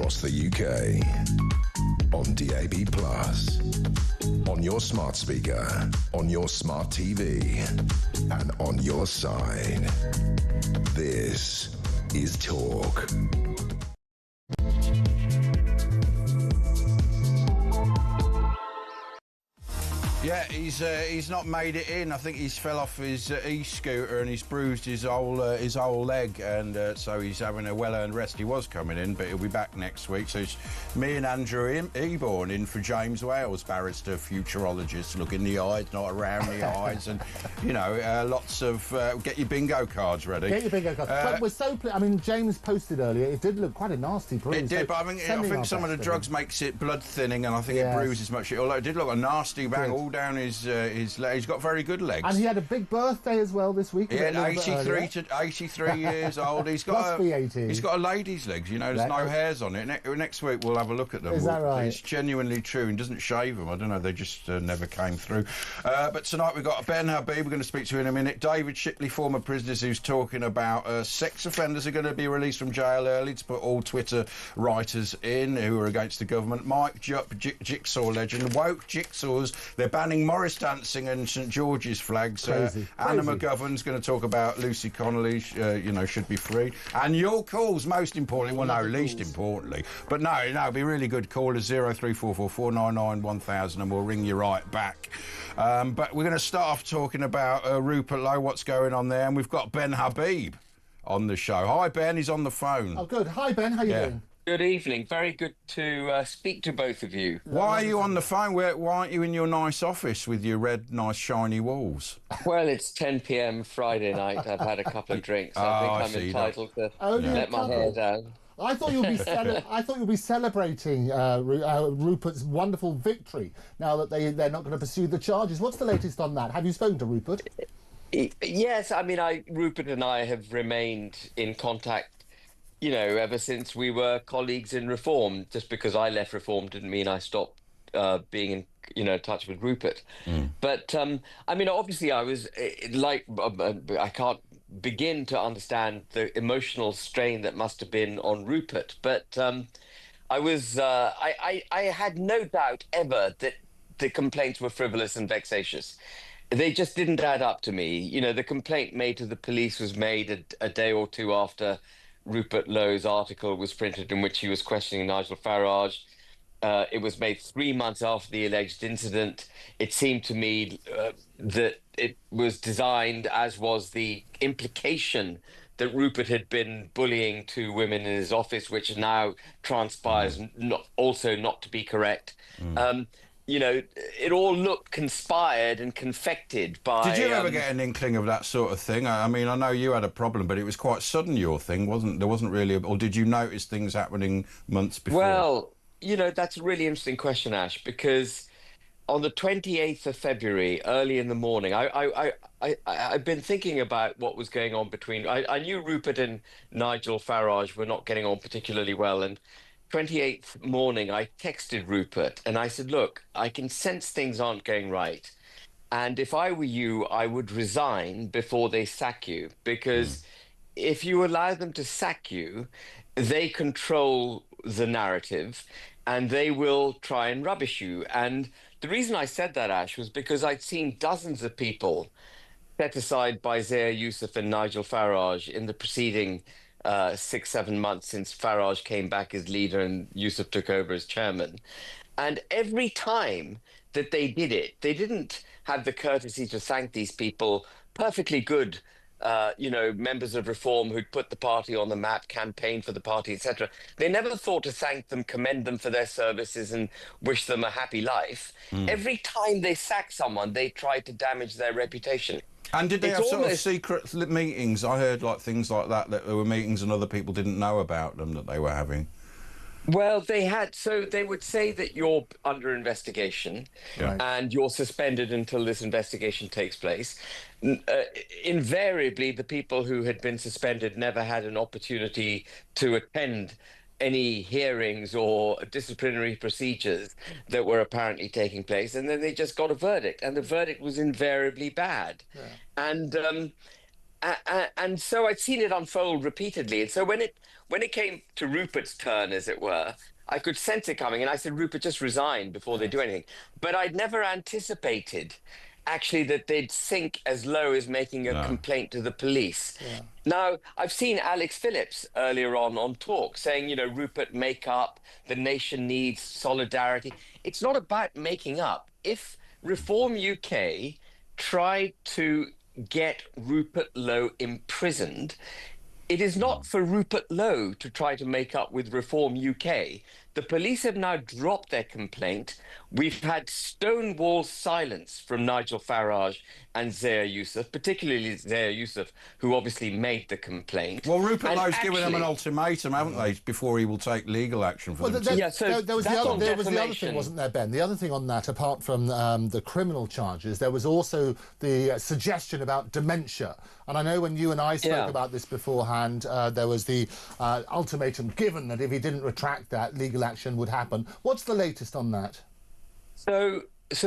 across the UK. On DAB+, on your smart speaker, on your smart TV, and on your side. This is Talk. Yeah, he's not made it in. I think he's fell off his e-scooter and he's bruised his whole leg, and so he's having a well-earned rest. He was coming in, but he'll be back next week. So it's me and Andrew Eborn in for James Wales, barrister, futurologist. Look in the eyes, not around the eyes, and lots of get your bingo cards ready. Get your bingo cards. But we're so. I mean, James posted earlier. It did look quite a nasty bruise. It did, but I think some of the drugs makes it blood thinning, and I think it bruises much. Although it did look a nasty bang all down his leg. He's got very good legs. And he had a big birthday as well this week. Yeah, 83 years old. He's got he's got a lady's legs. You know, there's no hairs on it. Next week we'll have a look at them. Is that right? It's genuinely true. He doesn't shave them. I don't know. They just never came through. But tonight we've got Ben Habib. We're going to speak to in a minute. David Shipley, former prisoners, who's talking about sex offenders are going to be released from jail early to put all Twitter writers in who are against the government. Mike Jupp, Jigsaw legend. Woke Jigsaws. They're banning Morris dancing and St George's flags. Anna McGovern's going to talk about Lucy Connolly, should be free. And your calls, most importantly, least importantly. But no, it'd be really good. Call us 0344 499 1000 and we'll ring you right back. But we're going to start off talking about Rupert Lowe, what's going on there. And we've got Ben Habib on the show. Hi, Ben. He's on the phone. Oh, good. Hi, Ben. How you doing? Good evening. Very good to speak to both of you. Why are you on the phone? Why aren't you in your nice office with your red, nice, shiny walls? Well, it's 10 p.m. Friday night. I've had a couple of drinks. I think I'm entitled to let my hair down. I thought you'd be celebrating Rupert's wonderful victory now that they're not going to pursue the charges. What's the latest on that? Have you spoken to Rupert? Yes, I mean, Rupert and I have remained in contact, ever since we were colleagues in Reform. Just because I left Reform didn't mean I stopped being in touch with Rupert. But I mean, obviously, I was I can't begin to understand the emotional strain that must have been on Rupert. But I was I had no doubt ever that the complaints were frivolous and vexatious. They just didn't add up to me. The complaint made to the police was made a day or two after Rupert Lowe's article was printed in which he was questioning Nigel Farage. It was made 3 months after the alleged incident. It seemed to me that it was designed, as was the implication, that Rupert had been bullying two women in his office, which now transpires not to be correct. It all looked conspired and confected by... Did you ever get an inkling of that sort of thing? I mean, I know you had a problem, but it was quite sudden, your thing, wasn't there? Wasn't really... Or did you notice things happening months before? Well, that's a really interesting question, Ash, because on the 28th of February, early in the morning, I've been thinking about what was going on between... I knew Rupert and Nigel Farage were not getting on particularly well, and 28th morning, I texted Rupert and I said, look, I can sense things aren't going right. And if I were you, I would resign before they sack you, because if you allow them to sack you, they control the narrative and they will try and rubbish you. And the reason I said that, Ash, was because I'd seen dozens of people set aside by Zaya Yousaf and Nigel Farage in the preceding 6-7 months since Farage came back as leader and Yousaf took over as chairman. And every time that they did it, they didn't have the courtesy to thank these people, perfectly good, members of Reform who'd put the party on the map, campaigned for the party, etc. They never thought to thank them, commend them for their services and wish them a happy life. Every time they sacked someone, they tried to damage their reputation. And did they have sort of secret meetings? I heard things like that there were meetings and other people didn't know about them that they were having. Well, they had. So they would say that you're under investigation and you're suspended until this investigation takes place. Invariably, the people who had been suspended never had an opportunity to attend any hearings or disciplinary procedures that were apparently taking place, and then they just got a verdict, and the verdict was invariably bad. And And so I'd seen it unfold repeatedly. And so when it came to Rupert's turn, as it were, I could sense it coming. And I said, Rupert, just resign before they do anything. But I'd never anticipated actually that they'd sink as low as making a No. complaint to the police. Yeah. Now, I've seen Alex Phillips earlier on Talk saying, Rupert, make up, the nation needs solidarity. It's not about making up. If Reform UK tried to get Rupert Lowe imprisoned, it is not for Rupert Lowe to try to make up with Reform UK. The police have now dropped their complaint. We've had stonewall silence from Nigel Farage and Zaya Yousaf, particularly Zaya Yousaf, who obviously made the complaint. Well, Rupert And Lowe's given them an actually- ultimatum, haven't they, before he will take legal action for Well, them. there, Yeah, so there was the that's other, on there was the other defamation. thing, wasn't there, Ben? The other thing on that, apart from the criminal charges, there was also the suggestion about dementia. And I know when you and I spoke Yeah. about this beforehand, there was the ultimatum given that if he didn't retract that, legal action would happen. What's the latest on that? So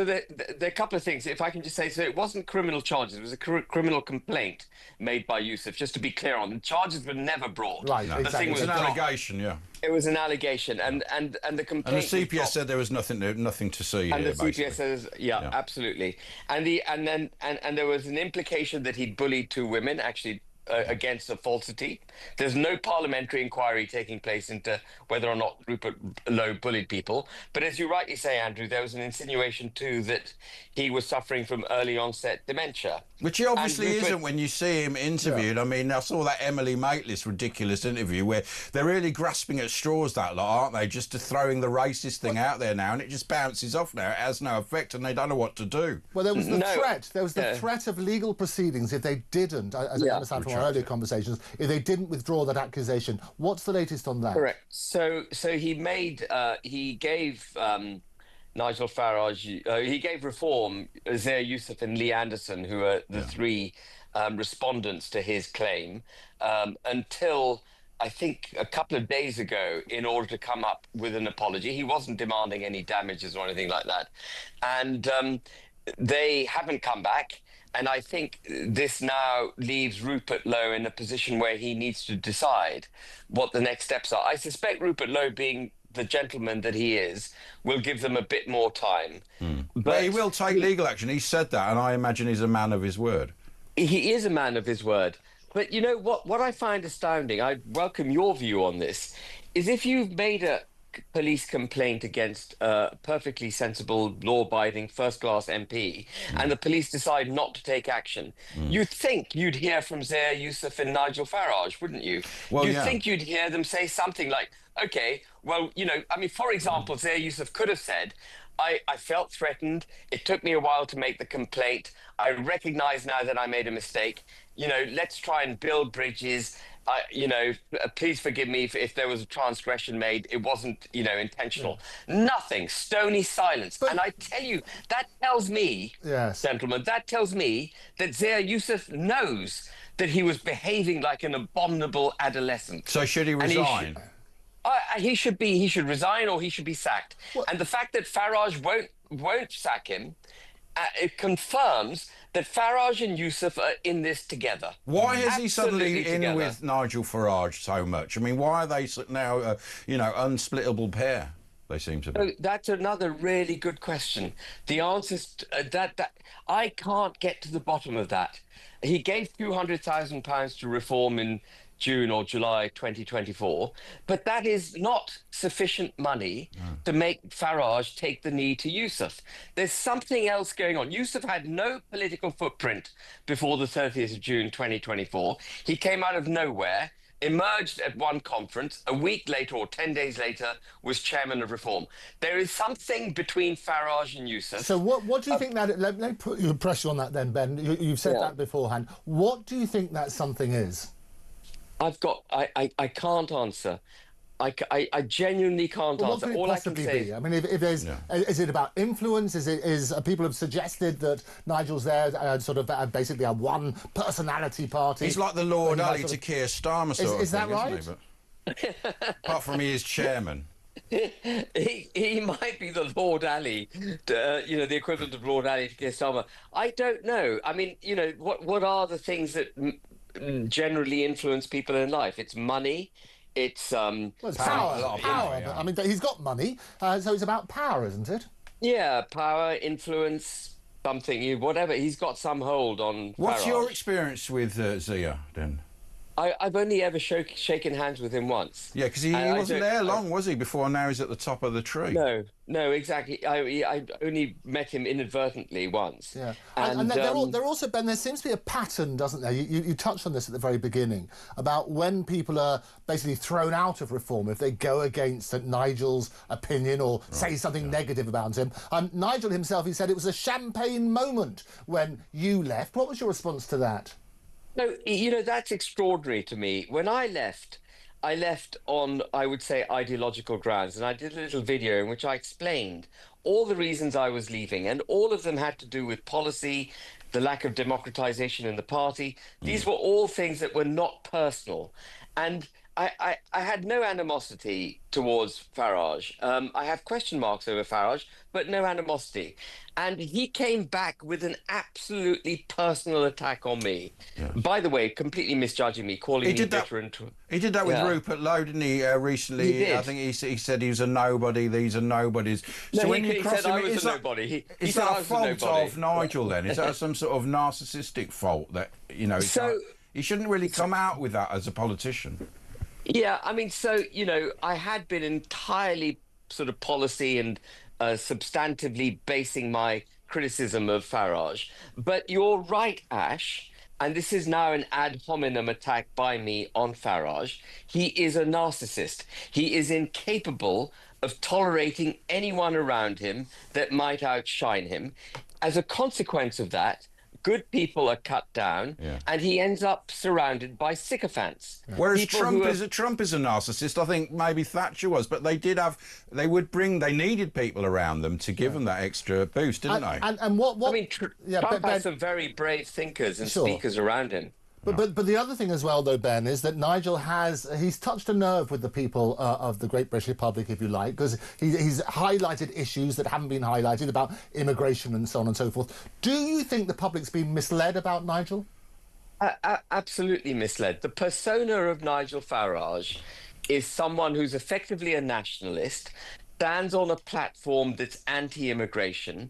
there are a couple of things. If I can just say, so it wasn't criminal charges; it was a criminal complaint made by Yousaf. Just to be clear on, the charges were never brought. Right, The exactly. thing It's was an dropped. allegation, yeah. It was an allegation, and the And complaint. the was CPS dropped. said there was nothing to see And here, the basically. CPS says, yeah, absolutely. And there was an implication that he'd bullied two women, actually, against a falsity. There's no parliamentary inquiry taking place into whether or not Rupert Lowe bullied people. But as you rightly say, Andrew, there was an insinuation too that he was suffering from early onset dementia. Which he obviously And Rupert- isn't when you see him interviewed. I mean, I saw that Emily Maitlis ridiculous interview where they're really grasping at straws, that lot, aren't they? Just to throwing the racist thing out there now, and it just bounces off now. It has no effect, and they don't know what to do. Well, there was the No. threat. There was the Yeah. threat of legal proceedings if they didn't, as I Yeah. understand from our earlier conversations, if they didn't withdraw that accusation. What's the latest on that? Correct. So he gave Nigel Farage, he gave Reform, Zaya Yousaf and Lee Anderson, who are the three respondents to his claim, until I think a couple of days ago, in order to come up with an apology. He wasn't demanding any damages or anything like that. And they haven't come back. And I think this now leaves Rupert Lowe in a position where he needs to decide what the next steps are. I suspect Rupert Lowe, being the gentleman that he is, will give them a bit more time. But he will take legal action. He said that, and I imagine he's a man of his word. He is a man of his word. But you know what I find astounding, I welcome your view on this, is if you've made a police complaint against a perfectly sensible, law-abiding, first-class MP, and the police decide not to take action, you'd think you'd hear from Zaya Yousaf and Nigel Farage, wouldn't you? Well, You'd yeah. think you'd hear them say something like, okay, well, I mean, for example, Zaya Yousaf could have said, I felt threatened. It took me a while to make the complaint. I recognize now that I made a mistake. Let's try and build bridges. Please forgive me if there was a transgression made. It wasn't, intentional. Nothing. Stony silence. And I tell you, that tells me, Yes. gentlemen, that tells me that Zaya Yousaf knows that he was behaving like an abominable adolescent. So should he And he resign? he should resign or he should be sacked. And the fact that Farage won't sack him, it confirms that Farage and Yousaf are in this together. Why is he suddenly Absolutely in together. with Nigel Farage so much? I mean, why are they now, unsplittable pair? They seem to be. So that's another really good question. The answer is that I can't get to the bottom of that. He gave £200,000 to Reform in June or July 2024, but that is not sufficient money to make Farage take the knee to Yousaf. There's something else going on. Yousaf had no political footprint before the 30th of June 2024. He came out of nowhere, emerged at one conference, a week later or 10 days later was chairman of Reform. There is something between Farage and Yousaf. So what do you think that... Let me put your pressure on that then, Ben. You've said that beforehand. What do you think that something is? I can't answer. I genuinely can't Well, what answer. could it All I can possibly say be? I mean, if there's... Is it about influence? Is people have suggested that Nigel's there basically a one-personality party? He's like the Lord And he Ali might to sort of- Keir Starmer sort of Is that thing, right? isn't he? But apart from he is chairman. He might be the Lord Ali, the equivalent of Lord Ali to Keir Starmer. I don't know. I mean, what are the things that generally influence people in life. It's money. It's Well, it's Power, power. a lot of Power. power, yeah. I mean, he's got money, so it's about power, isn't it? yeah, power, influence, something, whatever. He's got some hold on What's Farage. your experience with Zia then? I've only ever shaken hands with him once. Yeah, because he And I wasn't don't- there long, was he? Before now he's at the top of the tree. No, exactly. I only met him inadvertently once. Yeah, And, there also, Ben, there seems to be a pattern, doesn't there? You touched on this at the very beginning, about when people are basically thrown out of reform if they go against Nigel's opinion or say something negative about him. Nigel himself, he said it was a champagne moment when you left. What was your response to that? No, that's extraordinary to me. When I left on, I would say, ideological grounds. And I did a little video in which I explained all the reasons I was leaving. And all of them had to do with policy, the lack of democratization in the party. These were all things that were not personal. And I had no animosity towards Farage. I have question marks over Farage, but no animosity. And he came back with an absolutely personal attack on me. Yeah. By the way, completely misjudging me, calling me bitter and... He did that with Yeah. Rupert Lowe, didn't he, recently? He did. I think he said he was a nobody, these are nobodies. No, so when he you cross said him, I was is a that, nobody. He is said that I a was a fault nobody. of Nigel then? Is that some sort of narcissistic fault that, he shouldn't really come out with that as a politician? Yeah, I mean, I had been entirely sort of policy and substantively basing my criticism of Farage. But you're right, Ash, and this is now an ad hominem attack by me on Farage. He is a narcissist. He is incapable of tolerating anyone around him that might outshine him. As a consequence of that, good people are cut down, and he ends up surrounded by sycophants. Whereas People Trump who is a narcissist. I think maybe Thatcher was, but they needed people around them to give them that extra boost, didn't they? And what? I mean, Trump has some very brave thinkers and speakers around him. But the other thing as well, though, Ben, is that Nigel he's touched a nerve with the people of the Great British Republic, if you like, because he's highlighted issues that haven't been highlighted about immigration and so on and so forth. Do you think the public's been misled about Nigel? Absolutely misled. The persona of Nigel Farage is someone who's effectively a nationalist, stands on a platform that's anti-immigration,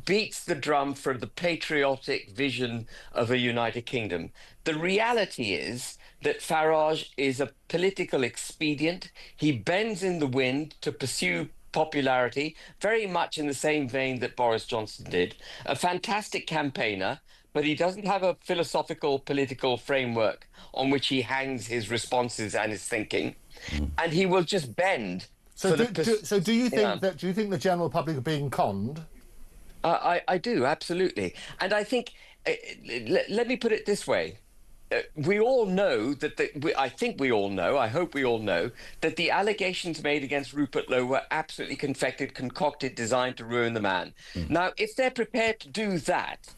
beats the drum for the patriotic vision of a United Kingdom. The reality is that Farage is a political expedient. He bends in the wind to pursue popularity, very much in the same vein that Boris Johnson did. A fantastic campaigner, but he doesn't have a philosophical political framework on which he hangs his responses and his thinking. And he will just bend. So do you think that? Do you think the general public are being conned? I do, absolutely. And I think, let me put it this way. We all know that I think we all know, I hope we all know, that the allegations made against Rupert Lowe were absolutely concocted, designed to ruin the man. Now, if they're prepared to do that,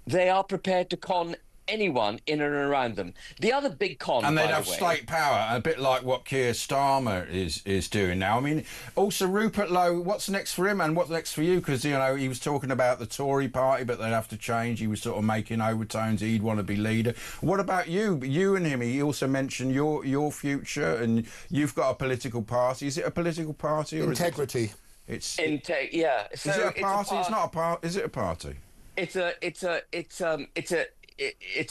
they are prepared to con anyone in and around them. The other big con, and they'd by have the way, state power, a bit like what Keir Starmer is doing now. I mean, also Rupert Lowe, what's next for him and what's next for you? Because, he was talking about the Tory party, but they'd have to change. He was sort of making overtones. He'd want to be leader. What about you? You and him, he also mentioned your future, and you've got a political party. Is it a political party? Or Integrity. yeah. So is it a party? It's not a party. Is it a party? It's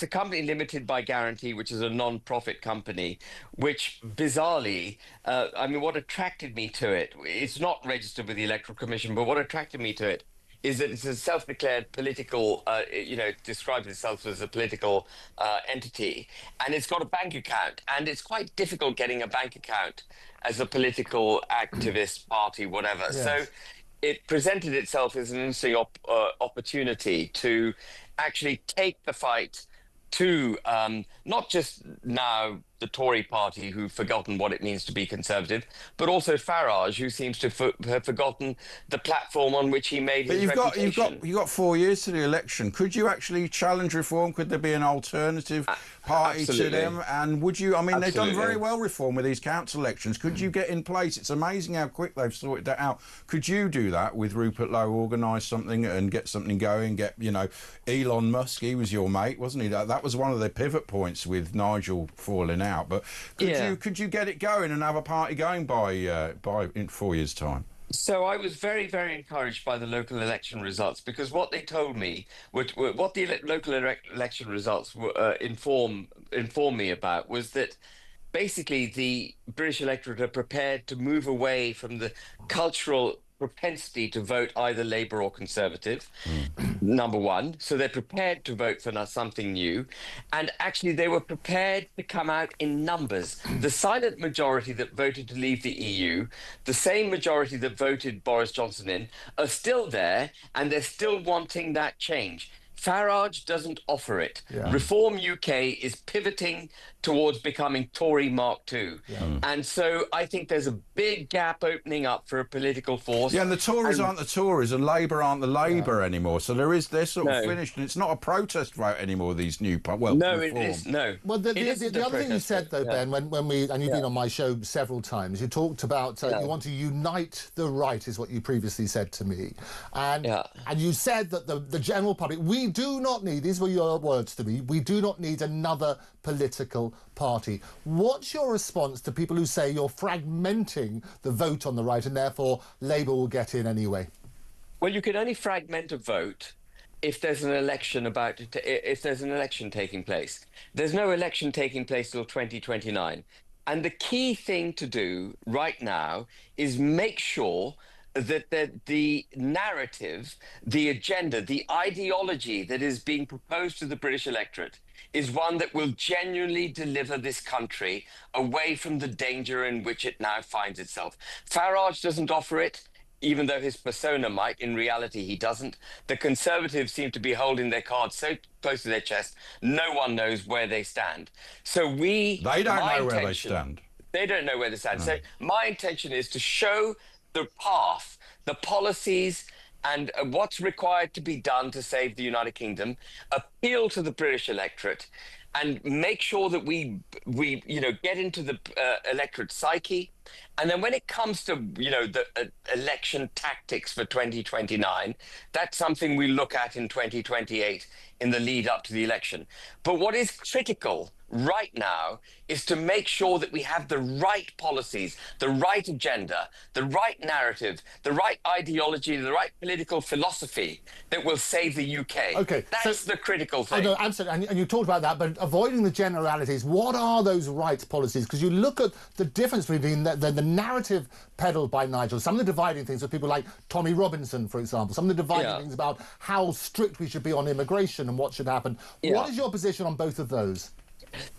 a company limited by guarantee, which is a non-profit company, which bizarrely, what attracted me to it, it's not registered with the Electoral Commission, but what attracted me to it is that it's a self-declared political, describes itself as a political entity, and it's got a bank account, and it's quite difficult getting a bank account as a political activist party, whatever. Yes. So it presented itself as an interesting opportunity to actually take the fight to not just now the Tory party who've forgotten what it means to be conservative, but also Farage, who seems to have forgotten the platform on which he made But his reputation. you've got 4 years to the election. Could you actually challenge reform? Could there be an alternative party to them? And would you? I mean, they've done very well reform with these council elections. Could you get in place? It's amazing how quick they've sorted that out. Could you do that with Rupert Lowe? Organise something and get something going. Get Elon Musk. He was your mate, wasn't he? That was one of the pivot points with Nigel falling out. But could you get it going and have a party going by in 4 years' time? So I was very, very encouraged by the local election results, because what they told me, what the local election results inform me about, was that basically the British electorate are prepared to move away from the cultural propensity to vote either Labour or Conservative, number one. So they're prepared to vote for something new. And actually, they were prepared to come out in numbers. The silent majority that voted to leave the EU, the same majority that voted Boris Johnson in, are still there, and they're still wanting that change. Farage doesn't offer it. Yeah. Reform UK is pivoting towards becoming Tory Mark II. Yeah. And so I think there's a big gap opening up for a political force. Yeah, and the Tories aren't the Tories, and Labour aren't the Labour anymore. So they're sort of finished, and it's not a protest vote anymore, these new... No, it is, no. Well, the other thing you said, though, Ben, when we... And you've been on my show several times, you talked about you want to unite the right, is what you previously said to me. And you said that the general public... We do not need, these were your words to me, we do not need another political party. What's your response to people who say you're fragmenting the vote on the right and therefore Labour will get in anyway? Well, you can only fragment a vote if there's an election if there's an election taking place. There's no election taking place till 2029. And the key thing to do right now is make sure that the narrative, the agenda, the ideology that is being proposed to the British electorate is one that will genuinely deliver this country away from the danger in which it now finds itself. Farage doesn't offer it, even though his persona might. In reality, he doesn't. The Conservatives seem to be holding their cards so close to their chest, no one knows where they stand. So They don't know where they stand. They don't know where they stand. No. So my intention is to show the path, the policies, and what's required to be done to save the United Kingdom, appeal to the British electorate, and make sure that we get into the electorate psyche. And then when it comes to the election tactics for 2029, that's something we look at in 2028 in the lead up to the election. But what is critical right now is to make sure that we have the right policies, the right agenda, the right narrative, the right ideology, the right political philosophy that will save the UK. Okay, that's the critical thing. No, absolutely. And you talked about that, but avoiding the generalities, what are those right policies? Because you look at the difference between the narrative peddled by Nigel, some of the dividing things with people like Tommy Robinson, for example, some of the dividing things about how strict we should be on immigration and what should happen. What is your position on both of those?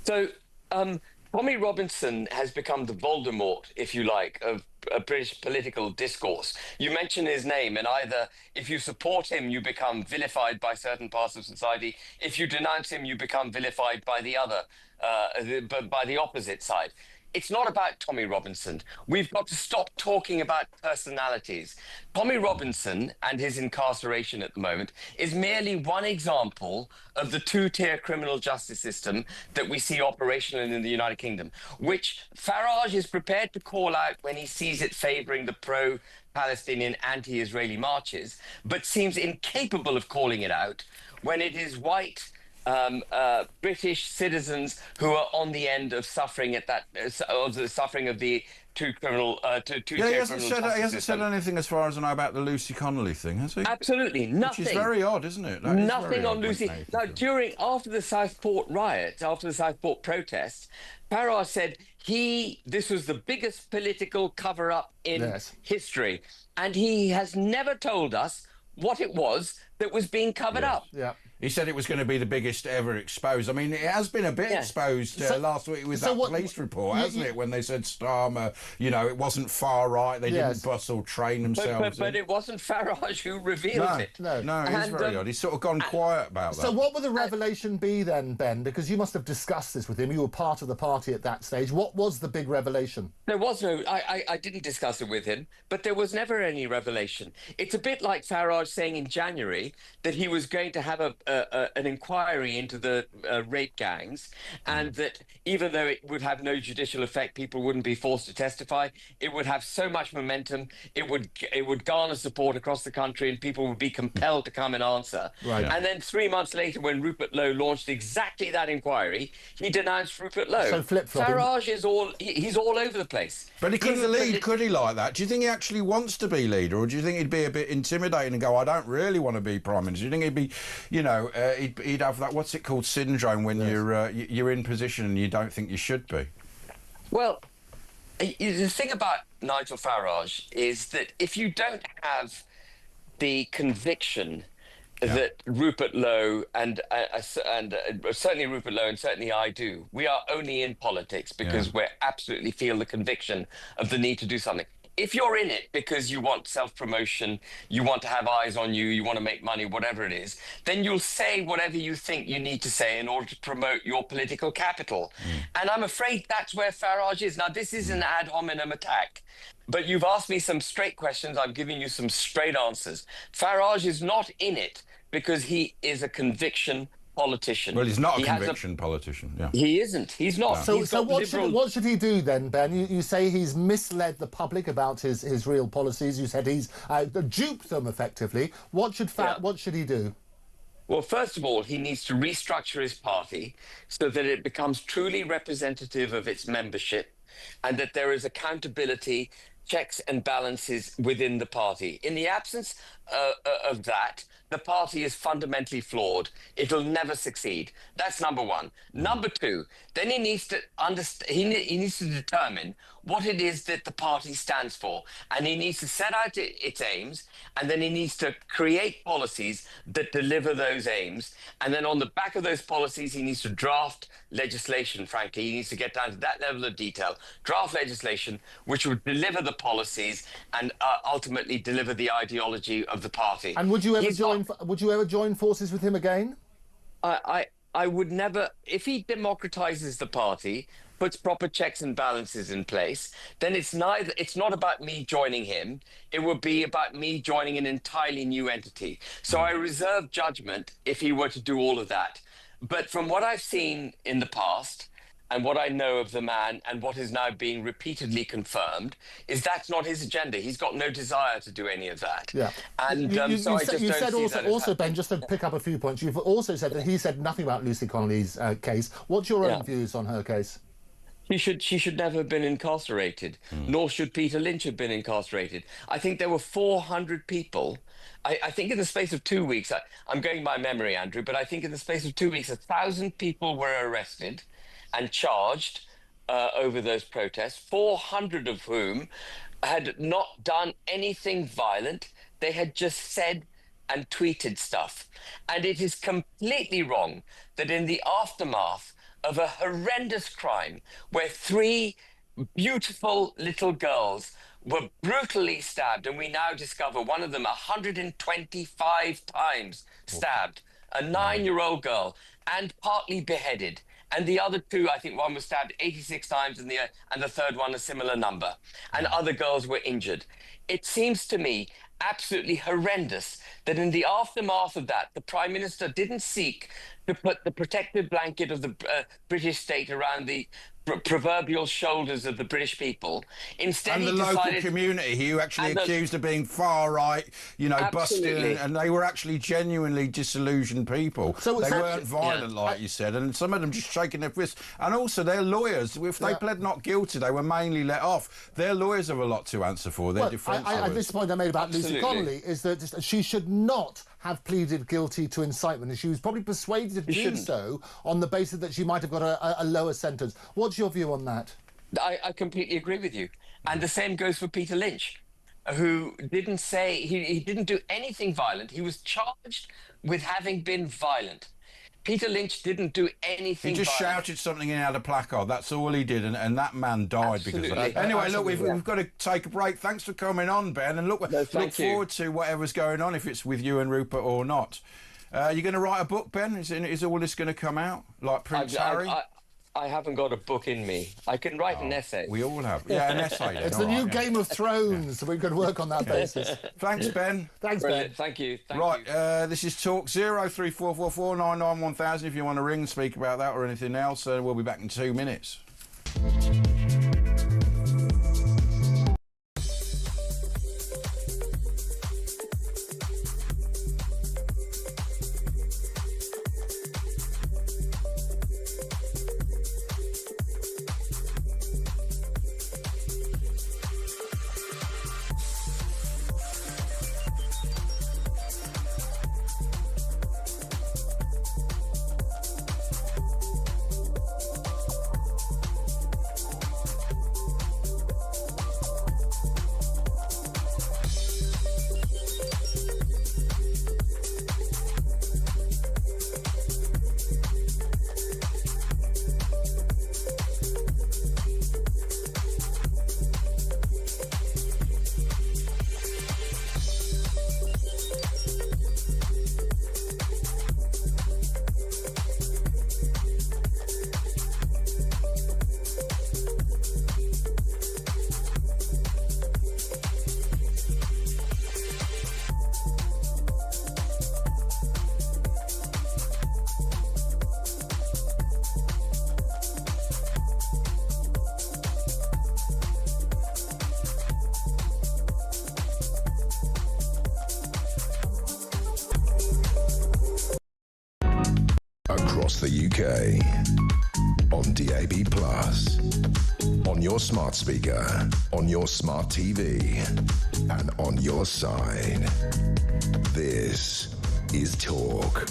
So Tommy Robinson has become the Voldemort, if you like, of British political discourse. You mention his name, and either if you support him, you become vilified by certain parts of society. If you denounce him, you become vilified by the other, by the opposite side. It's not about Tommy Robinson. We've got to stop talking about personalities. Tommy Robinson and his incarceration at the moment is merely one example of the two-tier criminal justice system that we see operational in the United Kingdom, which Farage is prepared to call out when he sees it favouring the pro-Palestinian, anti-Israeli marches, but seems incapable of calling it out when it is white British citizens who are on the end of suffering at that of the suffering of the he hasn't said anything, as far as I know, about the Lucy Connolly thing, has he? Absolutely nothing. Which is very odd, isn't it? Nothing on Lucy. Now, after the Southport riots, after the Southport protests, Farage said this was the biggest political cover-up in history, and he has never told us what it was that was being covered up. Yeah. He said it was going to be the biggest ever exposed. I mean, it has been a bit exposed last week with that police report, hasn't it? When they said Starmer, you know, it wasn't far right. They didn't bus or train themselves. But it wasn't Farage who revealed it. No, it's very odd. He's sort of gone quiet about that. So what would the revelation be then, Ben? Because you must have discussed this with him. You were part of the party at that stage. What was the big revelation? There was no... I didn't discuss it with him, but there was never any revelation. It's a bit like Farage saying in January that he was going to have an inquiry into the rape gangs, and that even though it would have no judicial effect, people wouldn't be forced to testify. It would have so much momentum. It would garner support across the country, and people would be compelled to come and answer. Right. And then 3 months later, when Rupert Lowe launched exactly that inquiry, he denounced Rupert Lowe. So flip-flopping. Farage is he's all over the place. But he couldn't lead, could he, like that? Do you think he actually wants to be leader, or do you think he'd be a bit intimidating and go, I don't really want to be Prime Minister? Do you think he'd be, you know, he'd have that, what's it called, syndrome when you're in position and you don't think you should be? Well, the thing about Nigel Farage is that if you don't have the conviction that Rupert Lowe and certainly Rupert Lowe and certainly I do, we are only in politics because we absolutely feel the conviction of the need to do something. If you're in it because you want self-promotion, you want to have eyes on you, you want to make money, whatever it is, then you'll say whatever you think you need to say in order to promote your political capital. And I'm afraid that's where Farage is. Now, this is an ad hominem attack, but you've asked me some straight questions. I'm giving you some straight answers. Farage is not in it because he is a conviction politician. Well, he's not a conviction politician. Yeah. He isn't. He's not. So what should he do then, Ben? You say he's misled the public about his real policies. You said he's duped them effectively. What should he do? Well, first of all, he needs to restructure his party so that it becomes truly representative of its membership and that there is accountability, checks and balances within the party. In the absence of that, the party is fundamentally flawed. It'll never succeed. That's number one. Number two, then he needs to understand. He needs to determine what it is that the party stands for, and he needs to set out its aims, and then he needs to create policies that deliver those aims. And then on the back of those policies, he needs to draft legislation. Frankly, he needs to get down to that level of detail, draft legislation which would deliver the policies and ultimately deliver the ideology of the party. And would you ever join forces with him again? I would never. If he democratizes the party, puts proper checks and balances in place, then it's not about me joining him. It would be about me joining an entirely new entity. So I reserve judgment if he were to do all of that. But from what I've seen in the past, and what I know of the man and what is now being repeatedly confirmed is that's not his agenda. He's got no desire to do any of that. Yeah. And you said also, Ben, just to pick up a few points, you've also said that he said nothing about Lucy Connolly's case. What's your own views on her case? She should never have been incarcerated, nor should Peter Lynch have been incarcerated. I think there were 400 people. I think in the space of 2 weeks, I'm going by memory, Andrew, but I think in the space of 2 weeks, 1,000 people were arrested and charged over those protests, 400 of whom had not done anything violent. They had just said and tweeted stuff. And it is completely wrong that in the aftermath of a horrendous crime where 3 beautiful little girls were brutally stabbed, and we now discover one of them 125 times stabbed, a 9-year-old girl, and partly beheaded. And the other 2, I think one was stabbed 86 times and the third one a similar number. And other girls were injured. It seems to me absolutely horrendous that in the aftermath of that, the Prime Minister didn't seek to put the protective blanket of the British state around the proverbial shoulders of the British people. Instead, and the local community who you actually accused of being far right, you know, busting, and they were actually genuinely disillusioned people. So they weren't violent, like you said, and some of them just shaking their fists. And also, their lawyers, if they pled not guilty, they were mainly let off. Their lawyers have a lot to answer for. Their defence lawyers. At this point I made about Lucy Connolly is that she should not have pleaded guilty to incitement, and she was probably persuaded to do so on the basis that she might have got a lower sentence. What's your view on that? I completely agree with you. And the same goes for Peter Lynch. who didn't say he didn't do anything violent. He was charged with having been violent. Peter Lynch didn't do anything He just violent. shouted something and had a placard. That's all he did, and that man died because of Absolutely. that. Anyway, look, Absolutely. we've got to take a break. Thanks for coming on, Ben, and look thank you. forward to whatever's going on, if it's with you and Rupert or not. You're going to write a book, Ben? Is all this going to come out like Prince Harry? I haven't got a book in me. I can write an essay. We all have. Yeah, an essay. Then. It's All the new right, yeah. Game of Thrones, so we could work on that basis. Thanks, Ben. Thanks, Ben. Brilliant. Thank you. Thank Right, you. this is Talk 03444991000 if you want to ring and speak about that or anything else. We'll be back in 2 minutes. Across the UK, on DAB+, on your smart speaker, on your smart TV, and on your side. This is Talk.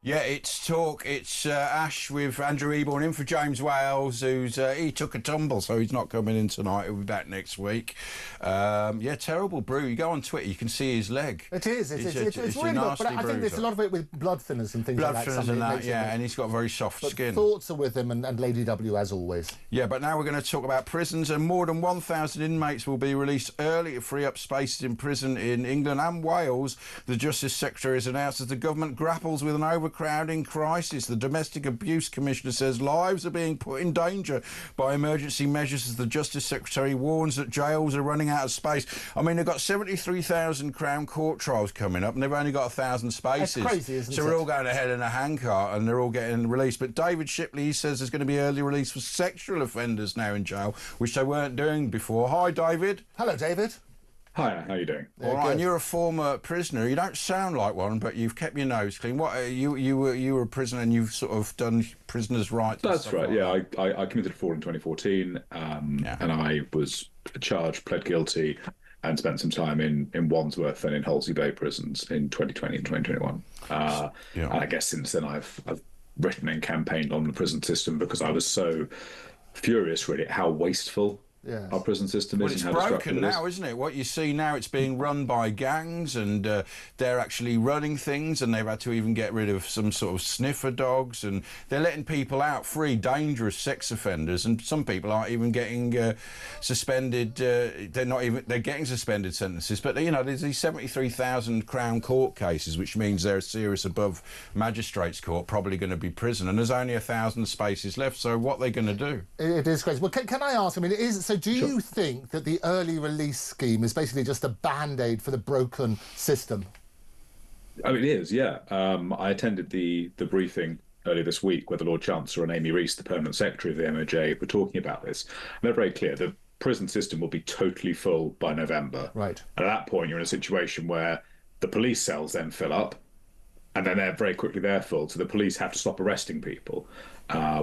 Yeah, it's Talk. It's Ash with Andrew Eborn in for James Wales, who's he took a tumble, so he's not coming in tonight. He'll be back next week. Yeah, terrible brew. You go on Twitter, you can see his leg. It is. It's a really good, nasty but I think there's a lot of it with blood thinners and things blood like that. thinners and that, yeah, and he's got very soft but skin. thoughts are with him and Lady W as always. Yeah, but now we're going to talk about prisons, and more than 1,000 inmates will be released early to free up spaces in prison in England and Wales. The Justice Secretary has announced as the government grapples with an overcrowding crisis. The Domestic Abuse Commissioner says lives are being put in danger by emergency measures as the Justice Secretary warns that jails are running out of space. I mean, they've got 73,000 Crown Court trials coming up and they've only got 1,000 spaces. That's crazy, isn't it? So we're all going ahead in a handcart and they're all getting released. But David Shipley, he says there's going to be early release for sexual offenders now in jail, which they weren't doing before. Hi, David. Hello, David. Hi, how are you doing? All right, good. and you're a former prisoner. You don't sound like one, but you've kept your nose clean. What you were a prisoner, and you've sort of done prisoners' rights. and That's stuff right. like Yeah, I committed fraud in 2014, and I was charged, pled guilty, and spent some time in Wandsworth and in Halsey Bay prisons in 2020 and 2021. And I guess since then I've written and campaigned on the prison system because I was so furious, really, at how wasteful Yes. our prison system is. Well, it's and how destructive broken it is. now, isn't it? What you see now, it's being run by gangs, and they're actually running things, and they've had to even get rid of some sort of sniffer dogs, and they're letting people out free, dangerous sex offenders, and some people aren't even getting suspended. They're getting suspended sentences, but you know, there's these 73,000 Crown Court cases, which means they're serious above Magistrates Court, probably going to be prison, and there's only 1,000 spaces left. So what are they going to do? It is crazy. Well, can I ask? I mean, so do you think that the early release scheme is basically just a band-aid for the broken system? Oh, it is, yeah. I attended the briefing earlier this week where the Lord Chancellor and Amy Rees, the Permanent Secretary of the MOJ, were talking about this. And they're very clear. The prison system will be totally full by November. Right. And at that point, you're in a situation where the police cells then fill up, and then they're very quickly they're full. So the police have to stop arresting people.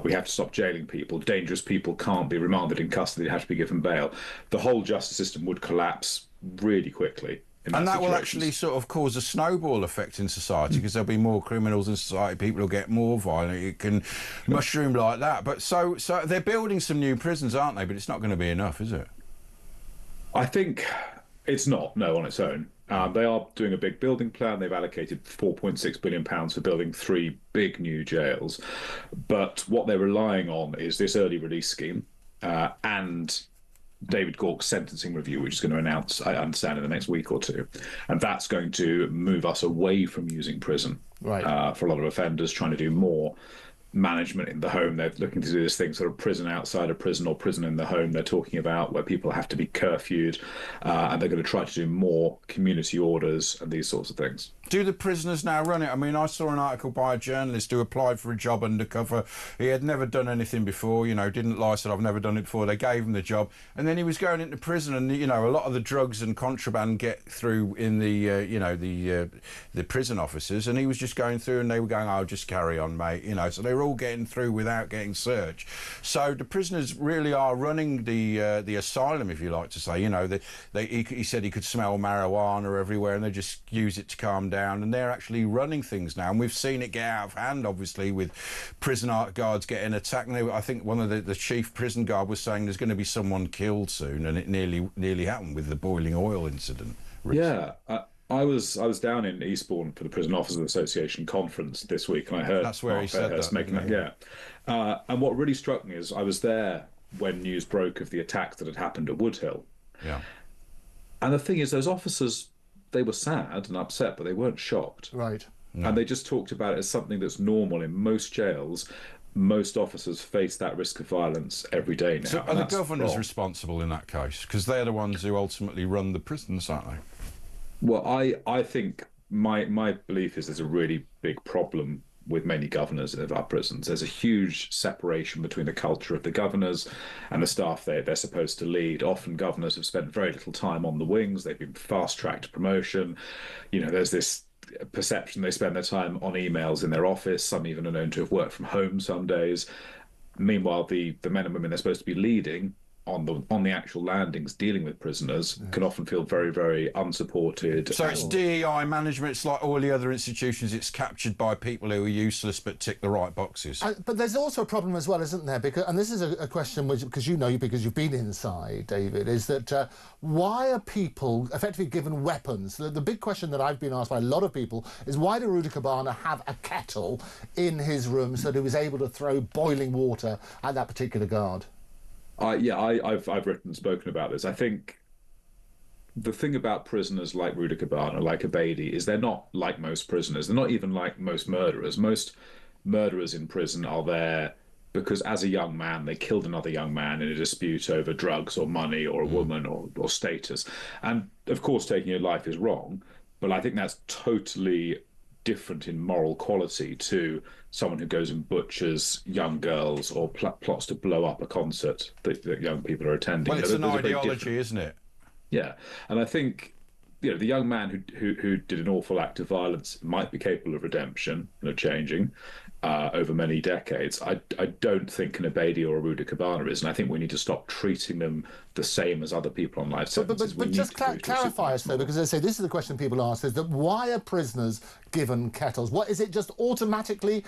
We have to stop jailing people. Dangerous people can't be remanded in custody. They have to be given bail. The whole justice system would collapse really quickly. And that will actually sort of cause a snowball effect in society because there'll be more criminals in society. People will get more violent. It can mushroom like that. But so they're building some new prisons, aren't they? But it's not going to be enough, is it? I think It's not, no, on its own. They are doing a big building plan. They've allocated £4.6 billion for building 3 big new jails. But what they're relying on is this early release scheme and David Gauke's sentencing review, which is going to announce, I understand, in the next week or two. And that's going to move us away from using prison for a lot of offenders, trying to do more management in the home. They're looking to do this thing, sort of prison outside of prison or prison in the home. They're talking about where people have to be curfewed, and they're going to try to do more community orders and these sorts of things. Do the prisoners now run it? I mean, I saw an article by a journalist who applied for a job undercover. He had never done anything before, you know, didn't lie, said, I've never done it before. They gave him the job. And then he was going into prison and, you know, a lot of the drugs and contraband get through in the, the prison officers. And he was just going through and they were going, oh, just carry on, mate. You know, so they were all getting through without getting searched. So the prisoners really are running the asylum, if you like to say. You know, he said he could smell marijuana everywhere and they just use it to calm down. And they're actually running things now, and we've seen it get out of hand, obviously, with prison guards getting attacked. And I think one of the chief prison guard was saying there's going to be someone killed soon, and it nearly happened with the boiling oil incident. Yeah, I was down in Eastbourne for the Prison Officers Association conference this week, and I heard that's where he said that, making that. Yeah, and what really struck me is I was there when news broke of the attack that had happened at Woodhill. Yeah, and the thing is, those officers, they were sad and upset, but they weren't shocked. Right. No. And they just talked about it as something that's normal in most jails. Most officers face that risk of violence every day now. So are the governors responsible in that case? Because they're the ones who ultimately run the prisons, aren't they? Well, I think my belief is there's a really big problem with many governors of our prisons. There's a huge separation between the culture of the governors and the staff they're supposed to lead. Often governors have spent very little time on the wings. They've been fast-tracked promotion. You know, there's this perception they spend their time on emails in their office. Some even are known to have worked from home some days. Meanwhile, the men and women they're supposed to be leading on the actual landings dealing with prisoners can often feel very, very unsupported. So it's DEI management, it's like all the other institutions, it's captured by people who are useless but tick the right boxes. But there's also a problem as well, isn't there? Because, and this is a question which, because you've been inside, David, is that why are people effectively given weapons? The big question that I've been asked by a lot of people is why do Rudy Cabana have a kettle in his room so that he was able to throw boiling water at that particular guard? I've written and spoken about this. I think the thing about prisoners like Rudy Cabana, like Abedi, is they're not like most prisoners. They're not even like most murderers. Most murderers in prison are there because as a young man, they killed another young man in a dispute over drugs or money or a woman or status. And of course, taking your life is wrong, but I think that's totally different in moral quality to someone who goes and butchers young girls or plots to blow up a concert that young people are attending. Well, it's an ideology, isn't it? Yeah, and I think the young man who did an awful act of violence might be capable of redemption and of changing over many decades. I don't think an Abedi or a Rudy Cabana is, and I think we need to stop treating them the same as other people on life sentences. But just clarify us though, because they say this is the question people ask: is that why are prisoners given kettles? What is it? Just automatically,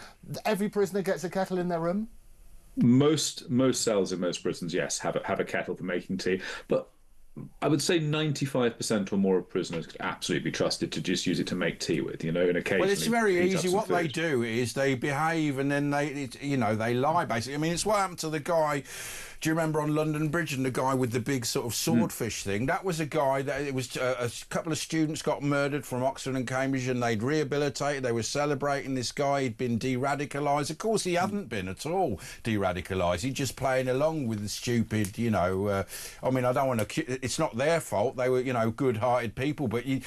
every prisoner gets a kettle in their room? Most cells in most prisons, yes, have a kettle for making tea, but I would say 95% or more of prisoners could absolutely be trusted to just use it to make tea with, and occasionally. Well, it's very easy. What they do is they behave and then they lie, basically. I mean, it's what happened to the guy. Do you remember on London Bridge and the guy with the big sort of swordfish thing? That was a guy that it was a couple of students got murdered from Oxford and Cambridge and they'd rehabilitated. They were celebrating this guy. He'd been de-radicalised. Of course, he hadn't been at all de-radicalised. He's just playing along with the stupid, I mean, I don't want to... It's not their fault. They were, good-hearted people, but you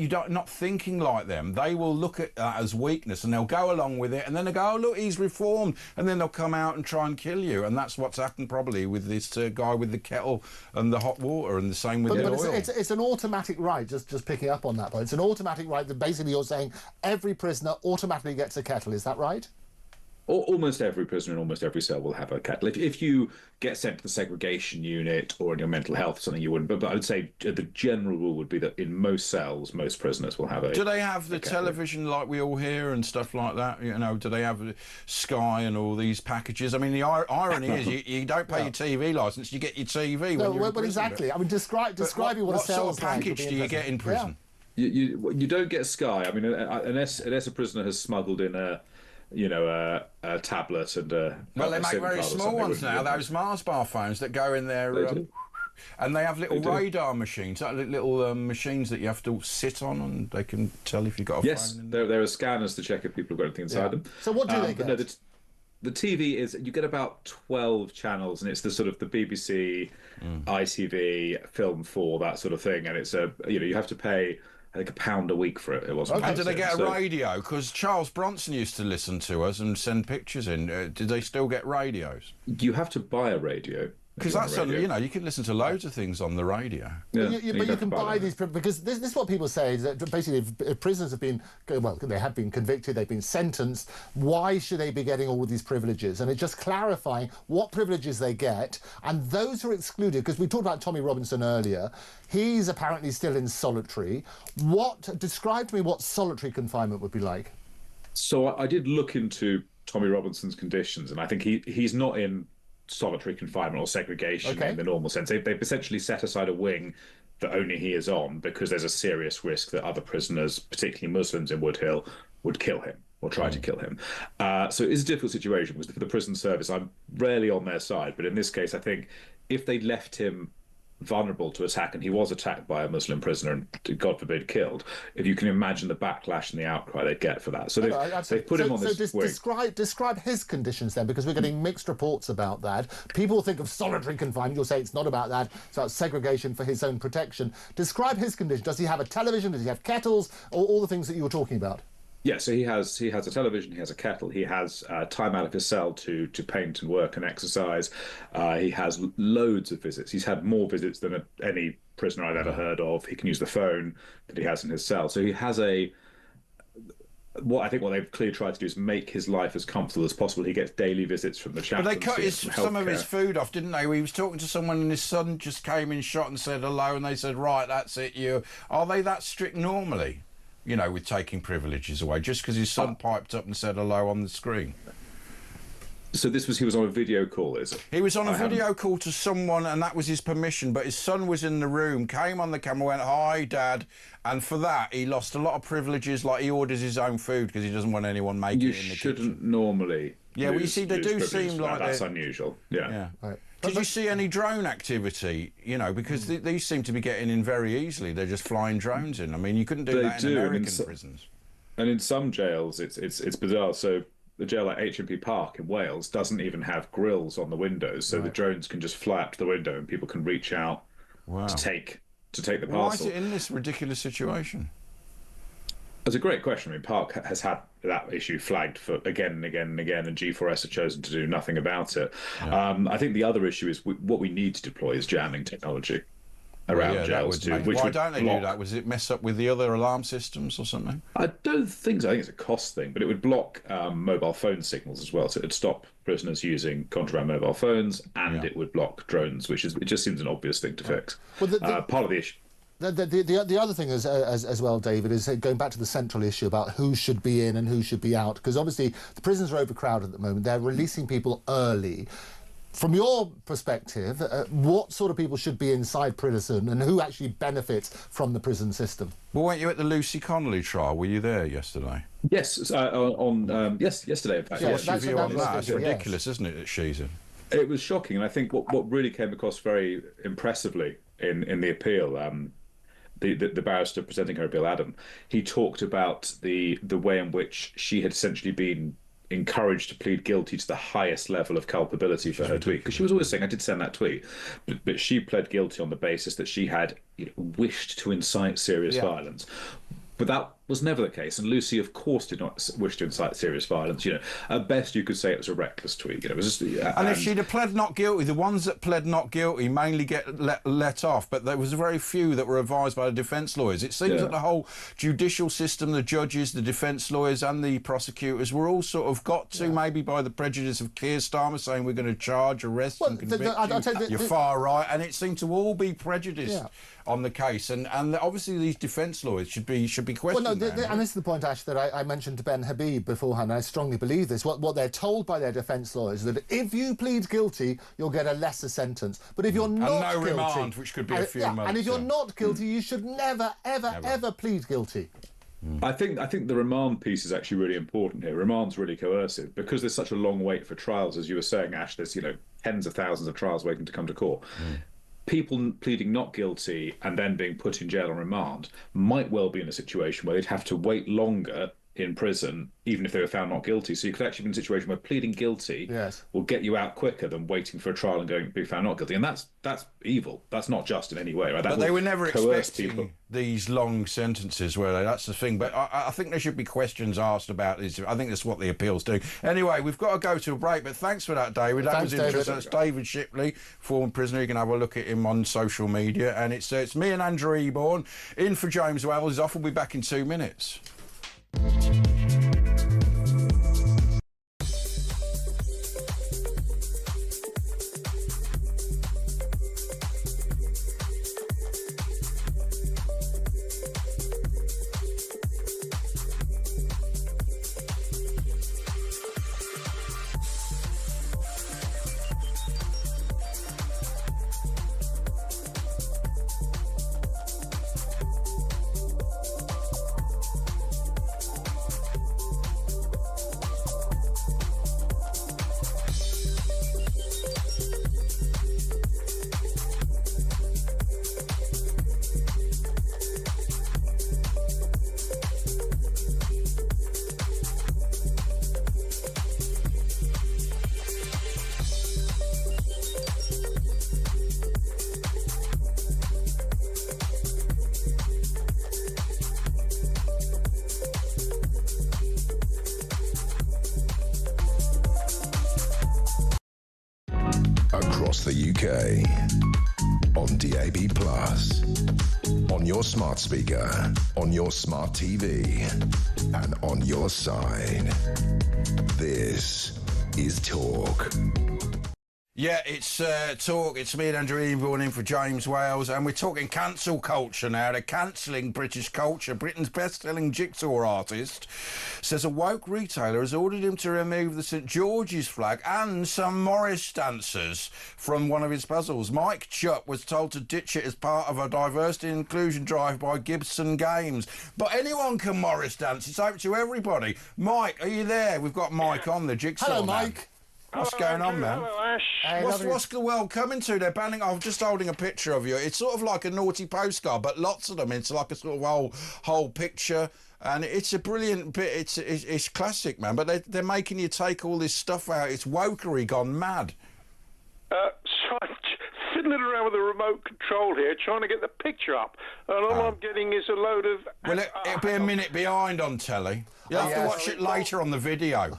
don't not thinking like them. They will look at that as weakness and they'll go along with it and then they'll go, oh, look, he's reformed. And then they'll come out and try and kill you. And that's what's happened probably with this guy with the kettle and the hot water, and the same with the oil. It's an automatic right, just picking up on that point. It's an automatic right that basically you're saying every prisoner automatically gets a kettle, is that right? Almost every prisoner in almost every cell will have a kettle. If you get sent to the segregation unit or in your mental health, something you wouldn't. But I would say the general rule would be that in most cells, most prisoners will have a. Do they have the television like we all hear and stuff like that? You know, do they have Sky and all these packages? I mean, the irony is you don't pay your TV licence, you get your TV. No, when you're in well, prison. exactly. I mean, describing what a cell's sort of like would package be do you get in prison? You don't get Sky. I mean, unless a prisoner has smuggled in a tablet and well, they make very small ones now. Those Mars bar phones that go in there, and they have little radar machines, little machines that you have to sit on, and they can tell if you've got a phone. Yes, there are scanners to check if people have got anything inside them. So what do they get? No, the TV is you get about 12 channels, and it's the sort of the BBC, ITV, Film 4, that sort of thing, and it's you have to pay. I think £1 a week for it. It wasn't. And do they get a radio? Because Charles Bronson used to listen to us and send pictures in. Did they still get radios? You have to buy a radio. Because that's you can listen to loads of things on the radio. Yeah, but you can buy these because this is what people say is that basically if prisoners have been they have been convicted, they've been sentenced. Why should they be getting all of these privileges? And it's just clarifying what privileges they get and those who are excluded. Because we talked about Tommy Robinson earlier. He's apparently still in solitary. Describe to me what solitary confinement would be like. So I did look into Tommy Robinson's conditions, and I think he's not in solitary confinement or segregation in the normal sense. They've essentially set aside a wing that only he is on because there's a serious risk that other prisoners, particularly Muslims in Wood Hill, would kill him or try to kill him. So it is a difficult situation because for the prison service, I'm rarely on their side. But in this case, I think if they left him vulnerable to attack, and he was attacked by a Muslim prisoner and, God forbid, killed, if you can imagine the backlash and the outcry they'd get for that. So they've put him on this wing. Describe his conditions then, because we're getting mixed reports about that. People think of solitary confinement. You'll say it's not about that. It's about segregation for his own protection. Describe his condition. Does he have a television? Does he have kettles? Or all the things that you were talking about? Yeah, so he has a television, he has a kettle, he has time out of his cell to paint and work and exercise. He has loads of visits. He's had more visits than any prisoner I've ever heard of. He can use the phone that he has in his cell. So he has what they've clearly tried to do is make his life as comfortable as possible. He gets daily visits from the chaplain. But they cut some of his food off, didn't they? He was talking to someone and his son just came in, shot and said hello, and they said, right, that's it, Are they that strict normally? With taking privileges away, just because his son piped up and said hello on the screen. So he was on a video call, is it? He was on a video call to someone, and that was his permission, but his son was in the room, came on the camera, went, hi, Dad, and for that, he lost a lot of privileges, like he orders his own food because he doesn't want anyone making it in the kitchen. You shouldn't normally. Yeah, well, you see, they do seem like that's unusual. Yeah. Right. Did you see any drone activity? Because these seem to be getting in very easily. They're just flying drones in. I mean, you couldn't do that in American prisons. And in some jails, it's bizarre. So the jail at HMP Park in Wales doesn't even have grills on the windows, so the drones can just fly up to the window and people can reach out to take the parcel. Why is it in this ridiculous situation? That's a great question. I mean, Park has had that issue flagged for again and again and again, and G4S have chosen to do nothing about it. Yeah. I think the other issue is what we need to deploy is jamming technology around jails too. Why don't they do that? Was it mess up with the other alarm systems or something? I don't think so. I think it's a cost thing, but it would block mobile phone signals as well. So it would stop prisoners using contraband mobile phones, and it would block drones, it just seems an obvious thing to fix. Well, part of the issue. The other thing as well, David, is going back to the central issue about who should be in and who should be out, because obviously the prisons are overcrowded at the moment. They're releasing people early. From your perspective, what sort of people should be inside prison and who actually benefits from the prison system? Well, weren't you at the Lucy Connolly trial? Were you there yesterday? Yes, yesterday, in fact. What's your view on that? It's ridiculous, isn't it, that she's in? It was shocking, and I think what really came across very impressively in the appeal, the barrister presenting her appeal, Adam, he talked about the way in which she had essentially been encouraged to plead guilty to the highest level of culpability for her tweet, because she was always saying, I did send that tweet, but she pled guilty on the basis that she had wished to incite serious violence. But was never the case, and Lucy, of course, did not wish to incite serious violence. At best, you could say it was a reckless tweet. It was just, and if she'd have pled not guilty, the ones that pled not guilty mainly get let off, but there was very few that were advised by the defence lawyers. It seems that the whole judicial system, the judges, the defence lawyers, and the prosecutors were all sort of got to maybe by the prejudice of Keir Starmer saying we're going to charge, arrest, and convict you're far right, and it seemed to all be prejudiced on the case, and obviously these defence lawyers should be questioned. Well, no, and this is the point, Ash, that I mentioned to Ben Habib beforehand, and I strongly believe this. What they're told by their defence lawyers is that if you plead guilty, you'll get a lesser sentence. But if you're not guilty... remand, which could be a few months. And if you're not guilty, you should never, ever plead guilty. I think the remand piece is actually really important here. Remand's really coercive because there's such a long wait for trials, as you were saying, Ash. There's tens of thousands of trials waiting to come to court. People pleading not guilty and then being put in jail on remand might well be in a situation where they'd have to wait longer in prison, even if they were found not guilty. So you could actually be in a situation where pleading guilty will get you out quicker than waiting for a trial and going to be found not guilty. And that's evil. That's not just in any way. Right? But they were never expecting these long sentences, were they? That's the thing. But I think there should be questions asked about this. I think that's what the appeal's doing. Anyway, we've got to go to a break, but thanks for that, David. That was interesting. That's David Shipley, former prisoner. You can have a look at him on social media. And it's me and Andrew Eborn in for James Wells. He's off. We'll be back in 2 minutes. Across the UK, on DAB+, on your smart speaker, on your smart TV, and on your side. This is Talk. Yeah, it's Talk. It's me and Andrew Eborn in for James Wales, and we're talking cancel culture now. They're cancelling British culture. Britain's best-selling jigsaw artist says a woke retailer has ordered him to remove the St George's flag and some Morris dancers from one of his puzzles. Mike Chupp was told to ditch it as part of a diversity and inclusion drive by Gibson Games. But anyone can Morris dance. It's open to everybody. Mike, are you there? We've got Mike on the jigsaw. Hello, man. Mike. What's going on, man? Hello, Ash. What's the world coming to? They're banning. I'm just holding a picture of you. It's sort of like a naughty postcard, but lots of them. It's like a sort of whole picture, and it's a brilliant bit. It's classic, man. But they're making you take all this stuff out. It's wokery gone mad. So I'm fiddling around with the remote control here, trying to get the picture up, and all I'm getting is a load of. Well, it'll be a minute behind on telly. You'll have to watch it later on the video.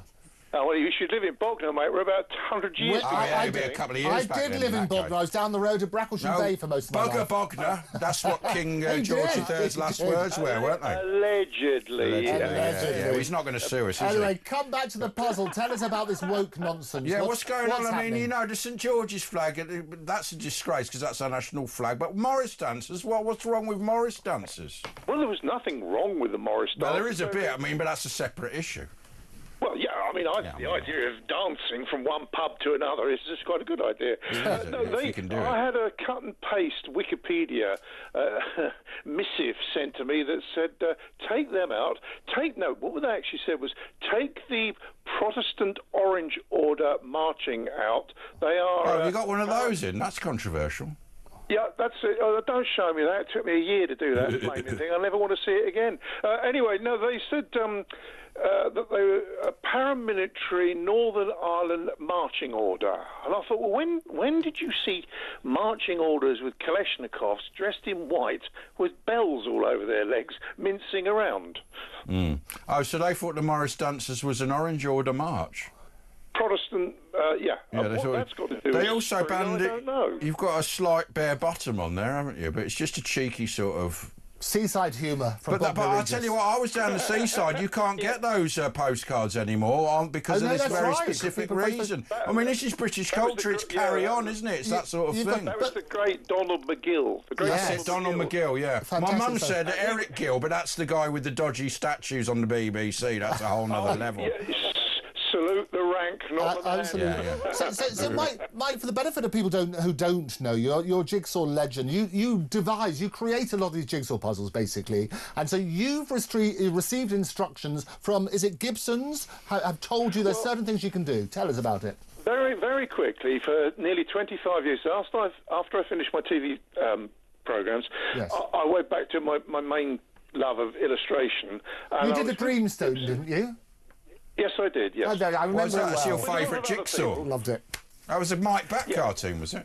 Oh, well, you should live in Bognor, mate. We're about 100 years I did a couple of years back I did live in Bognor. I was down the road at Bracklesham Bay for most of my life. Bognor. That's what King George III's last words were, weren't they? Allegedly. Yeah, well, he's not going to sue us, is Anyway, he? come back to the puzzle. Tell us about this woke nonsense. Yeah, what's going on? happening? I mean, the St George's flag, that's a disgrace because that's our national flag. But Morris dancers, what's wrong with Morris dancers? Well, there was nothing wrong with the Morris dancers. Well, there is a bit, but that's a separate issue. Well, yeah, I mean, the idea of dancing from one pub to another is just quite a good idea. I had a cut and paste Wikipedia missive sent to me that said, take them out. What they actually said was, take the Protestant Orange Order marching out. They are... Oh, have you got one of those in? That's controversial. Yeah, that's it. Don't show me that. It took me a year to do that flaming thing. I never want to see it again. Anyway, no, they said... that they were a paramilitary Northern Ireland marching order. And I thought, well, when did you see marching orders with Kalashnikovs dressed in white with bells all over their legs, mincing around? Oh, so they thought the Morris Dancers was an Orange Order march? Protestant, yeah. That's got to do they with also spring, banned I it. don't know. You've got a slight bare bottom on there, haven't you? But it's just a cheeky sort of... Seaside humour from But I'll tell you what, I was down the seaside. You can't get those postcards anymore because of this very specific reason. I mean, this is British culture. It's carry on, isn't it? It's that sort of thing. That was the great Donald McGill. That's it, Donald McGill, yeah. Fantastic. My mum said Eric Gill, but that's the guy with the dodgy statues on the BBC. That's a whole nother level. Salute the rank, not the man. Absolutely. So Mike, for the benefit of people who don't know, you're a jigsaw legend. You create a lot of these jigsaw puzzles, basically. And so you've received instructions from, is it Gibson's, have told you there's certain things you can do. Tell us about it. Very, very quickly, for nearly 25 years, after I finished my TV programmes, yes. I went back to my main love of illustration. You did the Dreamstone, didn't you? Yes, I did, yes. I remember Was that well. your favourite jigsaw? Loved it. That was a Mike Batt cartoon, was it?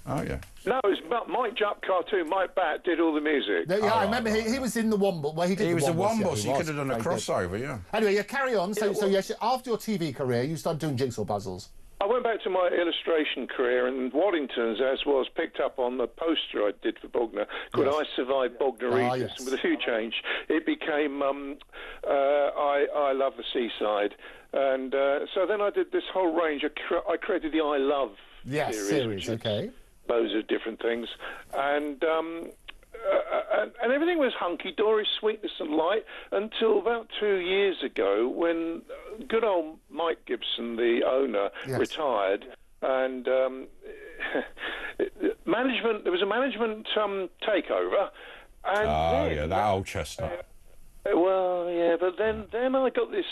Oh, yeah. No, it was Mike Jupp cartoon. Mike Batt did all the music. Yeah, I remember he was in the Womble. Well, he was a Womble, yeah, so you could have done a crossover, yeah. Anyway, yeah, carry on. So yes, after your TV career, you started doing jigsaw puzzles. I went back to my illustration career, and Waddington's, as was, picked up on the poster I did for Bognor called I Survived Bognoritis. Yes. And with a few change, it became I Love the Seaside. And so then I did this whole range. I created the I Love series. Okay. Loads of different things. And everything was hunky-dory, sweetness and light, until about 2 years ago when good old Mike Gibson, the owner, retired. And there was a management takeover. And that old chestnut. Well, yeah, but then I got this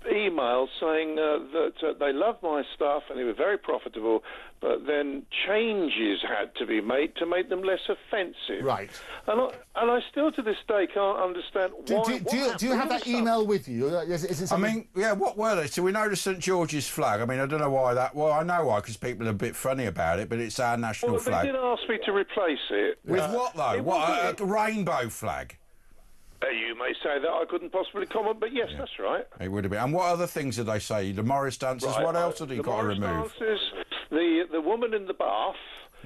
email saying that they loved my stuff and they were very profitable, but then changes had to be made to make them less offensive. Right. And I still to this day can't understand why. Do you have that email with you? Is it something... what were they? So we know the St George's flag. I mean, I don't know why that... Well, I know why, because people are a bit funny about it, but it's our national flag. They did ask me to replace it. With what, though? What, a rainbow flag? You may say that I couldn't possibly comment, but yes, that's right. It would have been. And what other things did they say? The Morris Dancers, what else had he got to remove? The Morris Dancers, the woman in the bath.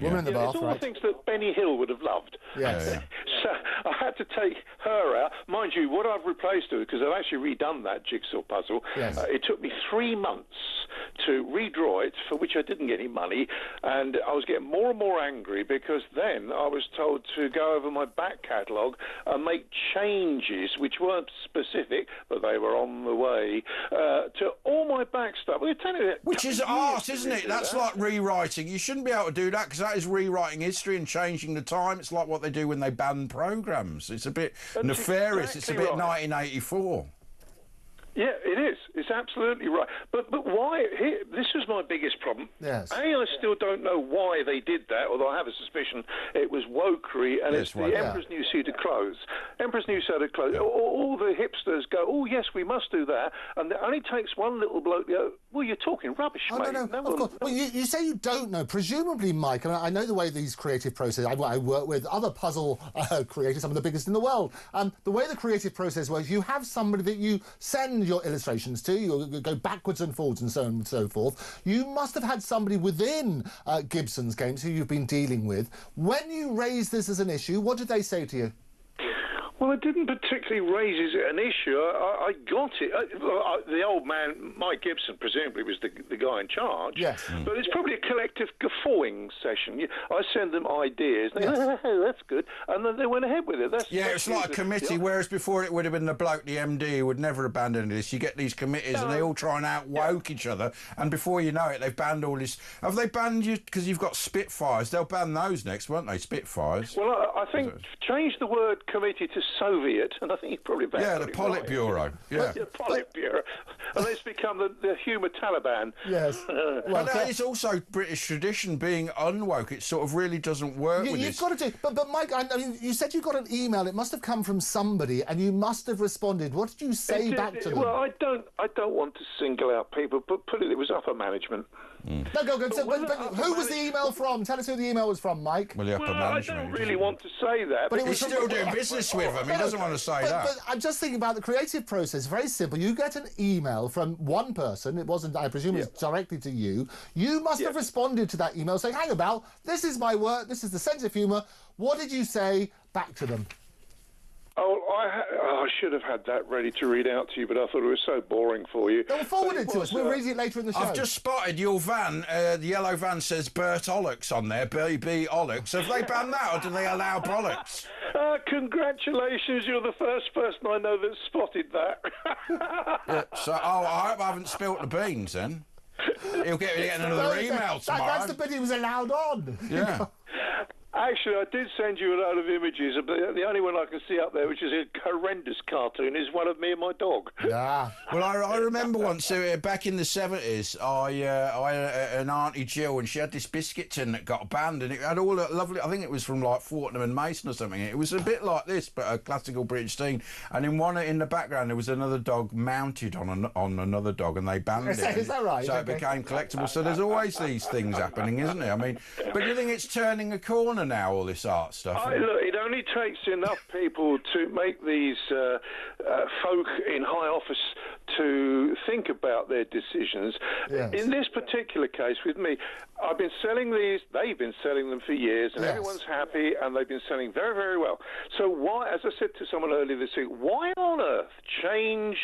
Woman in the bath, it's all right. the things that Benny Hill would have loved. Yes. So I had to take her out. Mind you, what I've replaced her, because I've actually redone that jigsaw puzzle, it took me 3 months to redraw it, for which I didn't get any money, and I was getting more and more angry because then I was told to go over my back catalogue and make changes which weren't specific, but they were on the way, to all my back stuff. Which is art, isn't it? That's like rewriting. You shouldn't be able to do that, because that is rewriting history and changing the time. It's like what they do when they ban programmes. It's a bit nefarious. It's a bit 1984. Yeah, it is. It's absolutely right. But why? This was my biggest problem. Yes. I still don't know why they did that, although I have a suspicion it was wokery, and it's the Emperor's New Suit of Clothes. Emperor's New Suit of Clothes. All the hipsters go, oh, yes, we must do that, and it only takes one little bloke to go, well, you're talking rubbish, mate. No, of course. Well, you say you don't know. Presumably, Mike, and I know the way these creative processes... I work with other puzzle creators, some of the biggest in the world. The way the creative process works, you have somebody that you send your illustrations to, you go backwards and forwards and so on and so forth. You must have had somebody within Gibson's Games who you've been dealing with. When you raised this as an issue, what did they say to you? Well, it didn't particularly raise an issue. I got it. The old man, Mike Gibson, presumably was the guy in charge. Yes. But it's probably a collective guffawing session. I send them ideas. And they go, oh, that's good. And then they went ahead with it. It's like a committee, whereas before it would have been the bloke, the MD, who would never abandon this. You get these committees and they all try and out-woke each other. And before you know it, they've banned all this. Have they banned you? Because you've got Spitfires. They'll ban those next, won't they? Spitfires. Well, I think change the word committee to Soviet, and I think you're probably better. Yeah, the Politburo. Right. Yeah, Politburo. and let's become the humour Taliban. Yes. Well, that is also British tradition, being unwoke. It sort of really doesn't work with You've got to do... But Mike, I mean, you said you got an email. It must have come from somebody, and you must have responded. What did you say back to them? Well, I don't want to single out people, but it was upper management. No, go. So, but who was the email from? Tell us who the email was from, Mike. Well, I don't really want to say that. But He's still doing business with them. He doesn't want to say that. But I'm just thinking about the creative process. Very simple. You get an email from one person. It wasn't, I presume, it was directly to you. You must have responded to that email saying, hang about, this is my work, this is the sense of humour. What did you say back to them? I should have had that ready to read out to you, but I thought it was so boring for you. Well, forward it to us. We'll read it later in the show. I've just spotted your van. The yellow van says Bert Ollocks on there. B. Ollocks. Have they banned that, or do they allow bollocks? Congratulations, you're the first person I know that spotted that. So, I hope I haven't spilt the beans then. He'll get another email tomorrow. That's the bit he was allowed on. Yeah. Actually, I did send you a load of images, but the only one I can see up there, which is a horrendous cartoon, is one of me and my dog. Yeah. Well, I remember once, back in the 70s, I had an Auntie Jill, and she had this biscuit tin that got banned, and it had all that lovely, I think it was from like Fortnum and Mason or something. It was a bit like this, but a classical British thing. And in the background, there was another dog mounted on another dog, and they banned it. Is that right? So it became collectible. So there's always these things happening, isn't there? I mean, but do you think it's turning a corner now, all this art stuff? Look, it only takes enough people to make these folk in high office to think about their decisions. Yes. In this particular case with me, I've been selling these, they've been selling them for years, and everyone's happy, and they've been selling very, very well. So why, as I said to someone earlier this week, why on earth change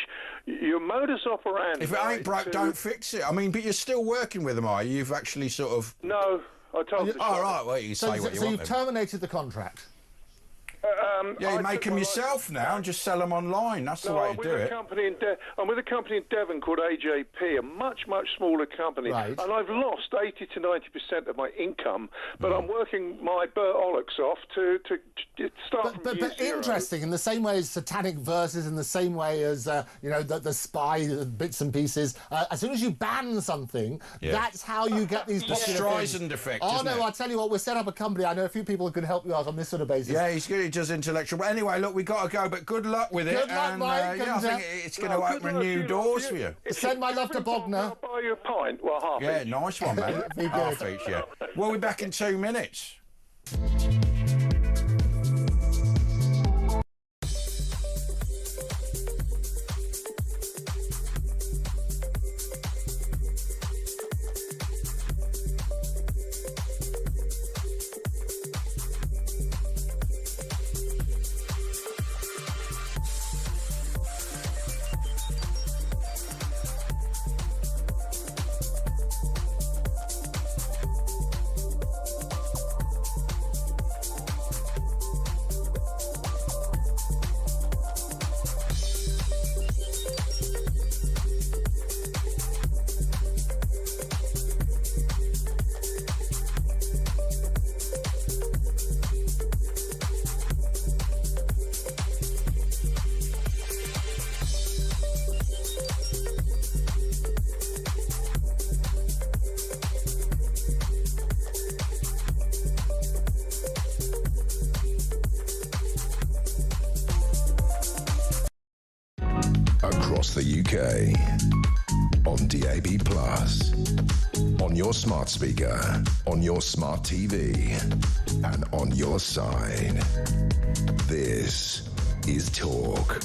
your modus operandi? If it ain't broke, don't fix it. I mean, but you're still working with them, are you? You've actually sort of... No. I told you. Oh, right, well, you can say what you want. So you've terminated the contract? Yeah, you make them yourself now and just sell them online. That's the way to do it. I'm with a company in Devon called AJP, a much, much smaller company. Right. And I've lost 80 to 90% of my income, but I'm working my Bert Ollocks off to start from year But interesting, in the same way as Satanic Verses, in the same way as, the Spy bits and pieces, as soon as you ban something, that's how you get these popular things. Streisand effect, Oh, isn't no, it? I'll tell you what, we'll set up a company. I know a few people who can help you out on this sort of basis. Yeah, he's good. He does intellectual. But anyway, look, we got to go. But good luck with it. Good luck, Mike. I think it's going to open new doors for you. Send my love to Bogner. I'll buy you a pint. Well, half Yeah, each. nice one, man. Be good. Half each, yeah. We'll be back in 2 minutes. Across the UK, on DAB+, on your smart speaker, on your smart TV, and on your side. This is Talk.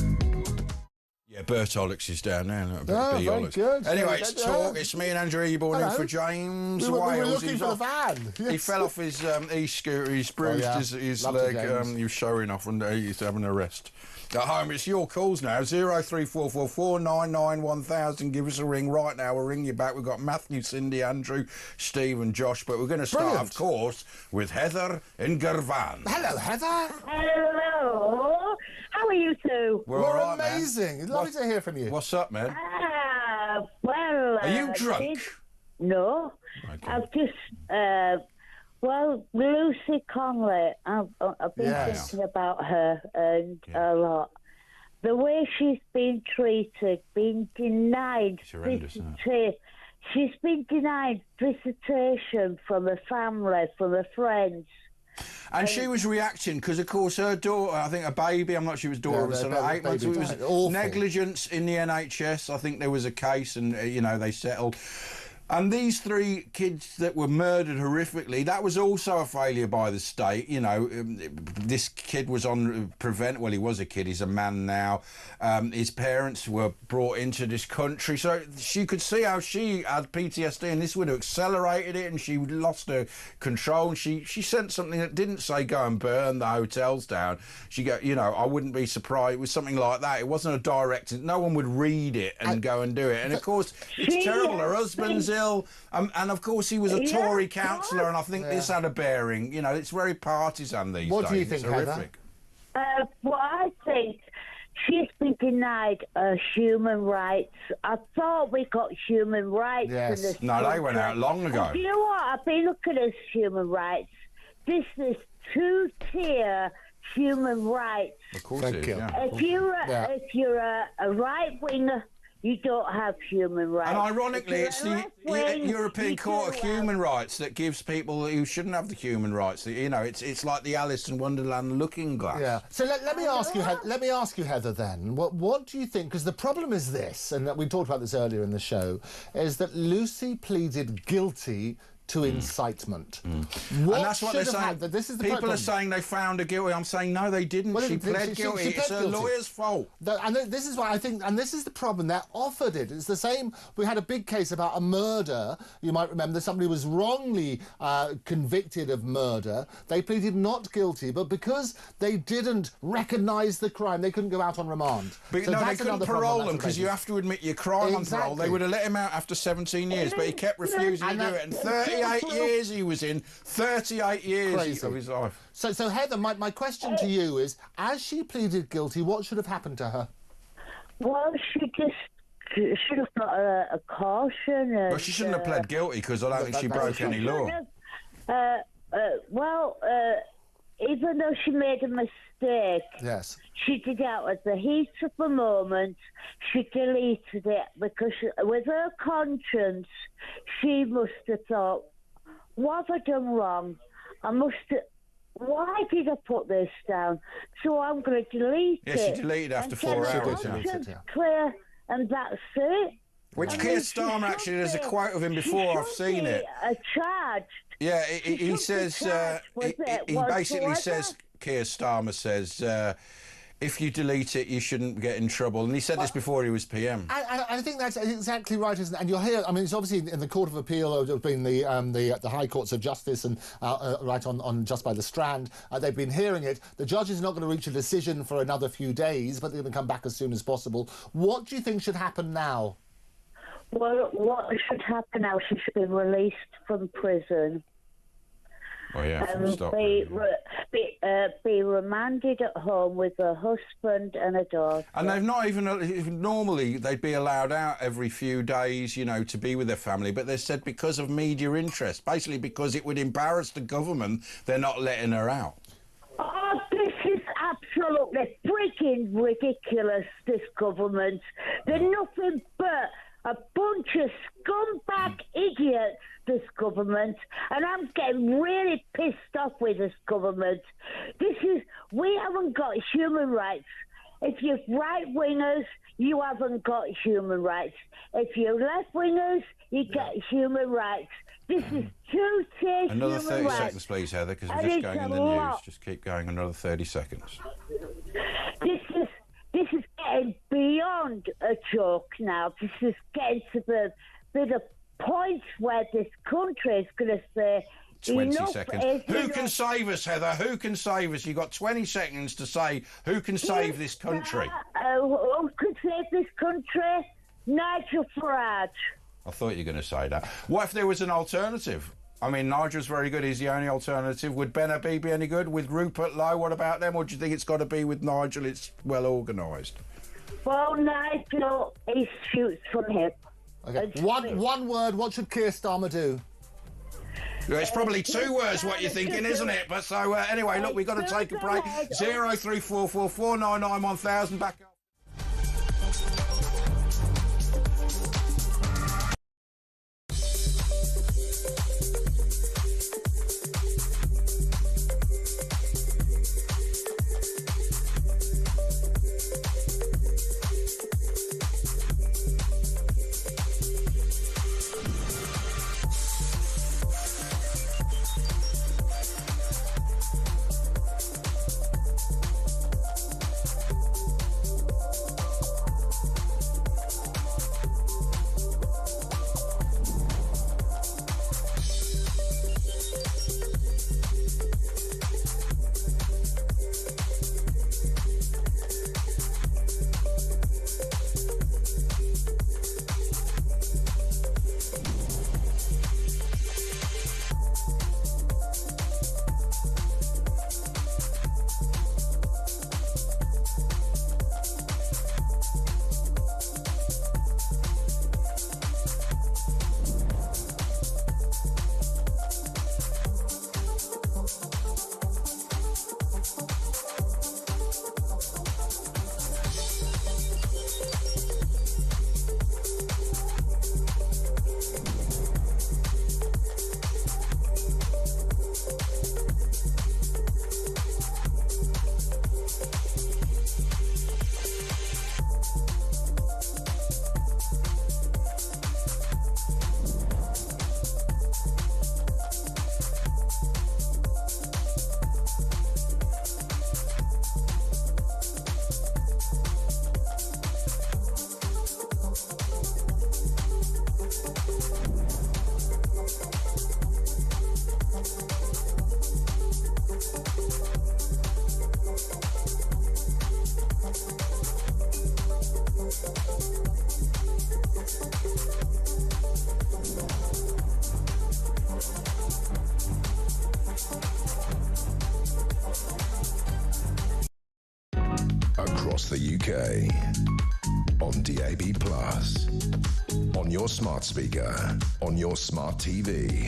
Yeah, Bert Ollocks is down there. Oh, very good. Anyway, So it's Talk. It's me and Andrew Eborn in for James We were Wales. looking for the van. He fell off his e-scooter. He's bruised his Lovely, leg. James. He was showing off and he's having a rest. At home, it's your calls now. 03444 99 1000. Give us a ring right now. We'll ring you back. We've got Matthew, Cindy, Andrew, Steve and Josh. But we're going to start, of course, with Heather in Girvan. Hello, Heather. Hello. How are you two? We're You're all right, man. amazing. Lovely to hear from you. What's up, man? Well... Are you drunk? No. Okay. I've just... Lucy Conley, I've been thinking about her and a lot. the way she's been treated, been denied she's been denied visitation from her family, from her friends. And she was reacting because, of course, her daughter, I think a baby, I'm not sure she was daughter, was 8 months. It was awful. Negligence in the NHS. I think there was a case and, they settled. And these 3 kids that were murdered horrifically, that was also a failure by the state. This kid was on well, he was a kid, he's a man now. His parents were brought into this country. So she could see how she had PTSD and this would have accelerated it, and she lost her control. And she sent something that didn't say go and burn the hotels down. She go, I wouldn't be surprised. It was something like that. It wasn't a direct, no one would read it and go and do it. And of course, it's terrible. Her husband's ill, and of course he was a Tory councillor, and I think this had a bearing. It's very partisan these days. What do you think, it's horrific. Heather? Well, I think she's been denied human rights. I thought we got human rights in this country. No, they went out long ago. You know what? I've been looking at human rights. This is 2-tier human rights. Of course it is, yeah. If you're a right-winger, you don't have human rights. And ironically, it's the European Court of Human Rights that gives people who shouldn't have the human rights. It's like the Alice in Wonderland looking glass. Yeah. So let me ask you, Heather. Then, what do you think? Because the problem is this, and we talked about this earlier in the show, is that Lucy pleaded guilty to incitement. And that's what they're saying. People are saying they found her guilty. I'm saying no, they didn't. Well, she pled guilty. It's her lawyer's fault. And this is why I think, and this is the problem, they're offered it. It's the same. We had a big case about a murder. You might remember somebody was wrongly convicted of murder. They pleaded not guilty, but because they didn't recognise the crime, they couldn't go out on remand. But no, they couldn't parole them because you have to admit your crime on parole. They would have let him out after 17 years, but he kept refusing to do it. And 38 years he was in. 38 years of his life. So Heather, my question to you is, as she pleaded guilty, what should have happened to her? Well, she should have got a caution. Well, she shouldn't have pled guilty because I don't think she broke any law. Even though she made a mistake, yes, she did out at the heat of the moment. She deleted it because, with her conscience, she must have thought, "What have I done wrong? Why did I put this down? So I'm going to delete it." Yeah, she deleted it after 4 hours. Clear, and that's it. Which Keir Starmer actually, there's a quote of him before, I've seen it. Charged. Yeah, he says, he basically says, Keir Starmer says, if you delete it, you shouldn't get in trouble. And he said this before he was PM. I think that's exactly right, isn't it? And you'll hear, I mean, it's obviously in the Court of Appeal, there's been the High Courts of Justice and right on just by the Strand. They've been hearing it. The judge is not going to reach a decision for another few days, but they're going to come back as soon as possible. What do you think should happen now? Well, what should happen now? She should be released from prison. Oh yeah, be remanded at home with her husband and a daughter. And they've not even normally they'd be allowed out every few days, to be with their family. But they said because of media interest, basically because it would embarrass the government, they're not letting her out. Oh, this is absolutely freaking ridiculous. This government, they're nothing but a bunch of scumbag idiots, this government, and I'm getting really pissed off with this government. We haven't got human rights. If you're right-wingers, you haven't got human rights. If you're left-wingers, you get human rights. This is two-tier human rights. Another 30 seconds, please, Heather, because we're just going in the news. Just keep going another 30 seconds. This is getting beyond a joke now. This is getting to the point where this country is going to say 20 seconds. Who can save us, Heather? Who can save us? You've got 20 seconds to say who can save this country. Who could save this country? Nigel Farage. I thought you were going to say that. What if there was an alternative? I mean, Nigel's very good. He's the only alternative. Would Ben Habib be any good? With Rupert Lowe, what about them? Or do you think it's got to be with Nigel? It's well organised. Well, Nigel, he shoots from hip. Okay. One word. What should Keir Starmer do? Well, it's probably 2 words what you're thinking, isn't it? But so anyway, look, we've got to take a break. 0344 499 1000 back up. across the UK. On DAB+, on your smart speaker, on your smart TV,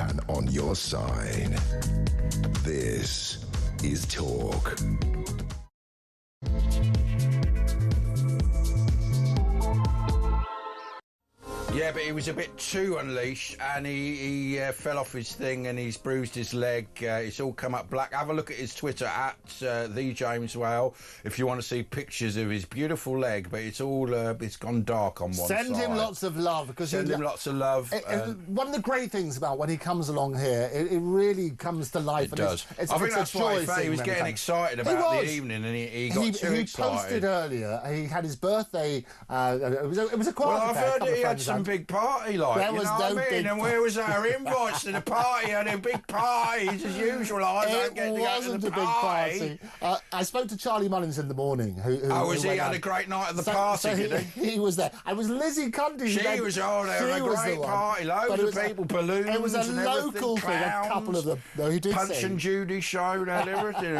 and on your side. This is Talk. Yeah, but he was a bit too unleashed, and he fell off his thing, and he's bruised his leg. It's all come up black. Have a look at his Twitter at the James Whale if you want to see pictures of his beautiful leg. But it's all it's gone dark on one side. Send him lots of love because send him lots of love. One of the great things about when he comes along here, it really comes to life. It does. I think that's why he was getting excited about the evening, and he got too excited. He posted earlier. He had his birthday. It was a quiet. Well, I've heard that he had some big party, like, there you was know no what I mean? And where was our invites to the party? And a big parties as usual. I don't get to go to the party. I spoke to Charlie Mullins in the morning. Who he had a great night at the party, did he? He was there. I was Lizzie Cundy. She was on there, a great party, loads of people, balloons. It was a local thing. A couple of them. No, he did Punch and Judy showed and everything.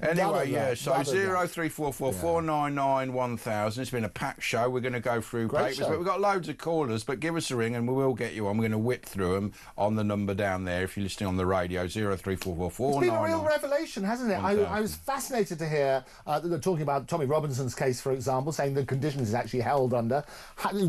Anyway, yeah. So 0344 499 1000. It's been a packed show. We're going to go through papers, but we've got loads of callers. But give us a ring and we will get you on. We're going to whip through them on the number down there if you're listening on the radio. 0344 It's been a real revelation, hasn't it? I was fascinated to hear talking about Tommy Robinson's case, for example, saying the conditions is actually held under.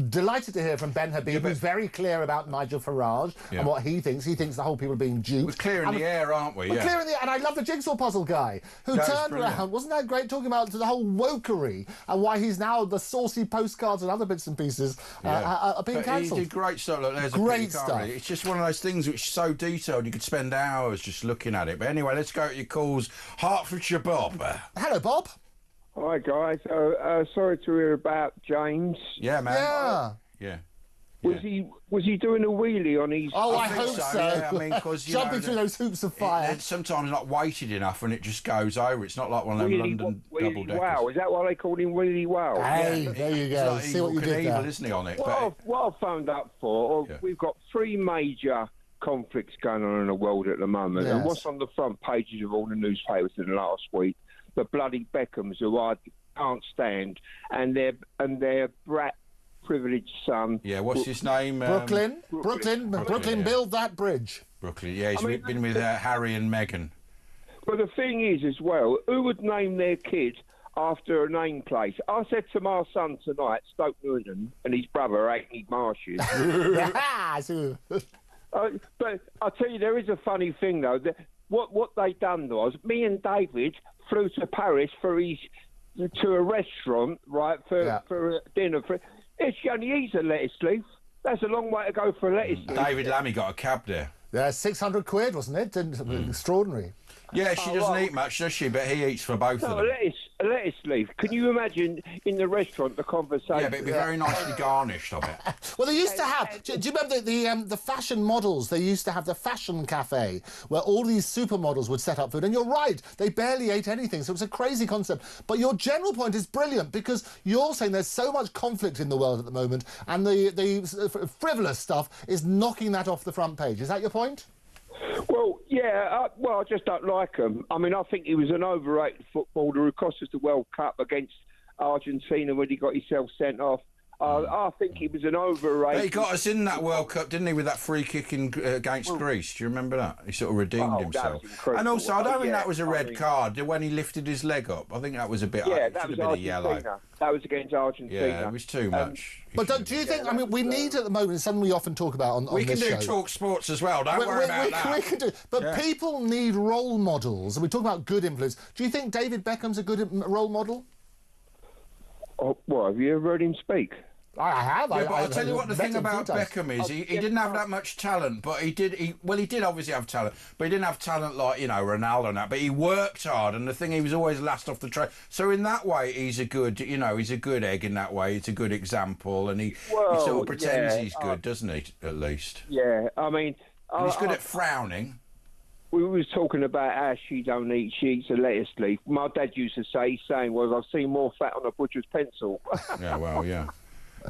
Delighted to hear from Ben Habib, who's very clear about Nigel Farage and what he thinks. He thinks the whole people are being duped. We're clear in the air, aren't we? We're clear in the air. And I love the jigsaw puzzle guy who turned around. Wasn't that great, talking about the whole wokery and why he's now the saucy postcards and other bits and pieces are being cancelled. He did great stuff. Look, there's great stuff. It's just one of those things which is so detailed you could spend hours just looking at it. But anyway, let's go to your calls. Hertfordshire Bob. Hello, Bob. Hi, guys. Sorry to hear about James. Yeah, man. Yeah. Was he doing a wheelie on his... Oh, I hope so. Yeah, I mean, because jumping through those hoops of fire. It's sometimes not weighted enough and it just goes over. It's not like one of them London double-deckers. Wow, is that why they called him Wheelie Wow? Hey, there you go. Like see what you did there. Isn't he, on it? What I've phoned up for, we've got three major conflicts going on in the world at the moment, and what's on the front pages of all the newspapers in the last week? The bloody Beckhams, who I can't stand, and their brat privileged son. Yeah, what's his name? Brooklyn, build that bridge. Brooklyn, yeah, he's been with Harry and Meghan. But the thing is, as well, who would name their kid after a nameplate? I said to my son tonight, Stoke Newton, and his brother, Hackney Marshes. But I'll tell you, there is a funny thing, though. What they done was, me and David flew to Paris to a restaurant, right, for dinner. He only eats a lettuce leaf. That's a long way to go for a lettuce leaf. David Lammy got a cab there. Yeah, 600 quid, wasn't it? Extraordinary. Yeah, she doesn't eat much, does she? But he eats for both of them. A lettuce leaf. Can you imagine in the restaurant the conversation? Yeah, but it'd be very nicely garnished, I bet. Well, they used to have... Do you remember the fashion models? They used to have the fashion cafe where all these supermodels would set up food. And you're right, they barely ate anything, so it's a crazy concept. But your general point is brilliant because you're saying there's so much conflict in the world at the moment and the frivolous stuff is knocking that off the front page. Is that your point? Well, yeah, I just don't like him. I mean, I think he was an overrated footballer who cost us the World Cup against Argentina when he got himself sent off. I think he was an overrated... He got us in that World Cup, didn't he, with that free kick against Greece? Do you remember that? He sort of redeemed himself. And also, I don't think that was a red card when he lifted his leg up. I think that was a bit... Yeah, that was Argentina. Yellow. That was against Argentina. Yeah, it was too much. But do you think... I mean, we need at the moment, something we often talk about on this show... We can do talk sports as well, don't worry about that. We can do... But people need role models, and we talk about good influence. Do you think David Beckham's a good role model? Oh, well, have you ever heard him speak? I have. Yeah, but I'll tell you what the thing about Beckham is. He didn't have that much talent, but he did obviously have talent, but he didn't have talent like, Ronaldo and that. But he worked hard, and the thing, he was always last off the train. So in that way, he's a good egg in that way. It's a good example, and he sort of pretends he's good, doesn't he, at least? Yeah, I mean... And he's good at frowning. We was talking about how she don't eat, she eats a lettuce leaf. My dad used to say, I've seen more fat on a butcher's pencil. Yeah, well, yeah.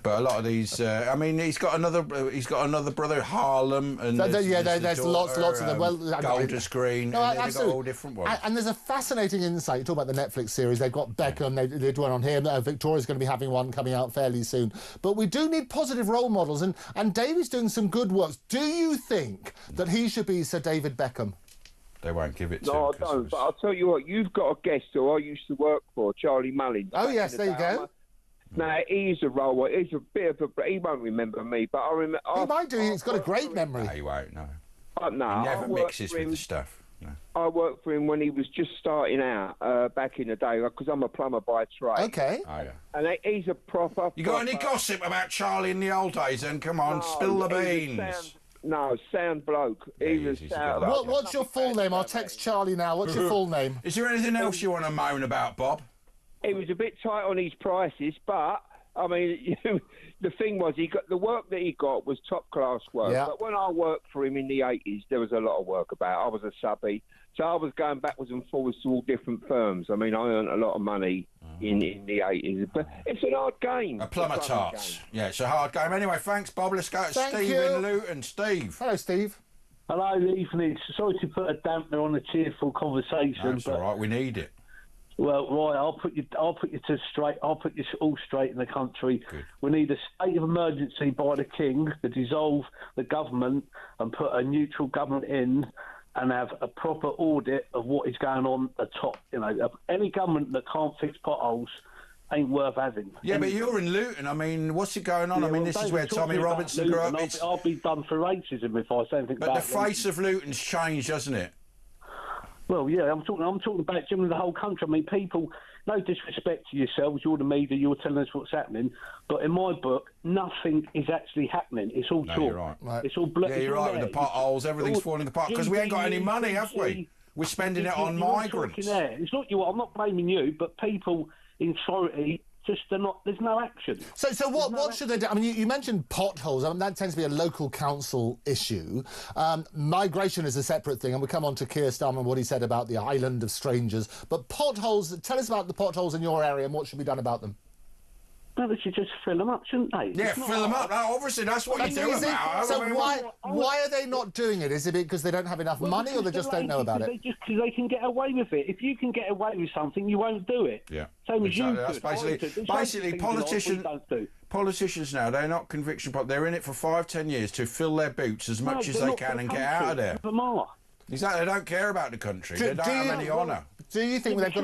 But a lot of these, I mean, he's got another brother, Harlem, and there's lots of them. Well, Golders Green, no, and they've got all different ones. And there's a fascinating insight. You talk about the Netflix series. They've got Beckham. They did one on him. Victoria's going to be having one coming out fairly soon. But we do need positive role models, and David's doing some good work. Do you think that he should be Sir David Beckham? They won't give it to him. No, I don't. But I'll tell you what, you've got a guest who I used to work for, Charlie Mullins. Oh, yes, there you go. Now, he's a role model. He's a bit of a... He won't remember me, but I remember... He might do. He's got a great memory. No, he won't, no. No, he never mixes with the stuff. No. I worked for him when he was just starting out back in the day, because I'm a plumber by trade. Okay. Oh, yeah. And he's a proper... You got any gossip about Charlie in the old days, then? Come on, spill the beans. Sound bloke. What's your full name? I'll text Charlie now. What's your full name? Is there anything else you want to moan about, Bob? He was a bit tight on his prices, but I mean, the thing was, he got the work that he got was top class work. Yeah. But when I worked for him in the 80s, there was a lot of work about. I was a subby, so I was going backwards and forwards to all different firms. I mean, I earned a lot of money in the 80s, but it's an hard game. A plumber tarts. Yeah, it's a hard game. Anyway, thanks, Bob. Let's go to Steve in Luton. Steve. Hello, Steve. Hello, evening. Sorry to put a dampener on a cheerful conversation. That's all right. We need it. Well, right. I'll put you all straight in the country. Good. We need a state of emergency by the King to dissolve the government and put a neutral government in, and have a proper audit of what is going on at the top. You know, any government that can't fix potholes ain't worth having. Yeah, but you're in Luton. I mean, what's it going on? Yeah, I mean, this is where Tommy Robinson grew up. I'll be done for racism if I say anything about it. But the face of Luton's changed, hasn't it? Well, yeah, I'm talking about generally the whole country. I mean, people, no disrespect to yourselves, you're the media, you're telling us what's happening, but in my book, nothing is actually happening. It's all talk. You're right. It's all yeah, you're right with the potholes. Everything's falling apart because we ain't got any money, have we? We're spending it on migrants. It's not you. I'm not blaming you, but people in authority. There's no action. So what should they do? I mean, you mentioned potholes. I mean, that tends to be a local council issue. Migration is a separate thing, and we come on to Keir Starmer and what he said about the island of strangers. But potholes, tell us about the potholes in your area and what should be done about them. No, they should just fill them up, shouldn't they? Yeah, fill them up. Obviously, that's what you do about it. So why are they not doing it? Is it because they don't have enough money or they just don't know about it? Because they can get away with it. If you can get away with something, you won't do it. Yeah. Same as you That's basically politicians now, they're not conviction. They're in it for 5-10 years to fill their boots as much as they can and get out of there. Exactly. They don't care about the country. They don't have any honour. Do you think they've got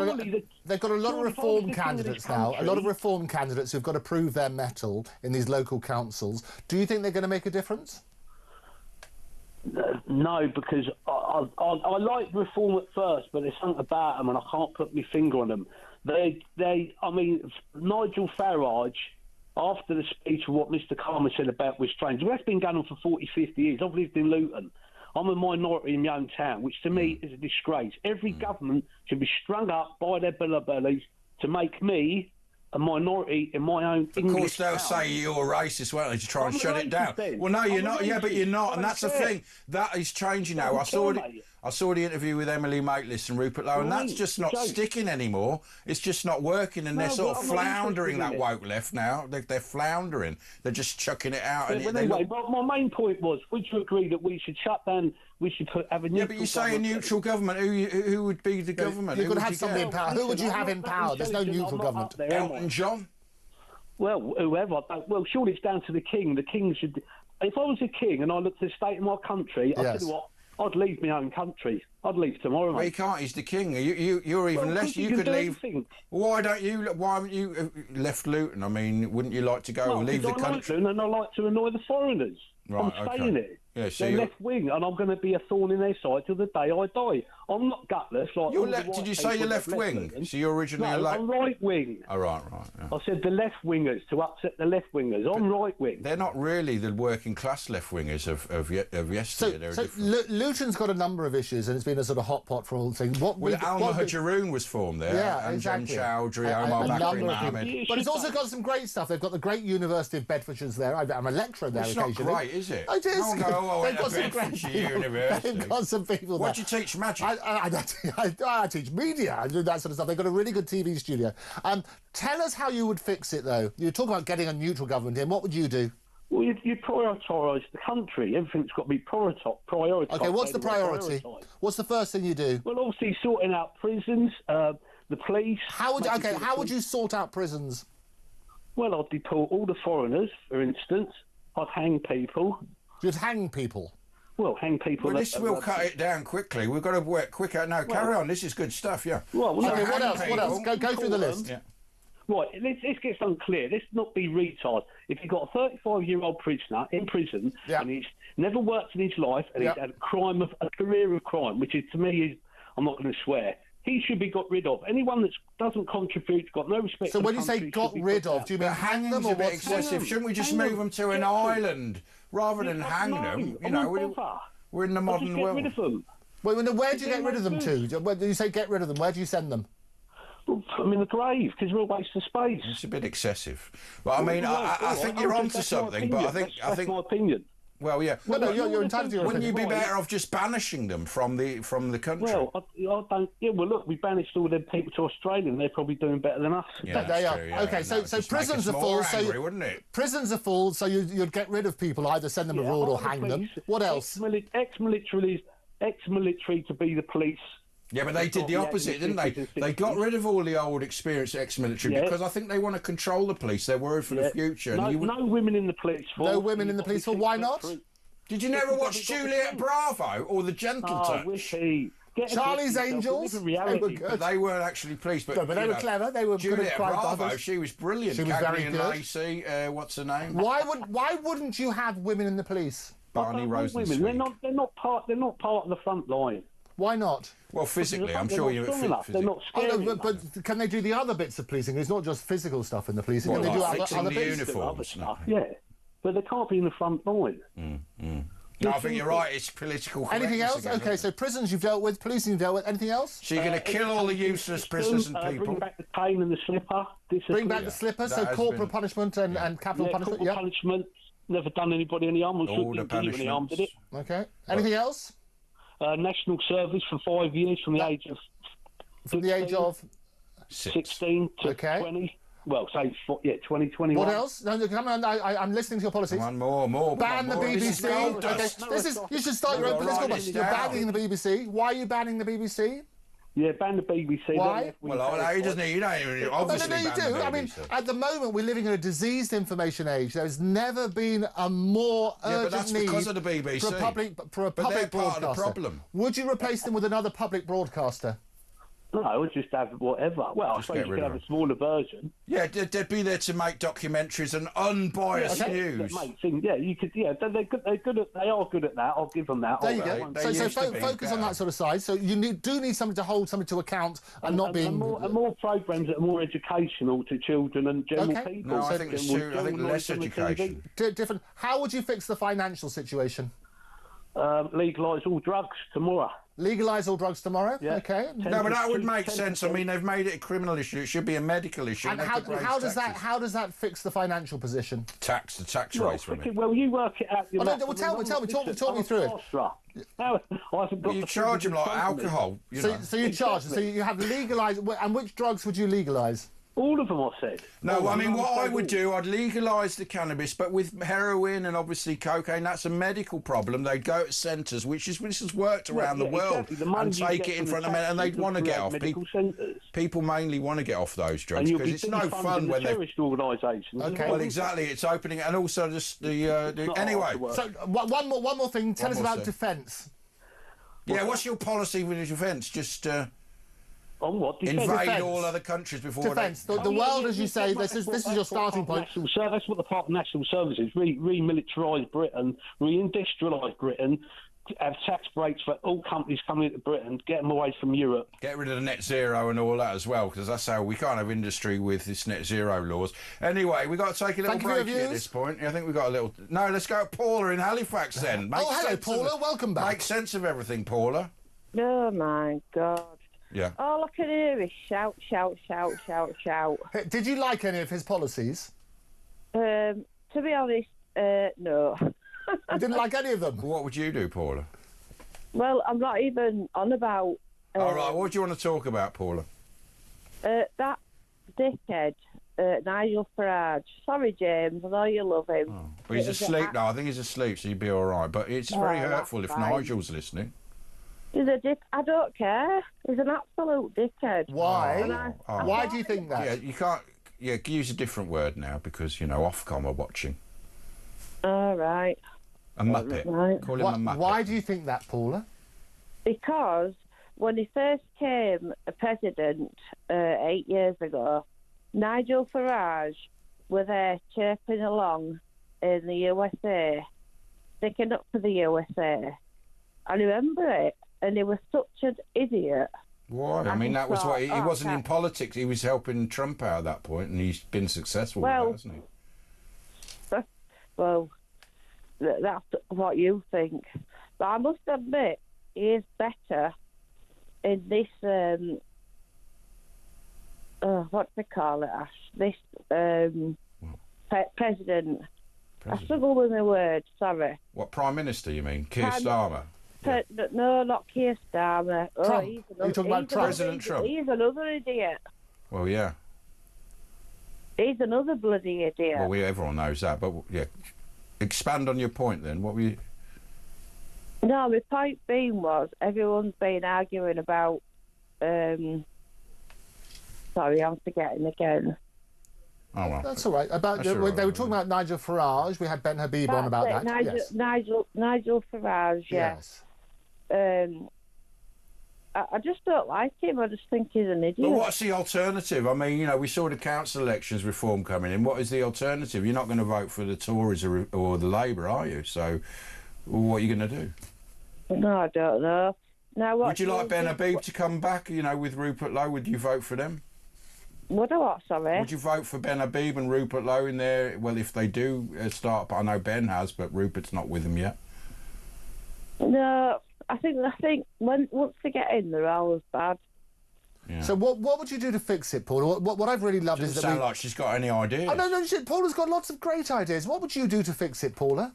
a lot of reform candidates now, a lot of reform candidates who've got to prove their mettle in these local councils? Do you think they're going to make a difference? No, because I like reform at first, but there's something about them and I can't put my finger on them. I mean, Nigel Farage, after the speech of what Mr. Karma said about restraints, well, that's been going on for 40, 50 years. I've lived in Luton. I'm a minority in my own town, which to me is a disgrace. Every government should be strung up by their bellies to make me a minority in my own English. Of course, they'll town. say you're racist, won't they, to try and shut it down? Well, no, you're not. Yeah, but you're not, and that's the thing. That is changing now. I saw the interview with Emily Maitlis and Rupert Lowe, and that's just not sticking anymore. It's just not working, and they're sort of floundering, that woke left now. They're floundering. They're just chucking it out. But anyway, my main point was, would you agree that we should shut down, we should have a neutral government? Yeah, but you say a neutral government. Who would be the government? You've got to have somebody in power. Who would you have in power? There's no neutral government. Elton John? Well, whoever. Well, surely it's down to the King. The King should... If I was a king and I looked at the state of my country, I'd tell you what, I'd leave my own country. I'd leave tomorrow. Well, you can't. He's the king. You're even less. You could leave. Why don't you? Why haven't you left Luton? I mean, wouldn't you like to go and leave the country? Like Luton, and I like to annoy the foreigners. Right, I'm saying it. Yeah, so they're left wing, and I'm going to be a thorn in their side till the day I die. I'm not gutless. Like did you say you're left wing? So you're originally I'm right wing. Oh, right. Yeah. I said the left wingers to upset the left wingers. I'm right wing. They're not really the working class left wingers of yesterday. So Luton's got a number of issues, and it's been a sort of hot pot for all things. Al-Muhajiroon was formed there. Yeah, and exactly. John Chowdhury, Omar Bakri Mohammed. But it's also got some great stuff. They've got the great University of Bedfordshire's there. I'm a lecturer there occasionally. It's not great, is it? It is. No one go, I went to Bedfordshire University. They've got some people What do you teach, magic? I teach media. I do that sort of stuff. They've got a really good TV studio. Tell us how you would fix it, though. You talk about getting a neutral government in. What would you do? Well, you prioritise the country. Everything's got to be prioritised. Okay, what's the priority? What's the first thing you do? Well, obviously sorting out prisons, the police. How would you sort out prisons? Well, I'd deport all the foreigners, for instance. I'd hang people. You'd hang people? Well, hang people... Well, this will cut it down quickly. We've got to work quicker. No, carry on. This is good stuff, yeah. Well, okay, what else? Go through the list. Yeah. Right, let's get something clear. Let's not be retards. If you've got a 35-year-old prisoner in prison and he's never worked in his life and he's had a career of crime, which is, to me, I'm not going to swear, he should be got rid of. Anyone that doesn't contribute, got no respect. So when you say got rid of, do you mean hang them or what? Excessive. Shouldn't we just move them to an island rather than hang them? You know, we're in the modern world. Get rid of them. Where do you get rid of them to? When you say get rid of them, where do you send them? Well, put them in the grave because we're a waste of space. It's a bit excessive. But I mean, I think you're onto something. But I think that's my opinion. Well, yeah. Well, you're entitled to your Wouldn't you opinion. be better off just banishing them from the country? Well, I don't. Yeah, well, look, we banished all them people to Australia, and they're probably doing better than us. Yeah, they are. True, yeah. Okay, so prisons are full. Wouldn't it? Prisons are full, so you'd get rid of people, either send them abroad or hang them. What else? Ex-military to be the police. Yeah, but they did the opposite, didn't they? They got rid of all the old experienced ex-military because I think they want to control the police. They're worried for the future. No women in the police force. No women in the police force. Why not? Did you never watch Juliet Bravo or The Gentle Touch? Charlie's Angels. They weren't actually police, but they were clever. They were Juliet Bravo. She was brilliant. She was very good. Lacey, what's her name? Why wouldn't you have women in the police? Barney Rosensweig. They're not part of the front line. Why not? Well, physically, I'm sure you're fit. They're not scary but can they do the other bits of policing? It's not just physical stuff in the policing. Can they do other bits? Uniforms. Yeah, but they can't be in the front line. No, I think you're right. It's political. Anything else? Again, okay, so prisons you've dealt with, policing you've dealt with. Anything else? So you're going to kill all the useless prisoners and people. Bring back the cane and the slipper. Bring back the slipper. So corporal punishment and capital punishment. Corporal punishment. Never done anybody any harm. All the punishments. Any harm, did it? Okay. Anything else? National service for 5 years from the age of 16 to 20. Well, say 2021. What else? No, come on. I'm listening to your policies. One more. Ban the BBC. You should start your own political party. You're banning the BBC. Why are you banning the BBC? Yeah, ban the BBC. Why? Well, he doesn't. You don't even obviously. No, you do. I mean, at the moment, we're living in a diseased information age. There's never been a more urgent need because of the BBC. for a public broadcaster. Part of the problem. Would you replace them with another public broadcaster? No, I would just have whatever. Well, I suppose you could have a smaller version. Yeah, they'd be there to make documentaries and unbiased news. Yeah, you could. Yeah, they're good. They are good at that. I'll give them that. There you go. So focus on that sort of side. So you do need something to hold something to account and not being more programs that are more educational to children and general people. No, I think it's too. I think less education. Different. How would you fix the financial situation? Legalise all drugs tomorrow. Legalise all drugs tomorrow? Yeah. Okay. No, but that would make sense. I mean, they've made it a criminal issue. It should be a medical issue. And how does that fix the finaal position? The tax rates from it. Well, you work it out. Tell me, talk me through it. You charge them like alcohol. So you charge. So you have legalised. And which drugs would you legalise? All of them, I said. No, I mean, what I would do, I'd legalise the cannabis, but with heroin and obviously cocaine, that's a medical problem. They'd go to centres, which has worked around the world, and take it in front of men, and they'd want to get off. People mainly want to get off those drugs because it's no fun when they're terrorist organisations. Okay. Well, exactly. It's opening, and also just the anyway. So one more thing. Tell us about defence. Yeah, what's your policy with defence? Just. On what? Invade all other countries before defence. The world, as you say, this is your starting point. That's what the part of national service is. Remilitarise Britain, reindustrialise Britain, have tax breaks for all companies coming into Britain, get them away from Europe. Get rid of the net zero and all that as well, because that's how we can't have industry with this net zero laws. Anyway, we've got to take a little break here at this point. I think we've got a little... No, let's go to Paula in Halifax then. Hello, Paula. Welcome back. Make sense of everything, Paula. Oh, my God. Yeah. All I can hear is shout, shout, shout, shout, shout. Did you like any of his policies? To be honest, no. You didn't like any of them? What would you do, Paula? Well, I'm not even on about... All right, what do you want to talk about, Paula? That dickhead, Nigel Farage. Sorry, James, I know you love him. Oh. But he's asleep now. I think he's asleep, so you'd be all right. But it's very hurtful if Nigel's listening. He's a dick. I don't care. He's an absolute dickhead. Why? Why do you think that? Yeah, you can't... Yeah, use a different word now because, Ofcom are watching. All right. A muppet. Right. Call him a muppet. Why do you think that, Paula? Because when he first came a president 8 years ago, Nigel Farage were there chirping along in the USA, sticking up for the USA. I remember it, and he was such an idiot. Why? I mean, that was what... He wasn't in politics. He was helping Trump out at that point, and he's been successful with that, hasn't he? Well, that's what you think. But I must admit, he is better in this... what do they call it, Ash? This president. I struggle with my words, sorry. What, Prime Minister, you mean? Keir Starmer? No, not Keir Starmer. Trump. Are you talking about Trump? President Trump? He's another idiot. Well, yeah. He's another bloody idiot. Well, everyone knows that, but, yeah. Expand on your point, then. What were you... No, my point being was, everyone's been arguing about... Sorry, I'm forgetting again. Oh, well. That's all right. They were talking about Nigel Farage. We had Ben Habib on about that. Nigel Farage, yes. I just don't like him. I just think he's an idiot. But what's the alternative? I mean, we saw the council elections reform coming in. What is the alternative? You're not going to vote for the Tories or the Labour, are you? So, what are you going to do? No, I don't know. Now, would you like Ben Habib to come back, with Rupert Lowe? Would you vote for them? Would I what, sorry? Would you vote for Ben Habib and Rupert Lowe in there? Well, if they do start, but I know Ben has, but Rupert's not with them yet. No, I think once they get in, they're always bad. Yeah. So what would you do to fix it, Paula? What I've really loved is that... Doesn't sound like she's got any ideas. Oh, no, Paula's got lots of great ideas. What would you do to fix it, Paula?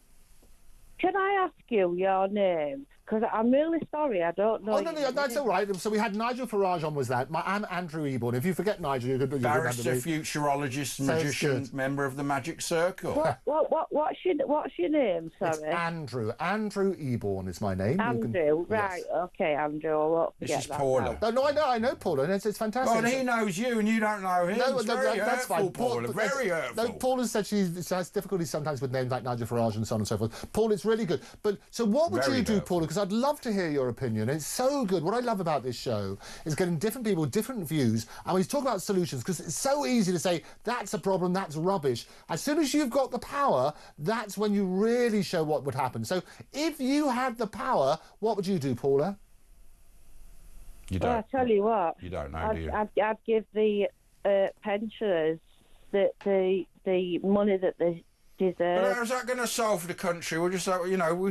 Can I ask you your name? Because I'm really sorry, I don't know. Oh, no, that's all right. So we had Nigel Farage on, was that? I'm Andrew Eborn. If you forget Nigel, you could... Barrister, futurologist, magician, member of the Magic Circle. What's your name, sorry? It's Andrew. Andrew Eborn is my name. Andrew, right. Yes. Okay, Andrew, I won't forget this is Paula. No, I know Paula, and it's fantastic. Oh, and he knows you, and you don't know him. No, that's fine. Paula, very hurtful. No, Paula said she has difficulty sometimes with names like Nigel Farage and so on and so forth. Paula, it's really good. But so what would you do, Paula? Because I'd love to hear your opinion. It's so good. What I love about this show is getting different people, different views, and we talk about solutions, because it's so easy to say, that's a problem, that's rubbish. As soon as you've got the power, that's when you really show what would happen. So if you had the power, what would you do, Paula? You don't. Well, I tell you what. You don't know, do you? I'd give the pensioners the money that they deserve. But how's that going to solve the country? We're just like,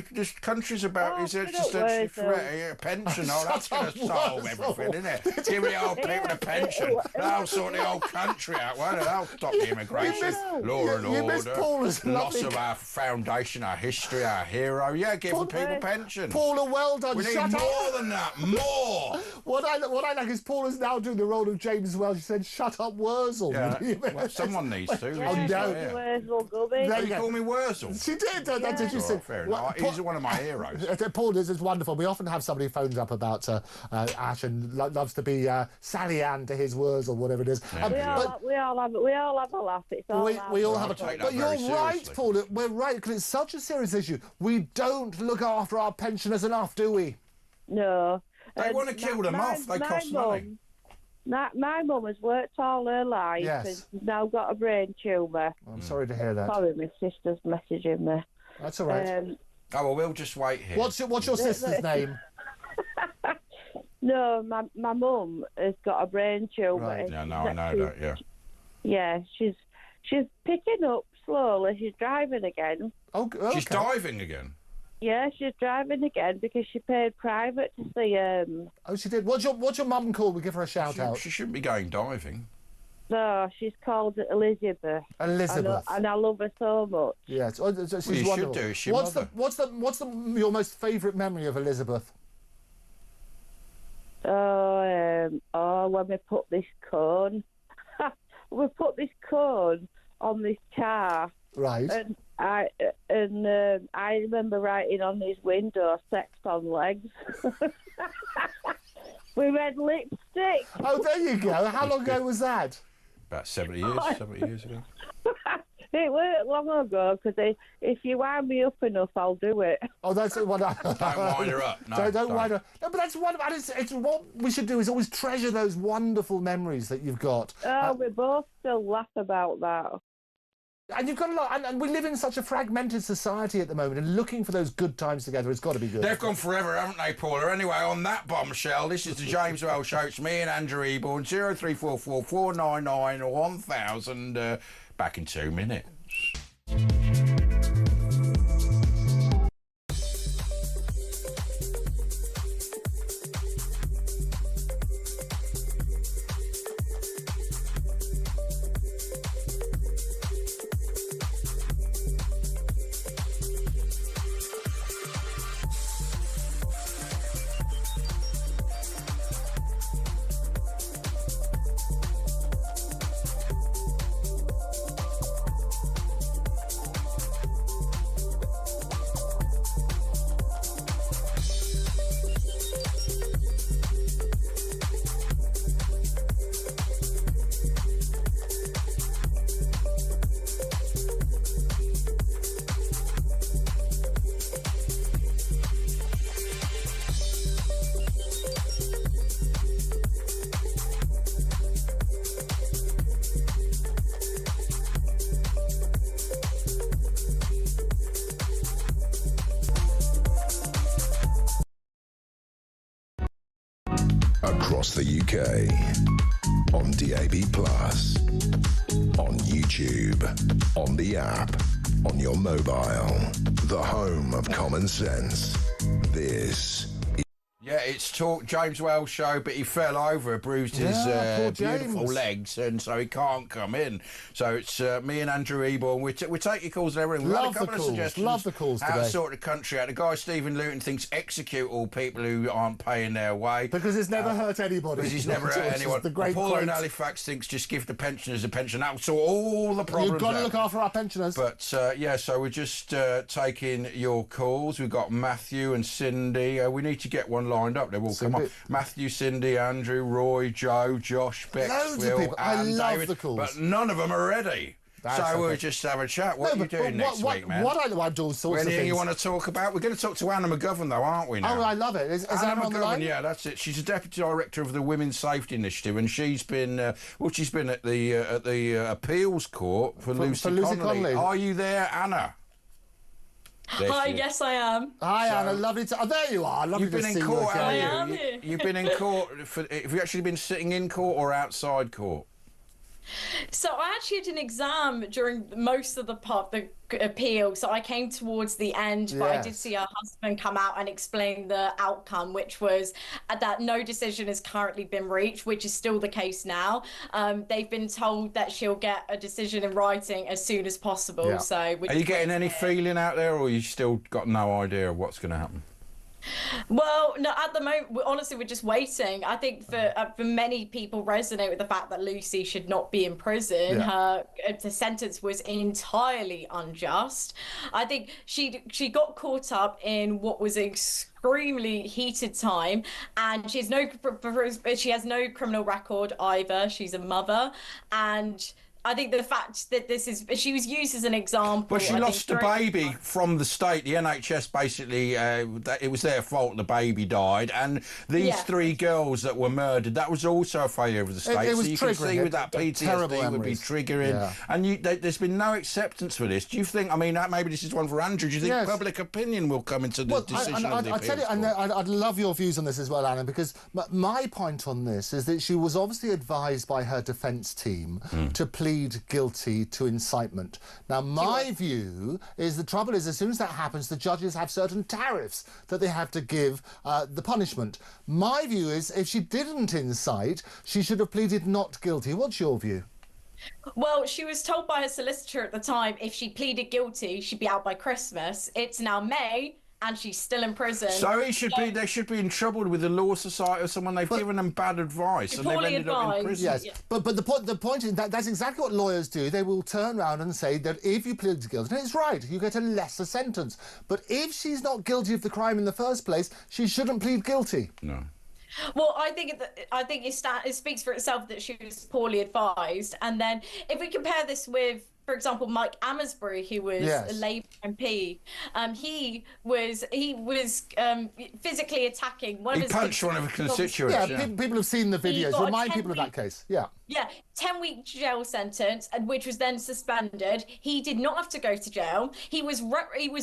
this country's about is existentially threat. A pension, that's going to solve everything, isn't it? Give the old people a pension. That'll sort the whole country out, won't it? That'll stop the immigration, law and order, loss of our foundation, our history, our hero. Yeah, give the people pension. Paula, well done. We need more than that. More. What I like is Paula's now doing the role of James Welsh. She said, "Shut up, Wurzel." Yeah. Well, someone needs to. Wurzel, Gubby. You call me Wurzel. She did. That's what you said. Fair enough. He's one of my heroes. Paul, this is wonderful. We often have somebody phones up about Ash and loves to be Sally Ann to his Wurzel, whatever it is. Yeah. We all have a laugh. It's all we all have a talk. But you're right, Paul. We're right, because it's such a serious issue. We don't look after our pensioners enough, do we? No. They want to kill them off. They cost money. My mum has worked all her life and she's now got a brain tumour. I'm sorry to hear that. Sorry, my sister's messaging me. That's all right. Well, we'll just wait here. What's your sister's name? No, my mum has got a brain tumour. Right. Yeah, no, I know that, yeah. Yeah, she's picking up slowly. She's driving again. Oh, okay. She's diving again? Yeah, she's driving again because she paid private to see Oh, she did. What's your mum called? We give her a shout out. She shouldn't be going diving. No, she's called Elizabeth. Elizabeth. And I love her so much. Yes, she's you wonderful. should do. She's your mother. What's your most favourite memory of Elizabeth? When we put this cone, on this car. Right. And I remember writing on his window, "Sex on legs." We red lipstick. Oh, there you go. How long ago was that? About 70 years. 70 years ago. It weren't long ago, because if you wind me up enough, I'll do it. Oh, that's what I... Don't wind her up. No, don't wind her up. No, but that's wonderful. It's what we should do is always treasure those wonderful memories that you've got. We both still laugh about that. And you've got a lot, and we live in such a fragmented society at the moment, and looking for those good times together has got to be good. They've gone forever, haven't they, Paula? Anyway, on that bombshell, this is the James Wells Show. It's me and Andrew Eborn, 0344 499 1000. Back in 2 minutes. Across the UK, on DAB+, on YouTube, on the app, on your mobile, the home of common sense. This Yeah, it's Talk James Wells Show, but he fell over, bruised his beautiful legs, and so he can't come in. So it's me and Andrew Eborn. We take your calls and everything. We've had a couple of suggestions. Love the calls today. How to sort the country out. The guy Stephen Luton thinks execute all people who aren't paying their way. Because it's never hurt anybody. Because he's never hurt anyone. Paula in Halifax thinks just give the pensioners a pension. That'll sort all the problems You've got to out. look after our pensioners. But, yeah, so we're just taking your calls. We've got Matthew and Cindy. We need to get one lined up. They will come on. Matthew, Cindy, Andrew, Roy, Joe, Josh, Bex, Loads Phil, of people. I love David, the calls. but none of them are ready. So we'll just have a chat. What are you doing next week, man? I do all sorts of things. Anything you want to talk about? We're going to talk to Anna McGovern, though, aren't we, now? Oh, I love it. Is Anna Anna on the line? Yeah, that's it. She's a deputy director of the Women's Safety Initiative, and she's been she's been at the appeals court for Lucy Connolly. Are you there, Anna? Hi, yes I am. Hi, Anna, lovely to... Oh, there you are. Lovely to see you. You've been in court, I am here. You've been in court. Have you actually been sitting in court or outside court? So I actually had an exam during most of the appeal, so I came towards the end, but I did see her husband come out and explain the outcome, which was that no decision has currently been reached, which is still the case now. They've been told that she'll get a decision in writing as soon as possible. Yeah. So are you getting any feeling out there, or you still got no idea of what's going to happen? Well, no, at the moment, honestly, we're just waiting. I think for many people resonate with the fact that Lucy should not be in prison. The sentence was entirely unjust. I think she got caught up in what was extremely heated time, and she has no criminal record either. She's a mother, and I think the fact that she was used as an example. Well, she lost a baby from the state. The NHS basically, it was their fault the baby died. And these three girls that were murdered, that was also a failure of the state. It was so you triggering. can see with that PTSD would be triggering. Yeah. And there's been no acceptance for this. Do you think, I mean, maybe this is one for Andrew, do you think public opinion will come into the decision of the appeals court? I'd love your views on this as well, Anna, because my point on this is that she was obviously advised by her defence team to plead guilty to incitement. Now, my view is the trouble is as soon as that happens, the judges have certain tariffs that they have to give the punishment. My view is if she didn't incite, she should have pleaded not guilty. What's your view? Well, she was told by her solicitor at the time if she pleaded guilty, she'd be out by Christmas. It's now May, and she's still in prison. So they should be in trouble with the Law Society or someone. They've given them bad advice and they've ended up in prison. Yes, but the point is that's exactly what lawyers do. They will turn around and say that if you plead guilty, and it's right, you get a lesser sentence. But if she's not guilty of the crime in the first place, she shouldn't plead guilty. No. Well, I think it speaks for itself that she was poorly advised. And then if we compare this with, for example, Mike Amesbury, who was a Labour MP, he was physically attacking one of his... He punched one of his constituents. Yeah, people have seen the videos. Remind people of that case. Yeah. Yeah, 10-week jail sentence, which was then suspended. He did not have to go to jail. He was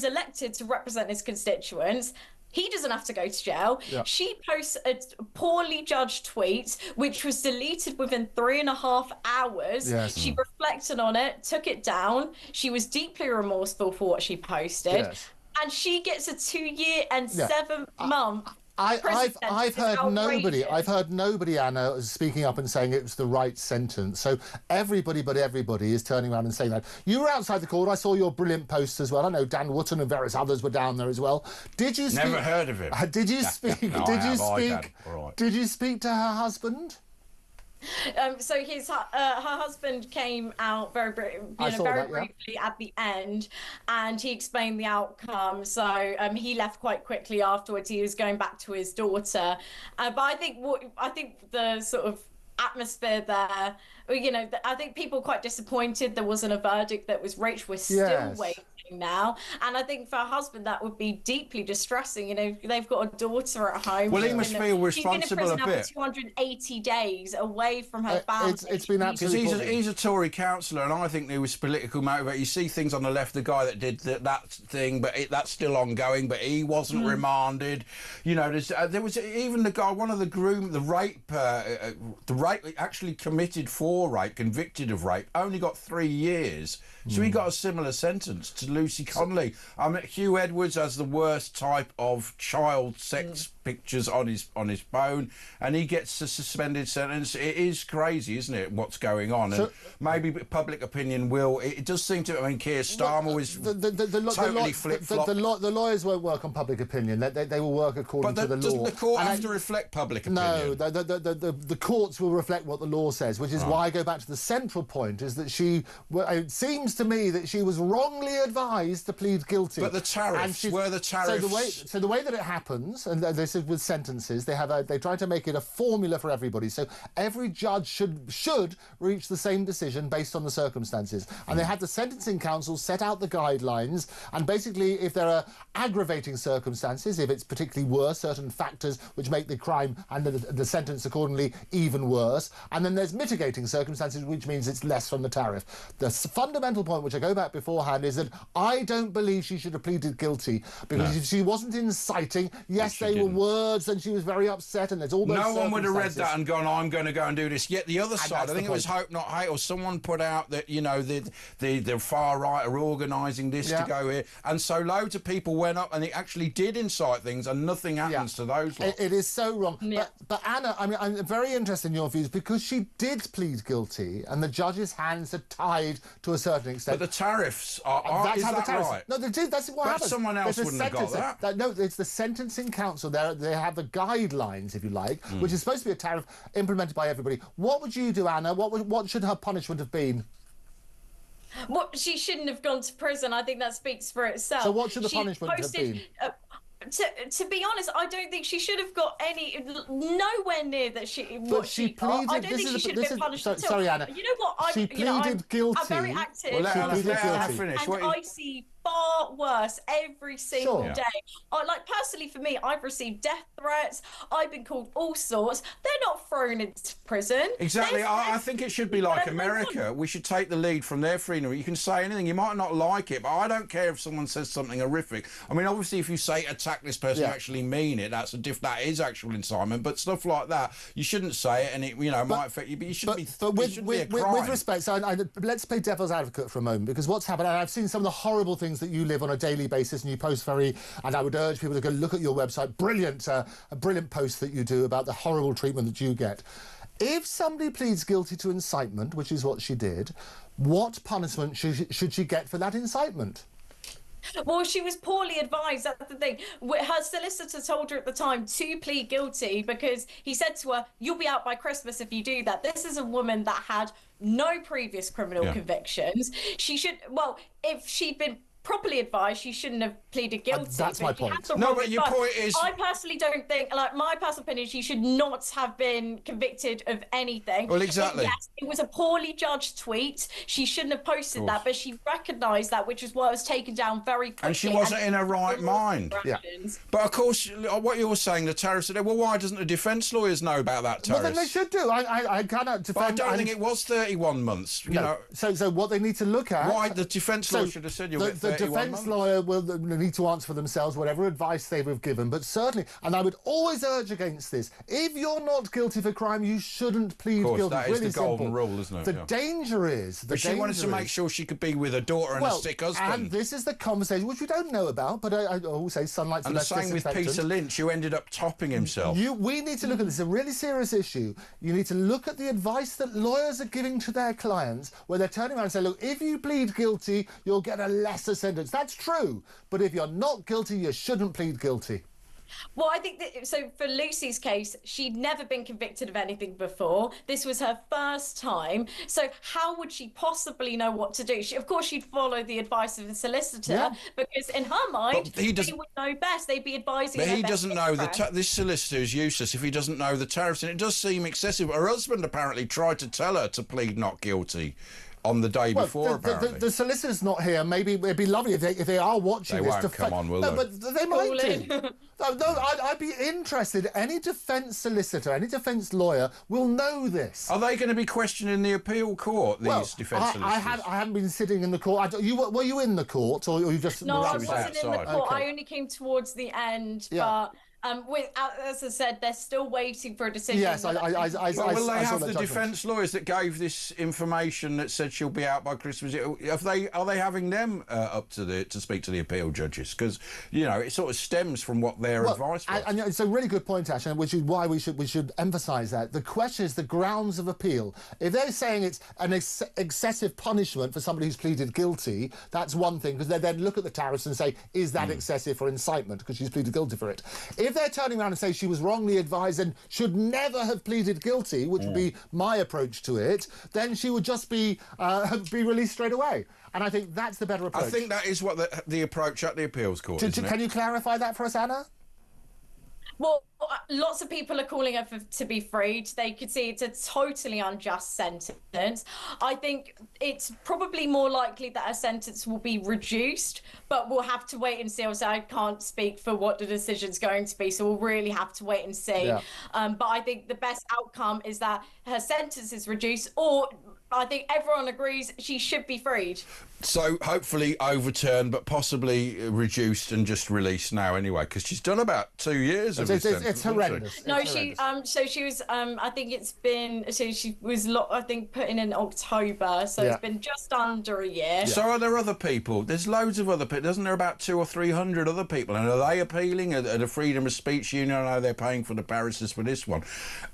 elected to represent his constituents. He doesn't have to go to jail. Yeah. She posts a poorly judged tweet, which was deleted within 3.5 hours. Yes. She reflected on it, took it down. She was deeply remorseful for what she posted. Yes. And she gets a 2-year and 7-month. I've heard nobody, Anna, speaking up and saying it was the right sentence. So everybody is turning around and saying that. You were outside the court. I saw your brilliant posts as well. I know Dan Wootton and various others were down there as well. Did you speak? Never heard of him. Did you speak? No, did you speak to her husband? So her husband came out very briefly at the end, and he explained the outcome. So he left quite quickly afterwards. He was going back to his daughter. But I think the sort of atmosphere there, I think people were quite disappointed there wasn't a verdict that was reached. We're still waiting now, and I think for her husband that would be deeply distressing. They've got a daughter at home. Well, he must feel responsible a bit. 280 days away from her family. It's been absolutely because he's a Tory councillor, and I think there was political motive. You see things on the left, the guy that did that thing, but that's still ongoing. But he wasn't remanded. There was even the guy, one of the the rape actually committed for rape, convicted of rape, only got 3 years. So he got a similar sentence to Lucy Connolly. Hugh Edwards has the worst type of child sex pictures on his phone, and he gets a suspended sentence. It is crazy, isn't it, what's going on? And maybe public opinion will... It does seem to... Keir Starmer was totally flip-flop. The lawyers won't work on public opinion. They will work according to the law. Doesn't the court have to reflect public opinion? No, the courts will reflect what the law says, which is why I go back to the central point, is that it seems to me that she was wrongly advised to plead guilty. But the tariffs, were the tariffs... So the way that it happens, and this is with sentences, they try to make it a formula for everybody. So every judge should reach the same decision based on the circumstances. And they have the sentencing council set out the guidelines, and basically if there are aggravating circumstances, if it's particularly worse, certain factors which make the crime and the sentence accordingly even worse, and then there's mitigating circumstances, which means it's less from the tariff. The fundamental point, which I go back beforehand, is that I don't believe she should have pleaded guilty, because she wasn't inciting. Yes, they were words, and she was very upset, and there's all those No one would have read that and gone, I'm going to go and do this. Yet the other side, I think it was Hope Not Hate, or someone put out that, the far right are organising this to go here. And so loads of people went up, and it actually did incite things, and nothing happens to those lot. It is so wrong. Yeah. But Anna, I'm very interested in your views, because she did plead guilty, and the judge's hands are tied to a certain extent. But the tariffs are is that right? No, they did. That's what happens. Someone else wouldn't have got that. No, it's the sentencing council. They have the guidelines, if you like, which is supposed to be a tariff implemented by everybody. What would you do, Anna? What should her punishment have been? She shouldn't have gone to prison. I think that speaks for itself. So what should the punishment have been? To be honest, I don't think she should have got nowhere near that. She pleaded. I don't think she should have been punished at all. Sorry, Anna. You know what? She pleaded guilty. I'm very active. Well, let her finish. And I see far worse every single day. Personally, for me, I've received death threats. I've been called all sorts. They're not thrown into prison. Exactly. I think it should be like America. We should take the lead from their freedom. You can say anything. You might not like it, but I don't care if someone says something horrific. Obviously, if you say attack this person, you actually mean it. That is actual incitement. But stuff like that, you shouldn't say it, and it might affect you. But you shouldn't be. With respect, so let's play devil's advocate for a moment, because what's happened, and I've seen some of the horrible things that you live on a daily basis, and you post and I would urge people to go look at your website. Brilliant posts that you do about the horrible treatment that you get. If somebody pleads guilty to incitement, which is what she did, what punishment should she get for that incitement? Well, she was poorly advised, that's the thing. Her solicitor told her at the time to plead guilty because he said to her, you'll be out by Christmas if you do that. This is a woman that had no previous criminal convictions. She should, well, if she'd been properly advised, she shouldn't have pleaded guilty. That's my point. No, but your point is... I personally don't think, like, my personal opinion, she should not have been convicted of anything. Well, exactly. Yes, it was a poorly judged tweet. She shouldn't have posted that, but she recognised that, which is why it was taken down very quickly. And she wasn't in her right mind. Yeah. But, of course, what you're saying, the terrorist said, well, why doesn't the defence lawyers know about that terrorist? Well, then they should do. I cannot defend... But I don't think it was 31 months. You know. So what they need to look at... Why the defence lawyer should have said you'll get 31 months. The defence lawyer will need to answer for themselves whatever advice they were given, but certainly, and I would always urge against this, if you're not guilty for crime, you shouldn't plead guilty. That really is the golden simple. rule, isn't it? The danger is... But she wanted to make sure she could be with her daughter and a sick husband. And this is the conversation, which we don't know about, but I always say sunlight's and the same with Peter Lynch, who ended up topping himself. We need to look at this. It's a really serious issue. You need to look at the advice that lawyers are giving to their clients, where they're turning around and saying, look, if you plead guilty, you'll get a lesser sentence. That's true. But if you're not guilty, you shouldn't plead guilty. Well, I think that, so for Lucy's case, she'd never been convicted of anything before. This was her first time. So how would she possibly know what to do? Of course, she'd follow the advice of the solicitor, because in her mind, they would know best. They'd be advising her. But he doesn't know, this solicitor is useless if he doesn't know the tariffs. And it does seem excessive. Her husband apparently tried to tell her to plead not guilty on the day before, apparently. The solicitor's not here. Maybe it'd be lovely if they are watching they this. Won't come on, will no, they? But they might do. No, I'd be interested. Any defence solicitor, any defence lawyer will know this. Are they going to be questioning the appeal court, these defence solicitors? I haven't been sitting in the court. Were you in the court, or you just... No, I wasn't in the court. Okay. I only came towards the end, but... as I said, they're still waiting for a decision. Yes, will they have the defence lawyers that gave this information that said she'll be out by Christmas? Are they having them up to speak to the appeal judges? Because it sort of stems from what their advice was. And it's a really good point, Ash, and which is why we should emphasise that. The question is the grounds of appeal. If they're saying it's an excessive punishment for somebody who's pleaded guilty, that's one thing, because they then look at the tariffs and say, is that excessive for incitement? Because she's pleaded guilty for it. If they're turning around and say she was wrongly advised and should never have pleaded guilty, which would be my approach to it, then she would just be released straight away. And I think that's the better approach. I think that is what the approach at the appeals court is. Can you clarify that for us, Anna? Well, lots of people are calling her to be freed. They could see it's a totally unjust sentence. I think it's probably more likely that her sentence will be reduced, but we'll have to wait and see. Also, I can't speak for what the decision's going to be, so we'll really have to wait and see. Yeah. But I think the best outcome is that her sentence is reduced, or I think everyone agrees she should be freed. So hopefully overturned, but possibly reduced and just released now anyway, because she's done about 2 years of this sentence. It's horrendous. No, she was I think it's been, she was put in October, so it's been just under a year. So are there other people? There's loads of other people. Isn't there about 200 or 300 other people? And are they appealing at the Freedom of Speech Union? I know they're paying for the barristers for this one.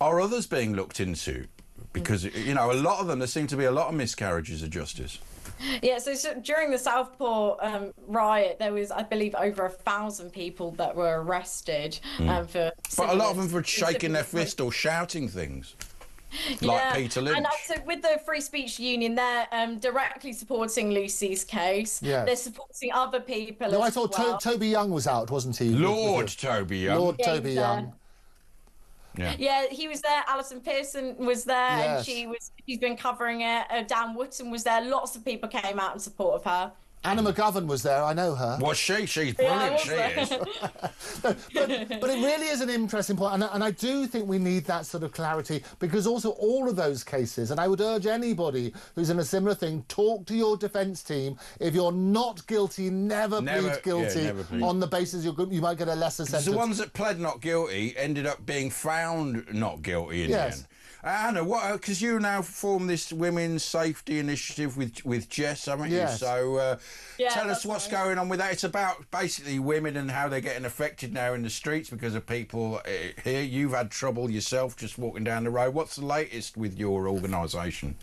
Are others being looked into? Because, a lot of them, there seem to be a lot of miscarriages of justice. Yeah, so during the Southport riot, there was, I believe, over 1,000 people that were arrested for... But a lot of them for shaking their fist or shouting things. Like Peter Lynch. And also with the Free Speech Union, they're directly supporting Lucy's case. Yeah. They're supporting other people No, as I thought well. Toby Young was out, wasn't he? Lord Toby Young. Lord Toby Young. Yeah, he was there. Alison Pearson was there, Yes. and she's been covering it. Dan Wootton was there. Lots of people came out in support of her. Anna McGovern was there, I know her. Was she? She's brilliant, she is. But it really is an interesting point, and I do think we need that sort of clarity, because also all of those cases, and I would urge anybody who's in a similar thing, talk to your defence team. If you're not guilty, never plead guilty on the basis you might get a lesser sentence. The ones that pled not guilty ended up being found not guilty in the end. Anna, because you now form this women's safety initiative with Jess, haven't you? So tell us what's going on with that. It's about basically women and how they're getting affected now in the streets because of people here. You've had trouble yourself just walking down the road. What's the latest with your organisation?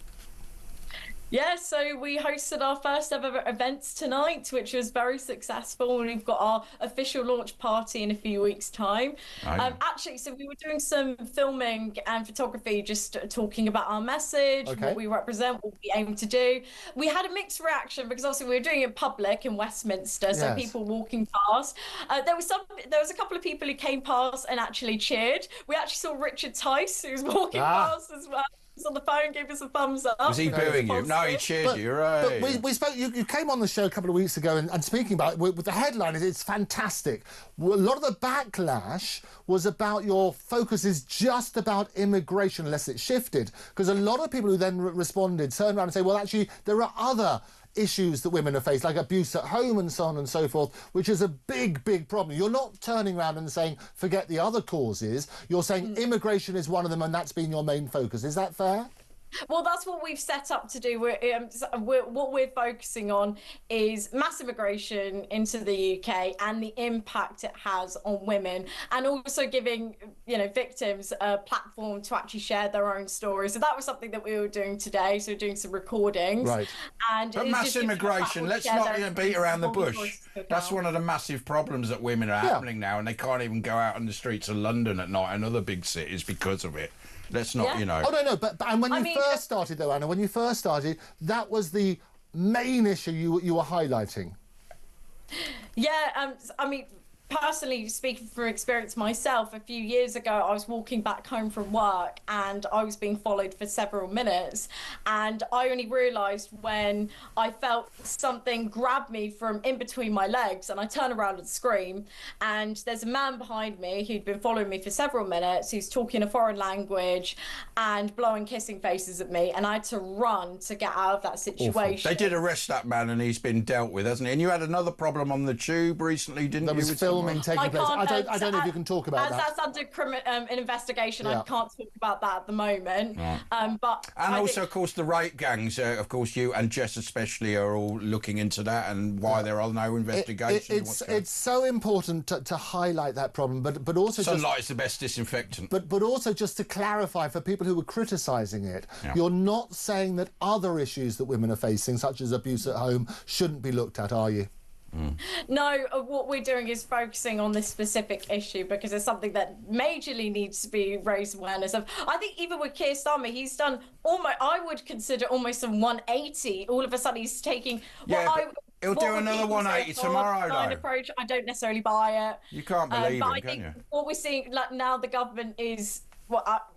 Yeah, so we hosted our first ever events tonight, which was very successful. We've got our official launch party in a few weeks' time. Actually, so we were doing some filming and photography, just talking about our message, what we represent, what we aim to do. We had a mixed reaction because obviously we were doing it in public in Westminster, so people walking past. There was a couple of people who came past and actually cheered. We actually saw Richard Tice, who was walking past as well. On the phone, gave us a thumbs up. Was he booing you? No, he cheered you, right? But we spoke. You came on the show a couple of weeks ago, and speaking about it, with the headline, it's fantastic. A lot of the backlash was about your focus is just about immigration, unless it shifted, because a lot of people who then responded turned around and say, well, actually, there are other issues that women have faced, like abuse at home and so on and so forth, which is a big, big problem. You're not turning around and saying, forget the other causes. You're saying immigration is one of them and that's been your main focus. Is that fair? Well, that's what we've set up to do. What we're focusing on is mass immigration into the UK and the impact it has on women, and also giving victims a platform to actually share their own stories. So that was something that we were doing today. So we're doing some recordings. Right. But mass immigration, let's not beat around the bush. That's one of the massive problems that women are happening now, and they can't even go out on the streets of London at night and other big cities because of it. Let's not, Oh, no, but and when you first started, though, Anna, when you first started, that was the main issue you were highlighting. Yeah, I mean, personally speaking from experience myself, a few years ago I was walking back home from work and I was being followed for several minutes, and I only realised when I felt something grab me from in between my legs, and I turn around and scream, and there's a man behind me who'd been following me for several minutes, who's talking a foreign language and blowing kissing faces at me, and I had to run to get out of that situation. Awful. They did arrest that man and he's been dealt with, hasn't he? And you had another problem on the tube recently, didn't you? Taking place. I don't know if you can talk about that. That's under an investigation. I can't talk about that at the moment. But of course, the rape gangs. Of course, you and Jess especially are all looking into that and why there are no investigations. It's so important to highlight that problem, but also sunlight is the best disinfectant. But also just to clarify for people who were criticising it, you're not saying that other issues that women are facing, such as abuse at home, shouldn't be looked at, are you? No, what we're doing is focusing on this specific issue because it's something that majorly needs to be raised awareness of. I think even with Keir Starmer, he's done I would consider almost a 180. All of a sudden he's taking... He'll do another 180 tomorrow, though. Approach, I don't necessarily buy it. You can't believe him, can you? What we're seeing now, the government is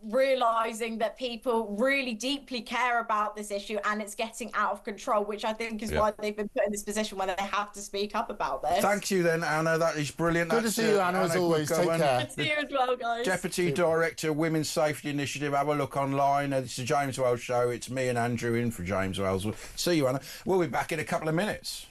realising that people really deeply care about this issue and it's getting out of control, which I think is why they've been put in this position where they have to speak up about this. Thank you then, Anna. That is brilliant. Good to see you, Anna, as always. Take care. Good to see you as well, guys. Deputy Director, Women's Safety Initiative. Have a look online. This is James Wells Show. It's me and Andrew in for James Wells. We'll see you, Anna. We'll be back in a couple of minutes.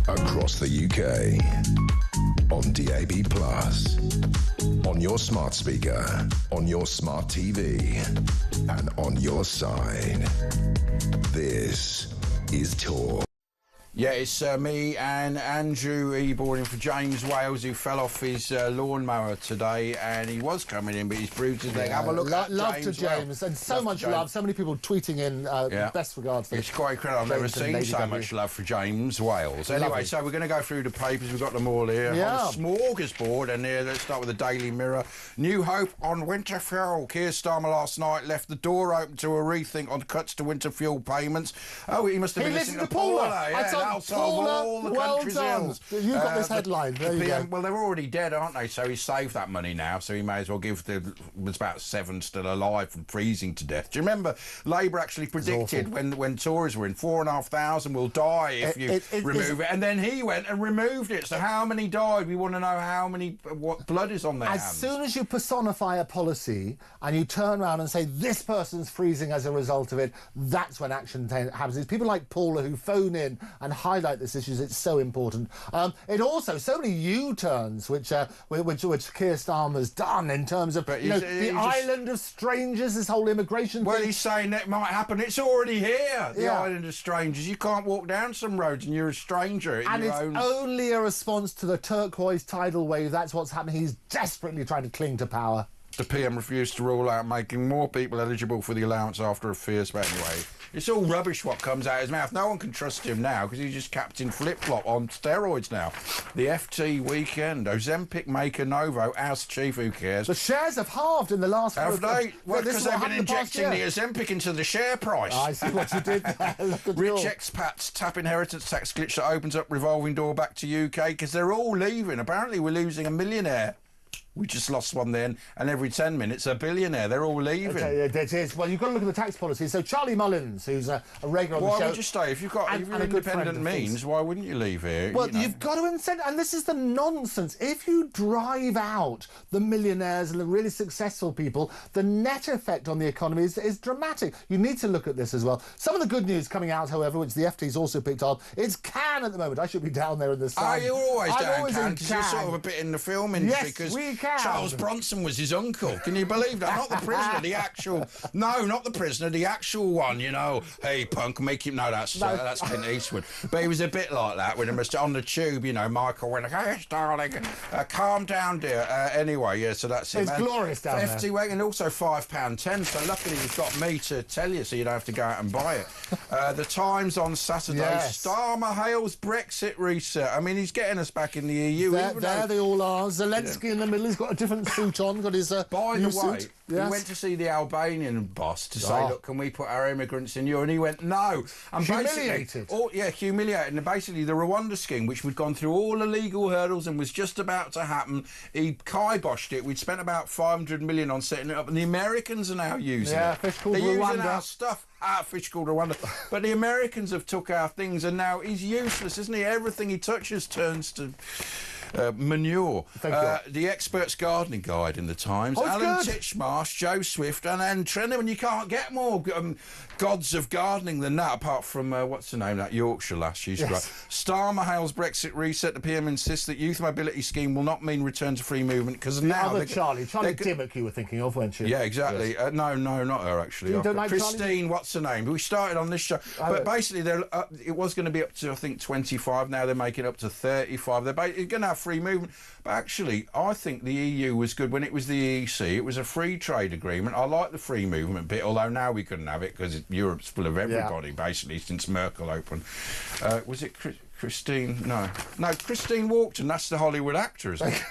Across the UK, on DAB+, on your smart speaker, on your smart TV, and on your side. This is Talk. Yeah, it's me and Andrew Eborn in for James Wales, who fell off his lawnmower today, and he was coming in, but he's bruised his leg. Have a look at love James to James, and so much love. So many people tweeting in best regards. It's quite incredible. I've never seen so much love for James Wales. Anyway, so we're going to go through the papers. We've got them all here. Yeah. On a smorgasbord, and let's start with the Daily Mirror. New hope on winter fuel. Keir Starmer last night left the door open to a rethink on cuts to winter fuel payments. Oh, he must have been listening to Paula. Paula, well done. You've got this headline. There you go. Well, they're already dead, aren't they? So he saved that money now, so he may as well give there's about 7 still alive from freezing to death. Do you remember Labour actually predicted when Tories were in 4,500 will die if you remove it, and then he went and removed it. So how many died? We want to know what blood is on their hands. As soon as you personify a policy and you turn around and say this person's freezing as a result of it, that's when action happens. It's people like Paula who phone in and highlight this issue. It's so important. It also so many U-turns which Keir Starmer's done in terms of the island of strangers, this whole immigration thing. He's saying that might happen. It's already here. The island of strangers. You can't walk down some roads and you're a stranger. And it's only a response to the turquoise tidal wave. That's what's happening. He's desperately trying to cling to power. The PM refused to rule out making more people eligible for the allowance after a fierce. But anyway, it's all rubbish what comes out of his mouth. No one can trust him now because he's just Captain Flip-Flop on steroids now. The FT weekend. Ozempic maker Novo, House Chief, who cares? The shares have halved in the last... Have they? Well, because they've been injecting the Ozempic into the share price. I see what you did there. Rich expats tap inheritance tax glitch that opens up revolving door back to UK because they're all leaving. Apparently we're losing a millionaire. We just lost one then, and every 10 minutes a billionaire. They're all leaving. It is. Well, you've got to look at the tax policy. So Charlie Mullins, who's a regular on the show... Why would you stay? If you're independent means, why wouldn't you leave here? Well, you've got to incent... And this is the nonsense. If you drive out the millionaires and the really successful people, the net effect on the economy is dramatic. You need to look at this as well. Some of the good news coming out, however, which the FT's also picked up, it's Cannes at the moment. I should be down there in the sun. You're always down Cannes, because you're sort of a bit in the film industry. Yes, we can. Charles Bronson was his uncle. Can you believe that? Not the prisoner, the actual... No, not the prisoner, the actual one, Hey, punk, make him... No, that's Clint Eastwood. But he was a bit like that when he was on the tube, Michael went, hey, darling, calm down, dear. Anyway, so that's it. It's glorious down there. FT Wagon, also £5.10, so luckily you've got me to tell you so you don't have to go out and buy it. The Times on Saturday, Starmer hails Brexit reset. I mean, he's getting us back in the EU. There they all are. Zelensky in the middle, he's got a different suit on, got his By the way, suit. we went to see the Albanian boss to say, look, can we put our immigrants in Europe? And he went, no. And humiliated. Humiliated. And basically, the Rwanda scheme, which we'd gone through all the legal hurdles and was just about to happen, he kiboshed it. We'd spent about 500 million on setting it up, and the Americans are now using it. Fish called They're Rwanda. using our stuff. Fish called Rwanda. But the Americans have took our things, and now he's useless, isn't he? Everything he touches turns to... manure. The Expert's Gardening Guide in the Times. Alan Titchmarsh, Joe Swift, and Trenham. You can't get more gods of gardening than that, apart from, what's her name, that Yorkshire lass. She's great. Starmer hails Brexit reset. The PM insists that youth mobility scheme will not mean return to free movement, because now... Charlie Dimmock you were thinking of, weren't you? Yeah, exactly. Yes. No, not her, actually. You don't like Christine, Charlie? what's her name? We started on this show. But basically, it was going to be up to, I think, 25. Now they're making it up to 35. They're going to have free movement. But actually, I think the EU was good when it was the EEC. It was a free trade agreement. I like the free movement bit, although now we couldn't have it because Europe's full of everybody, basically, since Merkel opened. Was it Christine? No, Christine Walkton. That's the Hollywood actor, isn't it?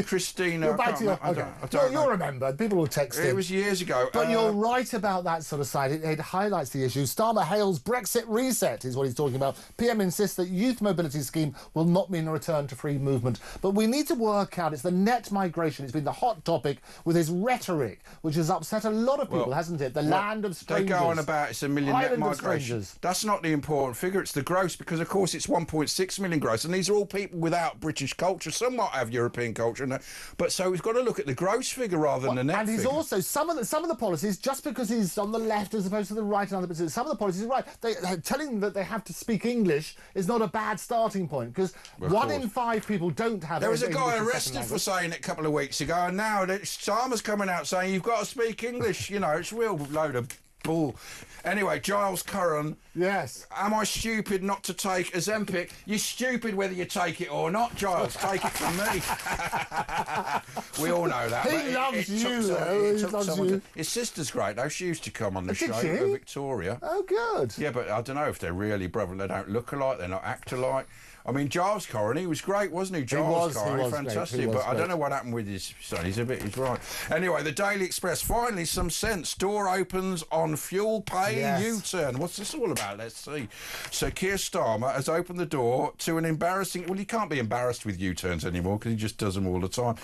Christine... You'll remember. People will text it. It was years ago. But you're right about that sort of side. It highlights the issue. Starmer hails Brexit reset, is what he's talking about. PM insists that youth mobility scheme will not mean a return to free movement. But we need to work out, it's the net migration. It's been the hot topic with his rhetoric, which has upset a lot of people, hasn't it? The land of strangers. They go on about it's a million net migration. That's not the important figure. It's the gross, because, of course, it's 1.6 million gross. And these are all people without British culture. Some might have European culture, but so we've got to look at the gross figure rather than the net. And he's also some of the policies, just because he's on the left as opposed to the right, and other bits, some of the policies are right. Telling them that they have to speak English is not a bad starting point, because 1 in 5 people don't have. There was a guy arrested for saying it a couple of weeks ago, and now Starmer's coming out saying you've got to speak English. It's a real load of bull. Anyway, Giles Curran. Yes. Am I stupid not to take Ozempic? You're stupid whether you take it or not, Giles. Take it from me. We all know that. He loves you, though. He loves you. His sister's great, though. She used to come on the show, Victoria. Oh, good. Yeah, but I don't know if they're really brother. They don't look alike. They're not act alike. I mean, Giles Curran, he was great, wasn't he? Giles Curran, fantastic. But I don't know what happened with his son. He's right. Anyway, the Daily Express, finally some sense. Door opens on fuel pay U-turn. What's this all about? Let's see. So Keir Starmer has opened the door to an embarrassing... Well, he can't be embarrassed with U-turns anymore because he just does them all the time.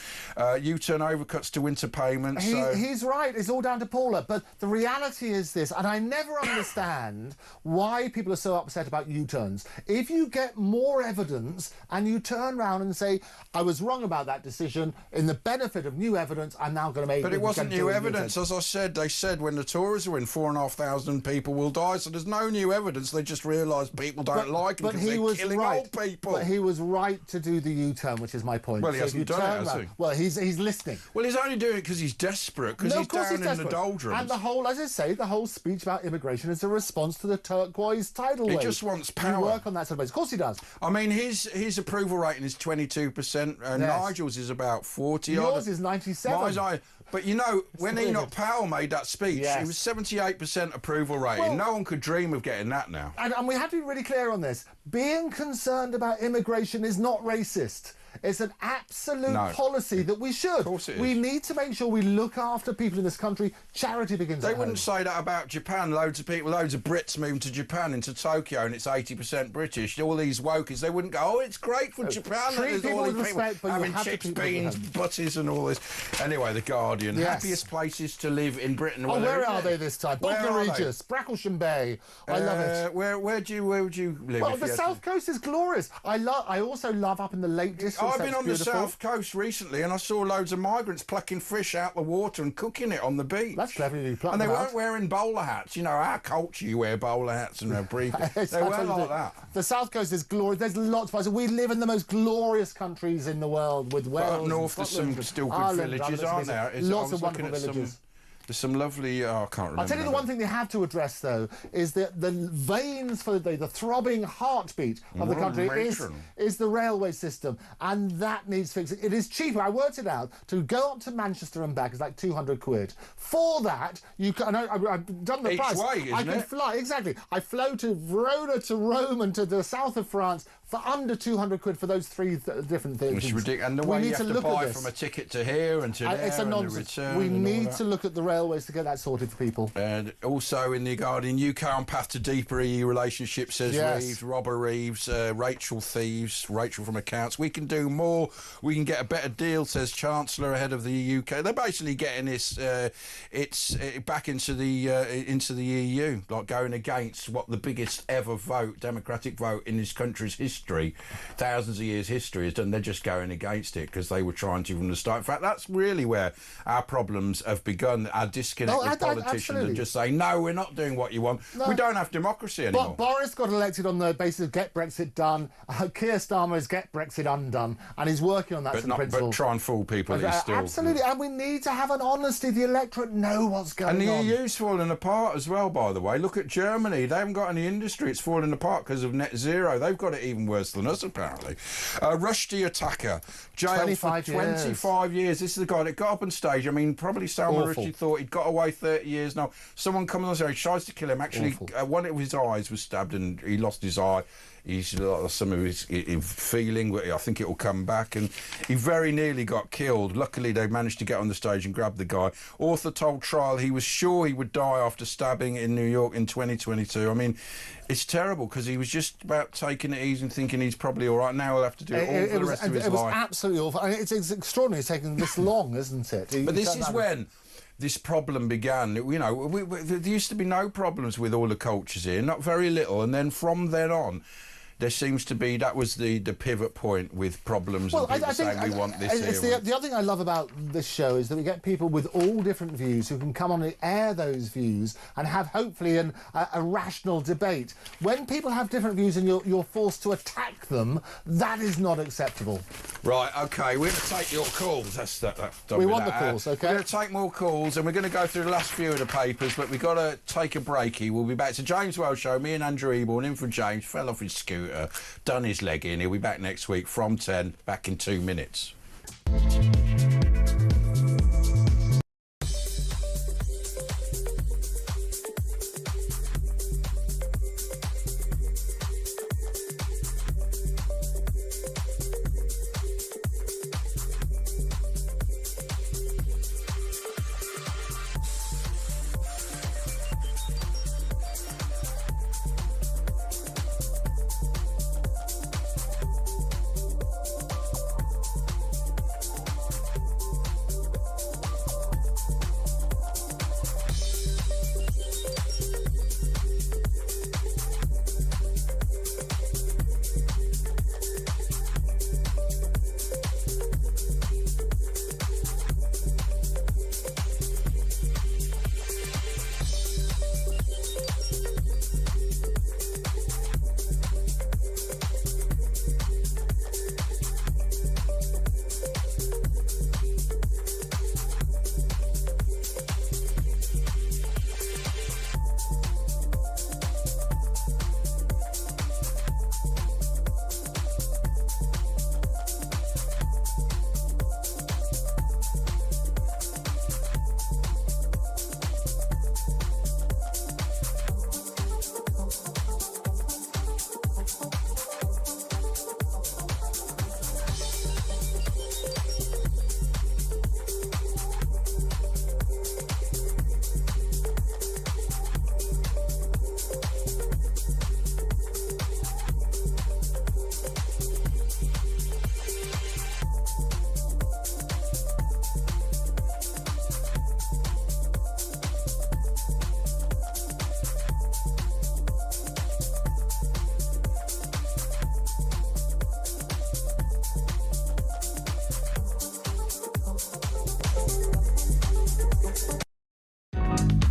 U-turn overcuts to winter payments. He's right. It's all down to Paula. But the reality is this, and I never understand why people are so upset about U-turns. If you get more evidence and you turn around and say, I was wrong about that decision, in the benefit of new evidence, I'm now going to make... But it wasn't new evidence. As I said, they said when the Tories were in, 4,500 people will die, so there's no new evidence. They just realised people don't like them because they're killing old people. But he was right to do the U-turn, which is my point. Well, he hasn't done it, has he? Well, he's listening. Well, he's only doing it because he's desperate, because he's down in the doldrums. And the whole, as I say, the whole speech about immigration is a response to the turquoise tidal wave. He just wants power. You work on that sort of basis. Of course he does. I mean, his approval rating is 22%, and Nigel's is about 40. Yours is 97. But you know, when Enoch Powell made that speech, it was 78% approval rating. Well, no one could dream of getting that now. And we have to be really clear on this. Being concerned about immigration is not racist. It's an absolute policy that we should. Of course it is. We need to make sure we look after people in this country. Charity begins at home. They wouldn't say that about Japan. Loads of Brits moving to Japan, into Tokyo, and it's 80% British. All these wokies, they wouldn't go, oh, it's great for Japan. Treat people with respect, but having chicks, beans, butties and all this. Anyway, The Guardian. Happiest places to live in Britain. Oh, where are they this time? Bognor Regis, Bracklesham Bay. I love it. Where would you live? Well, the South Coast is glorious. I also love up in the Lake District. I've been on the South Coast recently, and I saw loads of migrants plucking fish out the water and cooking it on the beach. That's cleverly plucked. And they weren't wearing bowler hats. You know, our culture, you wear bowler hats and a brief. They weren't like that. The South Coast is glorious. There's lots of places. We live in the most glorious countries in the world, with Wales. But up north, there's some still good villages, aren't there? Lots of wonderful villages. There's some lovely... I can't remember. I'll tell you the one thing they have to address, though, is that the veins for the throbbing heartbeat of the country is the railway system, and that needs fixing. It is cheaper. I worked it out. To go up to Manchester and back is like 200 quid. For that, you can... I've done the price. Each way, isn't it? I can fly, exactly. I flew to Verona, to Rome, and to the south of France for under 200 quid for those three different things. It's ridiculous. And the way you have to buy from a ticket to here and to there, it's a nonsense. We need to look at the railways to get that sorted for people. And also in The Guardian, UK on path to deeper EU relationship, says Reeves, Robert Reeves, Rachel Thieves, Rachel from Accounts. We can do more. We can get a better deal, says Chancellor, ahead of the UK. They're basically getting this back into the EU, like going against what the biggest ever democratic vote in this country's history, thousands of years history, has done. They're just going against it because they were trying to from the start. In fact, that's really where our problems have begun, our disconnect with politicians and just saying, no, we're not doing what you want. No. We don't have democracy anymore. But Boris got elected on the basis of get Brexit done. Keir Starmer is get Brexit undone, and he's working on that principle. But try and fool people. Still, absolutely, and we need to have an honesty. The electorate know what's going on. And the EU's falling apart as well, by the way. Look at Germany. They haven't got any industry. It's falling apart because of net zero. They've got it even worse than us, apparently. Rushdie Attacker, jailed for 25 years. This is the guy that got up on stage. I mean, probably Salman Rushdie thought he'd got away 30 years. Now, someone comes on stage, tries to kill him. Actually, one of his eyes was stabbed and he lost his eye. He's lost some of his feeling. I think it will come back. And he very nearly got killed. Luckily, they managed to get on the stage and grab the guy. Author told trial he was sure he would die after stabbing in New York in 2022. I mean, it's terrible because he was just about taking it easy and thinking he's probably all right. Now he'll have to do it all for the rest of his life. It was absolutely awful. I mean, it's extraordinary it's taking this long, isn't it? But this is when this problem began. You know, there used to be no problems with all the cultures here, not very little. And then from then on, there seems to be, that was the pivot point with problems and people saying we want this here. The other thing I love about this show is that we get people with all different views who can come on and air those views and have hopefully a rational debate. When people have different views and you're forced to attack them, that is not acceptable. Right, OK, we're going to take your calls. We want the calls, OK? We're going to take more calls, and we're going to go through the last few of the papers, but we've got to take a breaky. We'll be back. It's a James Wells show. Me and Andrew Eborn in for James. Fell off his scooter, done his leg in. He'll be back next week from 10, back in 2 minutes.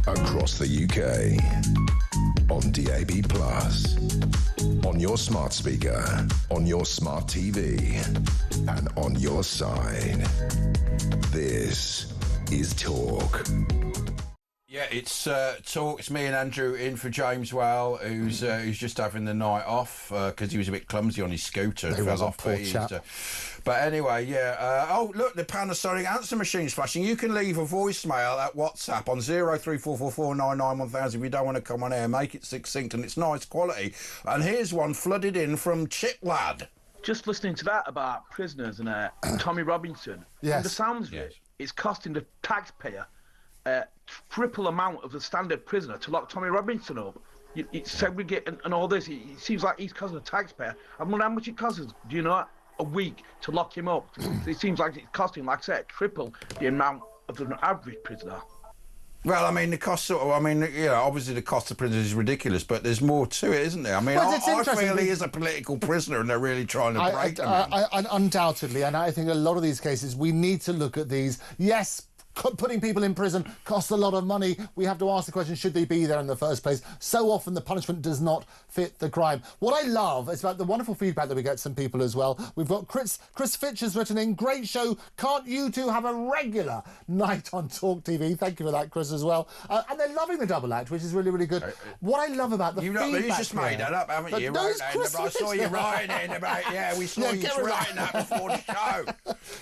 Across the UK, on DAB+, on your smart speaker, on your smart TV, and on your side. This is Talk. Yeah, it's Talk. It's me and Andrew in for James Well, who's just having the night off because he was a bit clumsy on his scooter and fell off. But anyway, yeah. Oh, look, the Panasonic answer machine's flashing. You can leave a voicemail at WhatsApp on 03444991000 if you don't want to come on air. Make it succinct and it's nice quality. And here's one flooded in from Chip Lad. Just listening to that about prisoners and Tommy Robinson. Yes. From the sounds of it, it's costing the taxpayer triple amount of the standard prisoner to lock Tommy Robinson up. It's segregate and all this. It seems like he's costing the taxpayer. I wonder how much it costs, do you know, a week to lock him up. It seems like it's costing, like I said, triple the amount of an average prisoner. Well, I mean, the cost obviously the cost of prisoners is ridiculous, but there's more to it, isn't there? I mean, I feel he is a political prisoner and they're really trying to break him. Undoubtedly, and I think a lot of these cases, we need to look at these. Yes, putting people in prison costs a lot of money. We have to ask the question, should they be there in the first place? So often the punishment does not fit the crime. What I love is about the wonderful feedback that we get from people as well. We've got Chris Fitch has written in, great show. Can't you two have a regular night on Talk TV? Thank you for that, Chris, as well. And they're loving the double act, which is really, really good. What I love about the feedback... You just made that up, haven't you? I saw you writing about... Yeah, we saw you writing that before the show.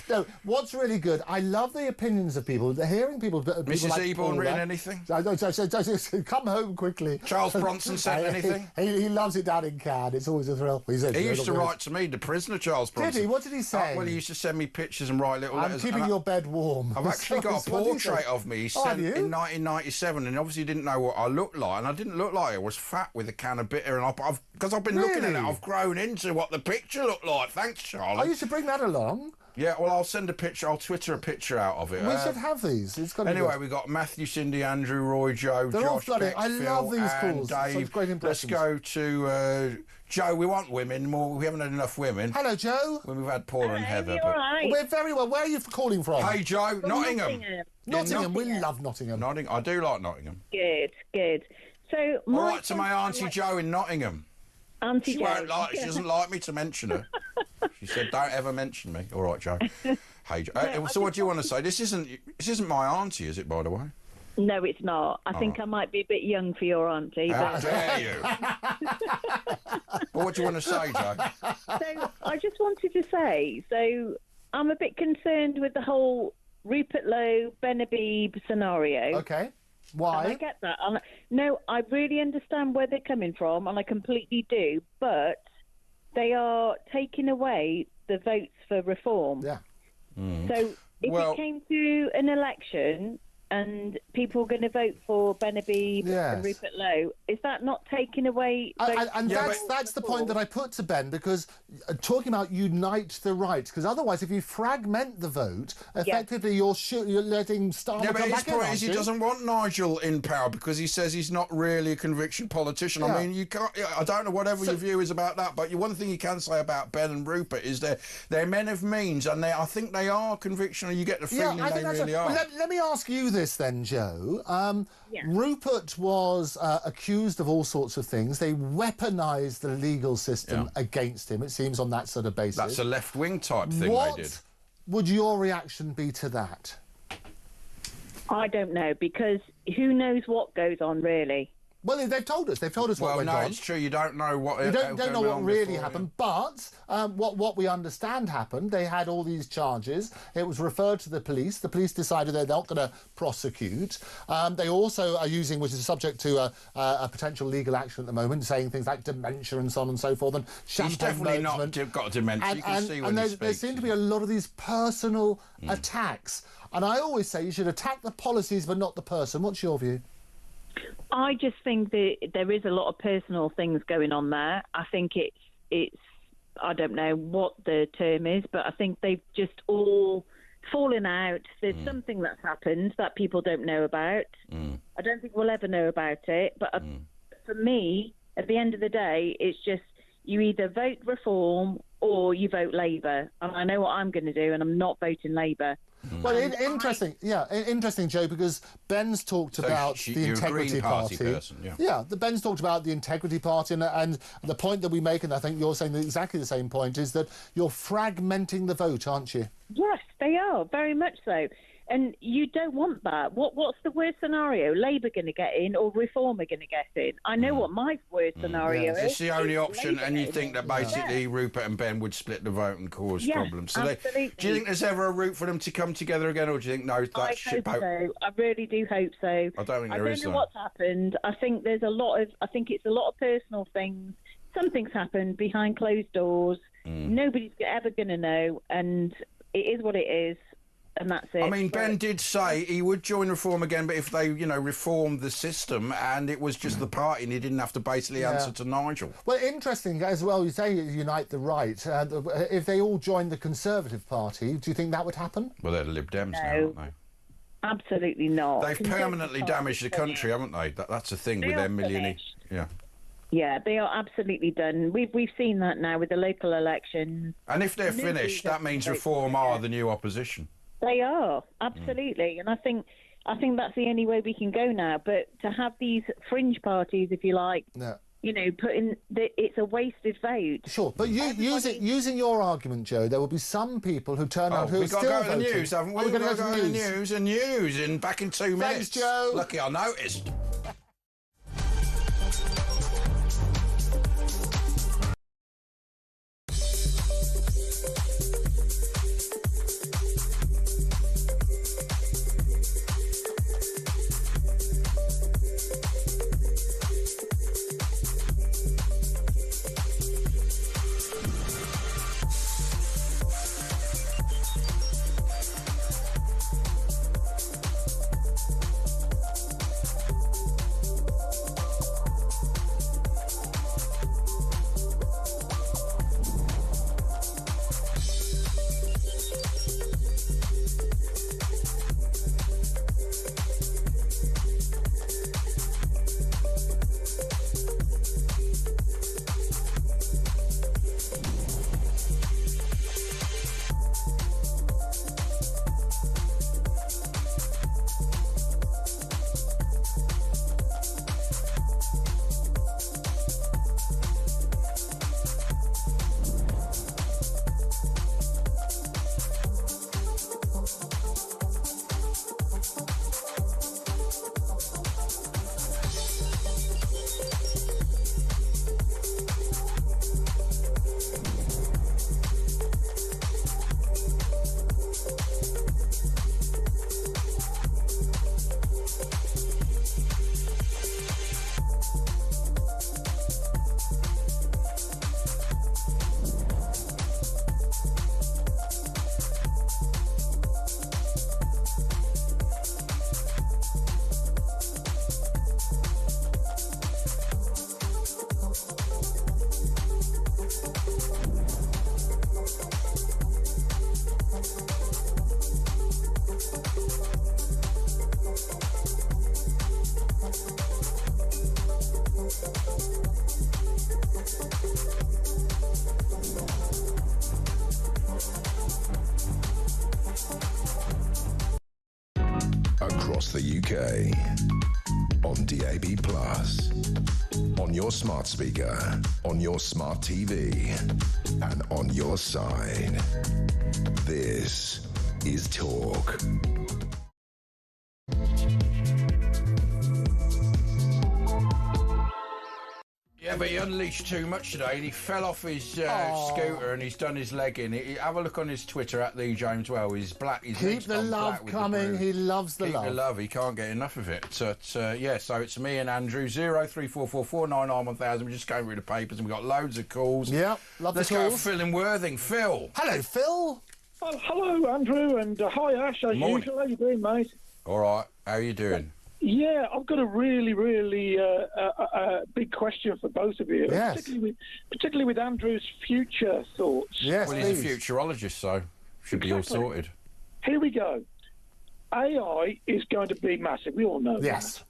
No, what's really good, I love the opinions of people. They're hearing people Mrs. like Eborn written anything? Come home quickly. Charles Bronson said anything? He loves it down in Cannes. It's always a thrill. He used to write to me, the prisoner, Charles Bronson. Did he? What did he say? Well, he used to send me pictures and write little letters. I'm keeping your bed warm. I've actually got a portrait of me he sent in 1997, and obviously didn't know what I looked like, and I didn't look like I was fat with a can of bitter, and because I've been looking at it, I've grown into what the picture looked like. Thanks, Charlie. I used to bring that along. Yeah, well, I'll send a picture. I'll Twitter a picture out of it. We should have these. It's got anyway, we've got Matthew, Cindy, Andrew, Roy, Joe, They're Josh, Beck, I love these calls. Dave. Great Let's go to Joe. We want women more. We haven't had enough women. Hello, Joe. We've had Paula and Heather. Right. We're very well. Where are you calling from? Hey, Joe, Nottingham. Nottingham. We love Nottingham. I do like Nottingham. Good. So, all right to my Auntie Joe in Nottingham. She won't like. She doesn't like me to mention her. She said, "Don't ever mention me." All right, Joe. Hey, Joe. So what do you want to say? This isn't my auntie, is it? By the way. No, it's not. I think I might be a bit young for your auntie. How dare you? Well, what do you want to say, Joe? So I just wanted to say, so I'm a bit concerned with the whole Rupert Lowe, Ben Habib scenario. Okay. Why? And I get that. No, I really understand where they're coming from, and I completely do. But they are taking away the votes for reform. Yeah. So if it came to an election and people are going to vote for Ben Habib and Rupert Lowe, is that not taking away votes? And that's the point that I put to Ben, because talking about unite the right, because otherwise if you fragment the vote, effectively you're letting Starmer come back in. Yeah, but his point is he doesn't want Nigel in power because he says he's not really a conviction politician. I mean, you can't. I don't know whatever your view is about that, but one thing you can say about Ben and Rupert is they're men of means, and I think they are convictional. You get the feeling they really are. Well, let me ask you this then, Joe. Rupert was accused of all sorts of things. They weaponised the legal system against him, it seems, on that sort of basis. That's a left-wing type thing they did. What would your reaction be to that? I don't know, because who knows what goes on, really. Well, they've told us. They've told us what went on. Well, no, it's true. You don't know what. You don't know what really happened. But what we understand happened. They had all these charges. It was referred to the police. The police decided they're not going to prosecute. They also are using, which is subject to a potential legal action at the moment, saying things like dementia and so on and so forth. And he's definitely not got dementia. You can see when he speaks. There seem to be a lot of these personal attacks. And I always say you should attack the policies, but not the person. What's your view? I just think that there is a lot of personal things going on there. I think it's I don't know what the term is, but I think they've just all fallen out. There's something that's happened that people don't know about. I don't think we'll ever know about it. But for me, at the end of the day, it's just you either vote Reform or you vote Labour. And I know what I'm going to do, and I'm not voting Labour. Well, interesting, Joe, because Ben's talked about the Integrity Party. Ben's talked about the Integrity Party, and the point that we make, and I think you're saying exactly the same point, is that you're fragmenting the vote, aren't you? Yes, they are, very much so. And you don't want that. What's the worst scenario? Labour going to get in or Reform are going to get in? I know what my worst scenario is. It's the only option, and you think that basically Rupert and Ben would split the vote and cause problems. So do you think there's ever a route for them to come together again, or do you think, no, that's ship out? So. I really do hope so. I don't think there is. I don't know what's happened. I think it's a lot of personal things. Something's happened behind closed doors. Nobody's ever going to know, and it is what it is. And that's it. I mean, Ben did say he would join Reform again, but if they, reformed the system and it was just the party and he didn't have to basically answer to Nigel. Well, interesting as well, you say unite the right. If they all joined the Conservative Party, do you think that would happen? Well, they're the Lib Dems now, aren't they? Absolutely not. They've permanently damaged the country, haven't they? That's the thing with their millionaire. Yeah, they are absolutely done. We've seen that now with the local elections. And if they're finished, that means Reform are the new opposition. They are, absolutely. And I think that's the only way we can go now. But to have these fringe parties, if you like, it's a wasted vote. Sure, but using your argument, Joe, there will be some people who turn out who are still voting. We've got to go to the news, haven't we? We've got to go to the news and back in 2 minutes. Thanks, Joe. Lucky I noticed. across the UK. On DAB+, on your smart speaker, on your smart TV, and on your side. This is Talk. Yeah, but he unleashed too much today and he fell off his scooter and he's done his leg in. Have a look on his Twitter at Lee James Well. He's black. Keep the love coming. He loves the love. Keep the love. He can't get enough of it. So it's me and Andrew. 03444991000. We're just going through the papers and we've got loads of calls. Yeah, love the calls. Let's go Phil in Worthing. Phil. Hello, Phil. Oh, hello, Andrew, and hi, Ash. As usual, how you doing, mate? All right. How are you doing? Yeah, I've got a really big question for both of you. Yes. Particularly with Andrew's future thoughts. Yes, well, he's a futurologist, so should be all sorted. Here we go. AI is going to be massive. We all know yes.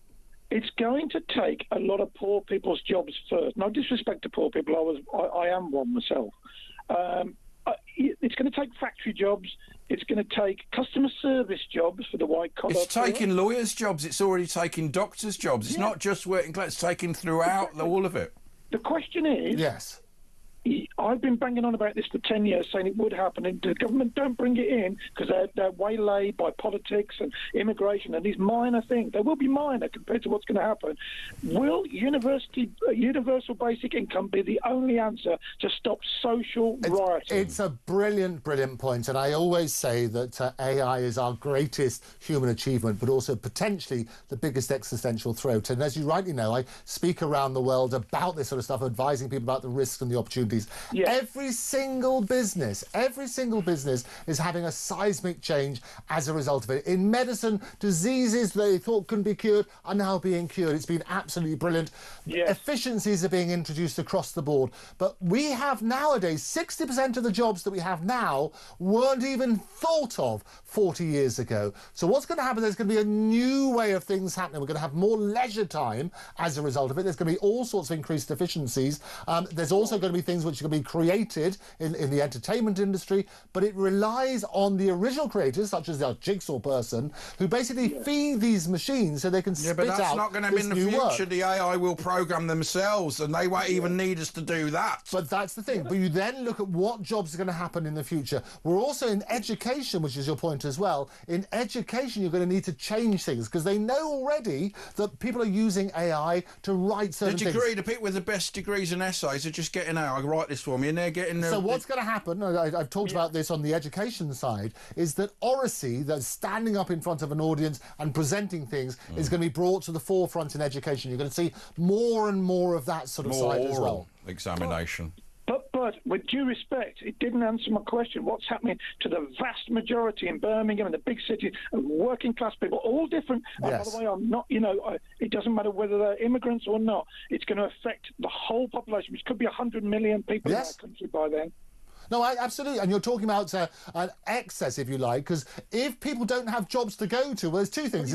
that. It's going to take a lot of poor people's jobs first. No disrespect to poor people. I am one myself. It's going to take factory jobs. It's going to take customer service jobs for the white collar. It's taking lawyers' jobs. It's already taking doctors' jobs. It's not just working class. It's taking throughout all of it. The question is... Yes. I've been banging on about this for 10 years, saying it would happen, and the government don't bring it in because they're waylaid by politics and immigration and these minor things. They will be minor compared to what's going to happen. Will universal basic income be the only answer to stop social rioting? It's a brilliant, brilliant point, and I always say that AI is our greatest human achievement, but also potentially the biggest existential threat. And as you rightly know, I speak around the world about this sort of stuff, advising people about the risks and the opportunities. Yes. Every single business is having a seismic change as a result of it. In medicine, diseases they thought couldn't be cured are now being cured. It's been absolutely brilliant. Yes. Efficiencies are being introduced across the board. But we have nowadays, 60% of the jobs that we have now weren't even thought of 40 years ago. So what's going to happen, there's going to be a new way of things happening. We're going to have more leisure time as a result of it. There's going to be all sorts of increased efficiencies. There's also going to be things which are going to be created in the entertainment industry, but it relies on the original creators, such as the jigsaw person, who basically feed these machines so they can spit out this new work. Yeah, but that's not going to be in the future. The AI will program themselves, and they won't even need us to do that. But that's the thing. But you then look at what jobs are going to happen in the future. We're also in education, which is your point as well. In education, you're going to need to change things, because they know already that people are using AI to write certain things. The people with the best degrees and essays are just getting AI. Write this for me, and they're getting... So what's going to happen, I've talked about this on the education side, is that oracy, that's standing up in front of an audience and presenting things, is going to be brought to the forefront in education. You're going to see more and more of that sort of side as well. Examination. But with due respect, it didn't answer my question. What's happening to the vast majority in Birmingham and the big cities of working class people, all different? Yes. By the way, I'm not, it doesn't matter whether they're immigrants or not. It's going to affect the whole population, which could be 100 million people in our country by then. No, absolutely. And you're talking about an excess, if you like, because if people don't have jobs to go to, well, there's two things.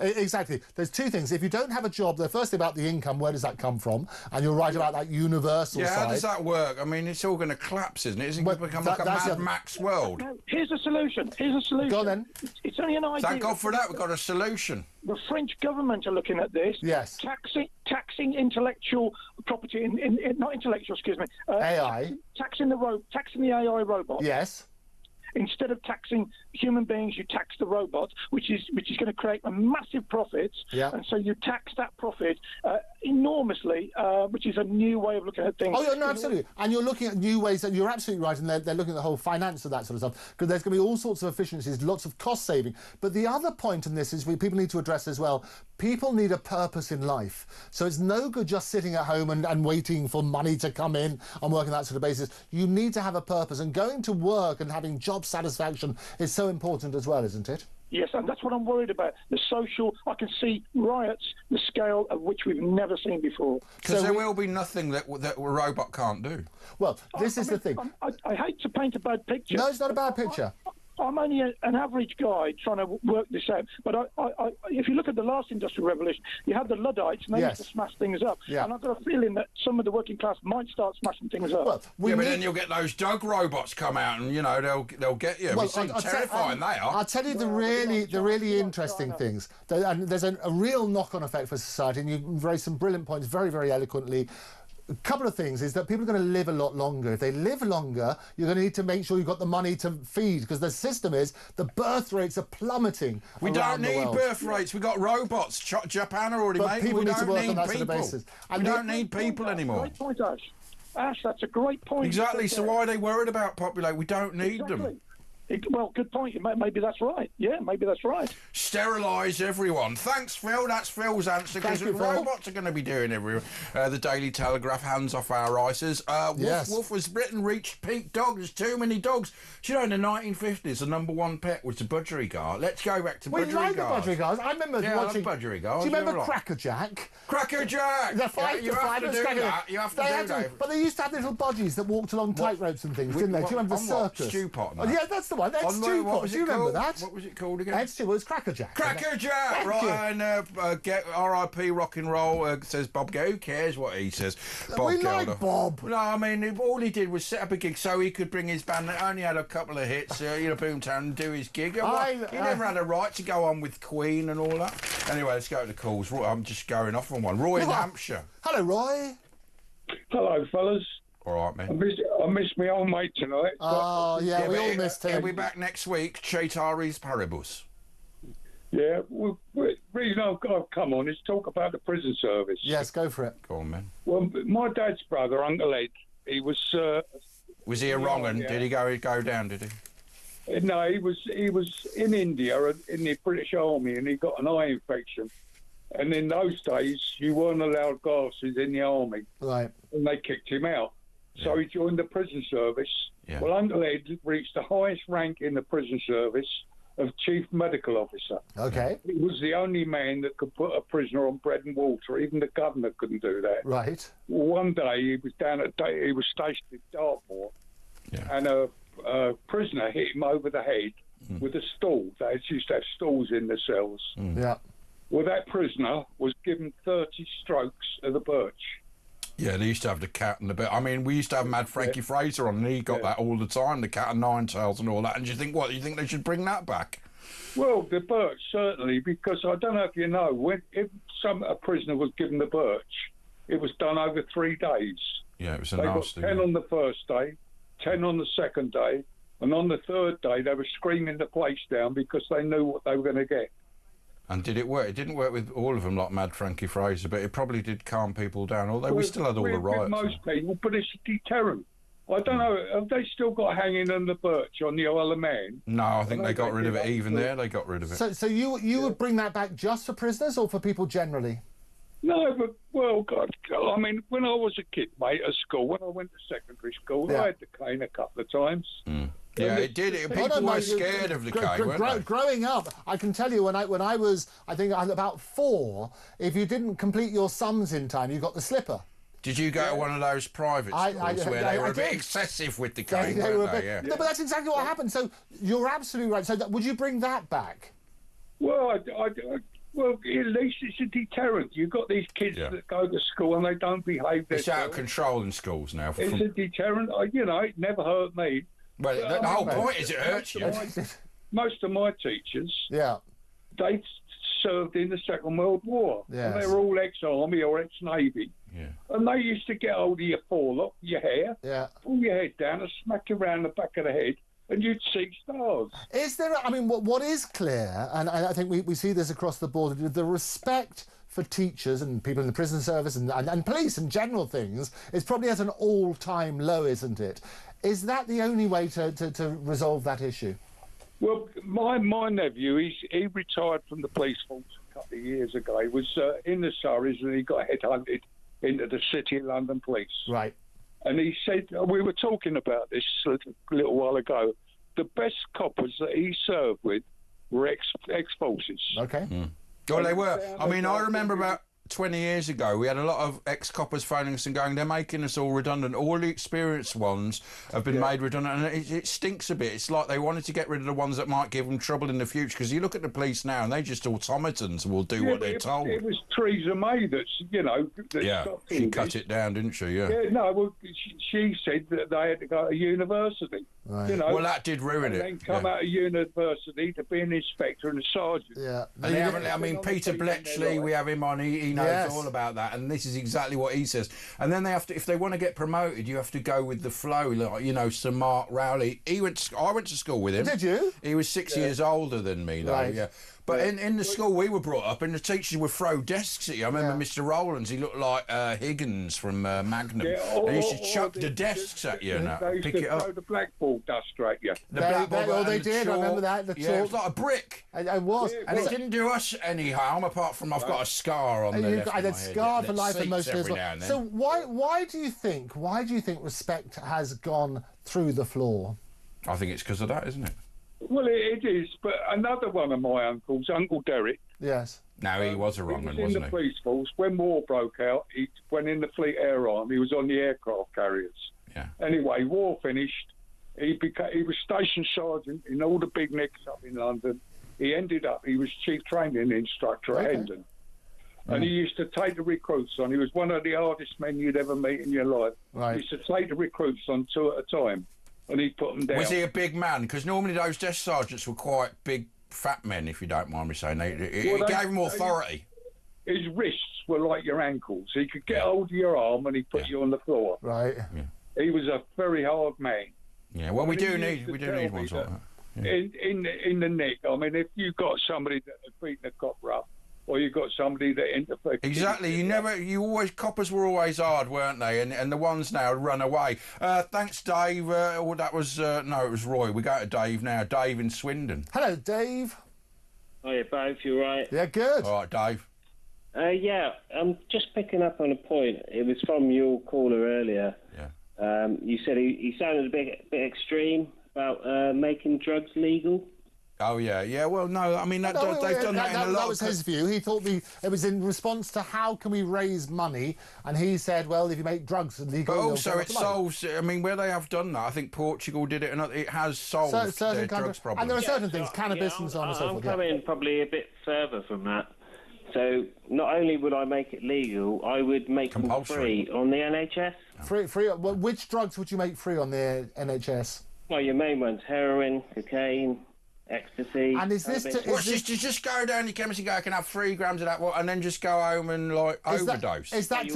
Exactly. There's two things. If you don't have a job, the first thing about the income, where does that come from? And you're right about that universal side. Yeah, how does that work? I mean, it's all going to collapse, isn't it? Isn't it going to become like a Mad Max world? No, here's a solution. Go on, then. It's only an idea. Thank God for that. We've got a solution. The French government are looking at this. Yes. Taxing intellectual property, not intellectual, excuse me. AI. Taxing the AI robots. Yes. Instead of taxing human beings, you tax the robots, which is going to create a massive profits. Yeah. And so you tax that profit enormously, which is a new way of looking at things. Oh, yeah, no, absolutely. And you're looking at new ways, and you're absolutely right, and they're looking at the whole finance of that sort of stuff, because there's going to be all sorts of efficiencies, lots of cost saving. But the other point in this is people need to address as well, people need a purpose in life. So it's no good just sitting at home and waiting for money to come in and work on that sort of basis. You need to have a purpose, and going to work and having job satisfaction is so important as well, isn't it? Yes, and that's what I'm worried about. The social, I can see riots, the scale of which we've never seen before. Because there will be nothing that a robot can't do. Well, this is the thing. I hate to paint a bad picture. No, it's not a bad picture. I'm only an average guy trying to work this out. But if you look at the last Industrial Revolution, you had the Luddites, and they used to smash things up. Yeah. And I've got a feeling that some of the working class might start smashing things up. Well, but then you'll get those dog robots come out, and they'll get you. Well, terrifying they are. I'll tell you the really interesting things. And there's a real knock-on effect for society, and you raised some brilliant points very, very eloquently. A couple of things is that people are going to live a lot longer. If they live longer, you're going to need to make sure you've got the money to feed, because the system is the birth rates are plummeting. We don't need birth rates. We've got robots. Japan are already making. People we need to work need on that people. sort of basis. We don't need people anymore. Great point, Ash. Ash, that's a great point. Exactly. So why are they worried about population? We don't need them. Well, good point. Maybe that's right. Yeah, maybe that's right. Sterilise everyone. Thanks, Phil. That's Phil's answer, because robots are going to be doing everything. The Daily Telegraph, hands off our ISAs. Wolf was Britain reached peak dog. There's too many dogs. Do you know, in the 1950s, the number one pet was the budgerigar. Let's go back to budgerigars. We like the budgerigars. I remember watching... budgerigars. Do you remember Cracker Jack? Cracker Jack! The five you have to do that. You have to do that. But they used to have little budgies that walked along tight ropes and things, didn't they? Do you remember the circus? Stew pot. Yeah, that's the one. That's Stew Pot. Do you remember that? What was it called again? It was Cracker Jack. Cracker Jack! Right, and get R.I.P. rock and roll, says Bob. Who cares what he says? Bob we Gelder. Like Bob. No, I mean, all he did was set up a gig so he could bring his band that only had a couple of hits, Boomtown, and do his gig. He never had a right to go on with Queen and all that. Anyway, let's go to the calls. I'm just going off on one. Roy in Hampshire. Hello, Roy. Hello, fellas. All right, man. I missed my old mate tonight. Oh, we all missed him. He'll be back next week. Chaitaris Paribus. Yeah, reason I've come on is talk about the prison service. Yes, go for it. Go on, man. Well, my dad's brother, Uncle Ed, he was... was he a wrong one? Did he go down, did he? No, he was in India, in the British Army, and he got an eye infection. And in those days, you weren't allowed glasses in the army. Right. And they kicked him out. So he joined the prison service. Yeah. Well, Uncle Ed reached the highest rank in the prison service of Chief Medical Officer. Okay. He was the only man that could put a prisoner on bread and water. Even the governor couldn't do that. Right. Well, one day he was he was stationed in Dartmoor, and a prisoner hit him over the head with a stool. They used to have stools in the cells. Yeah. Well, that prisoner was given 30 strokes of the birch. Yeah, they used to have the cat and the bit. I mean, we used to have Mad Frankie Fraser on, and he got that all the time, the cat and nine tails and all that. And you think, what? You think they should bring that back? Well, the birch, certainly, because I don't know if you know, if a prisoner was given the birch, it was done over 3 days. Yeah, it was a nasty. nasty. They got 10 on the first day, 10 on the second day, and on the third day they were screaming the place down because they knew what they were going to get. And did it work? It didn't work with all of them like Mad Frankie Fraser, but it probably did calm people down, although we still had all the riots. Most people, but it's a deterrent. I don't know, have they still got hanging on the birch on the Isle of Man? No, I think they got rid of it. Even there, they got rid of it. So you would bring that back just for prisoners or for people generally? No, but, well, God, I mean, when I was a kid, mate, at school, when I went to secondary school, I had the cane a couple of times. Yeah, it did. People were scared of the cane, weren't they? Growing up, I can tell you, when I was, I think I was about 4, if you didn't complete your sums in time, you got the slipper. Did you go to one of those private schools where they were a bit excessive with the cane, weren't they? Yeah. No, but that's exactly what happened. So you're absolutely right. So would you bring that back? Well, well, at least it's a deterrent. You've got these kids that go to school and they don't behave. It's out of control in schools now. It's a deterrent. It never hurt me. Well, the whole point is it hurts you. Most of my teachers, they served in the Second World War. Yes. And they were all ex-Army or ex-Navy. Yeah. And they used to get hold of your forelock, your hair, pull your head down and smack you around the back of the head, and you'd see stars. Is there, I mean, what is clear, and I think we see this across the board, the respect for teachers and people in the prison service and police and general things is probably at an all-time low, isn't it? Is that the only way to resolve that issue? Well, my nephew, he retired from the police force a couple of years ago. He was in the Surreys and he got headhunted into the City of London Police. Right. And he said, we were talking about this a little while ago, the best coppers that he served with were ex-forces. Okay. Oh, they were. I mean, I remember 20 years ago, we had a lot of ex-coppers phoning us and going, they're making us all redundant. All the experienced ones have been made redundant, and it stinks a bit. It's like they wanted to get rid of the ones that might give them trouble in the future, because you look at the police now and they're just automatons and will do what they're told. It was Theresa May that stopped she cut it down, didn't she? Yeah, no, well, she said that they had to go to university. Right. Well, that did ruin it. And then come out of university to be an inspector and a sergeant. Yeah. And they haven't, I mean, Peter Bletchley, we have him on, he knows all about that, and this is exactly what he says. And then they have to, if they want to get promoted, you have to go with the flow, like, Sir Mark Rowley. I went to school with him. Did you? He was 6 years older than me, though, yeah. But in the school we were brought up, and the teachers would throw desks at you. I remember Mr. Rowlands, he looked like Higgins from Magnum. And he used to chuck the desks at you and pick it up. Throw the blackboard duster at you. The blackboard they did, I remember that. It was like a brick. It was. And it didn't do us any harm, apart from I've got a scar on the left of my head. Scarred for life in most of us. So why do you think respect has gone through the floor? I think it's because of that, isn't it? Well, it is, but another one of my uncles, Uncle Derek. Yes. No, he was a wrong one, wasn't he? He was in the police force. When war broke out, he went in the Fleet Air Arm. He was on the aircraft carriers. Yeah. Anyway, war finished. He was station sergeant in all the big nicks up in London. He was chief training instructor at Hendon. And he used to take the recruits on. He was one of the hardest men you'd ever meet in your life. Right. He used to take the recruits on 2 at a time. And he put them down. Was he a big man? Because normally those desk sergeants were quite big, fat men, if you don't mind me saying. He gave them authority. His wrists were like your ankles. He could get hold of your arm and he put you on the floor. Right. Yeah. He was a very hard man. Yeah. Well, we do need ones like that. Yeah. In the nick. I mean, if you got somebody that had beaten a copper up, or you got somebody that interfered. Exactly. Coppers were always hard, weren't they? And the ones now run away. Thanks, Dave. That was it was Roy. We go to Dave now. Dave in Swindon. Hello, Dave. Hiya, both. You right? Yeah, good. All right, Dave. Yeah, I'm just picking up on a point. It was from your caller earlier. Yeah. You said he sounded a bit extreme about making drugs legal. Oh, yeah. Well, no, I mean, they've done that in a lot. That was his view. He thought it was in response to how can we raise money, and he said, well, if you make drugs legal... But also it solves... I mean, where they have done that, I think Portugal did it, and it has solved their drugs problem. And there are certain things, cannabis and so on and so forth. I'm coming probably a bit further from that. So not only would I make it legal, I would make them free on the NHS. Free? Well, which drugs would you make free on the NHS? Well, your main ones, heroin, cocaine... ecstasy. And is this just go down the chemist and go, I can have 3 grams of that, and then just go home and overdose? Is that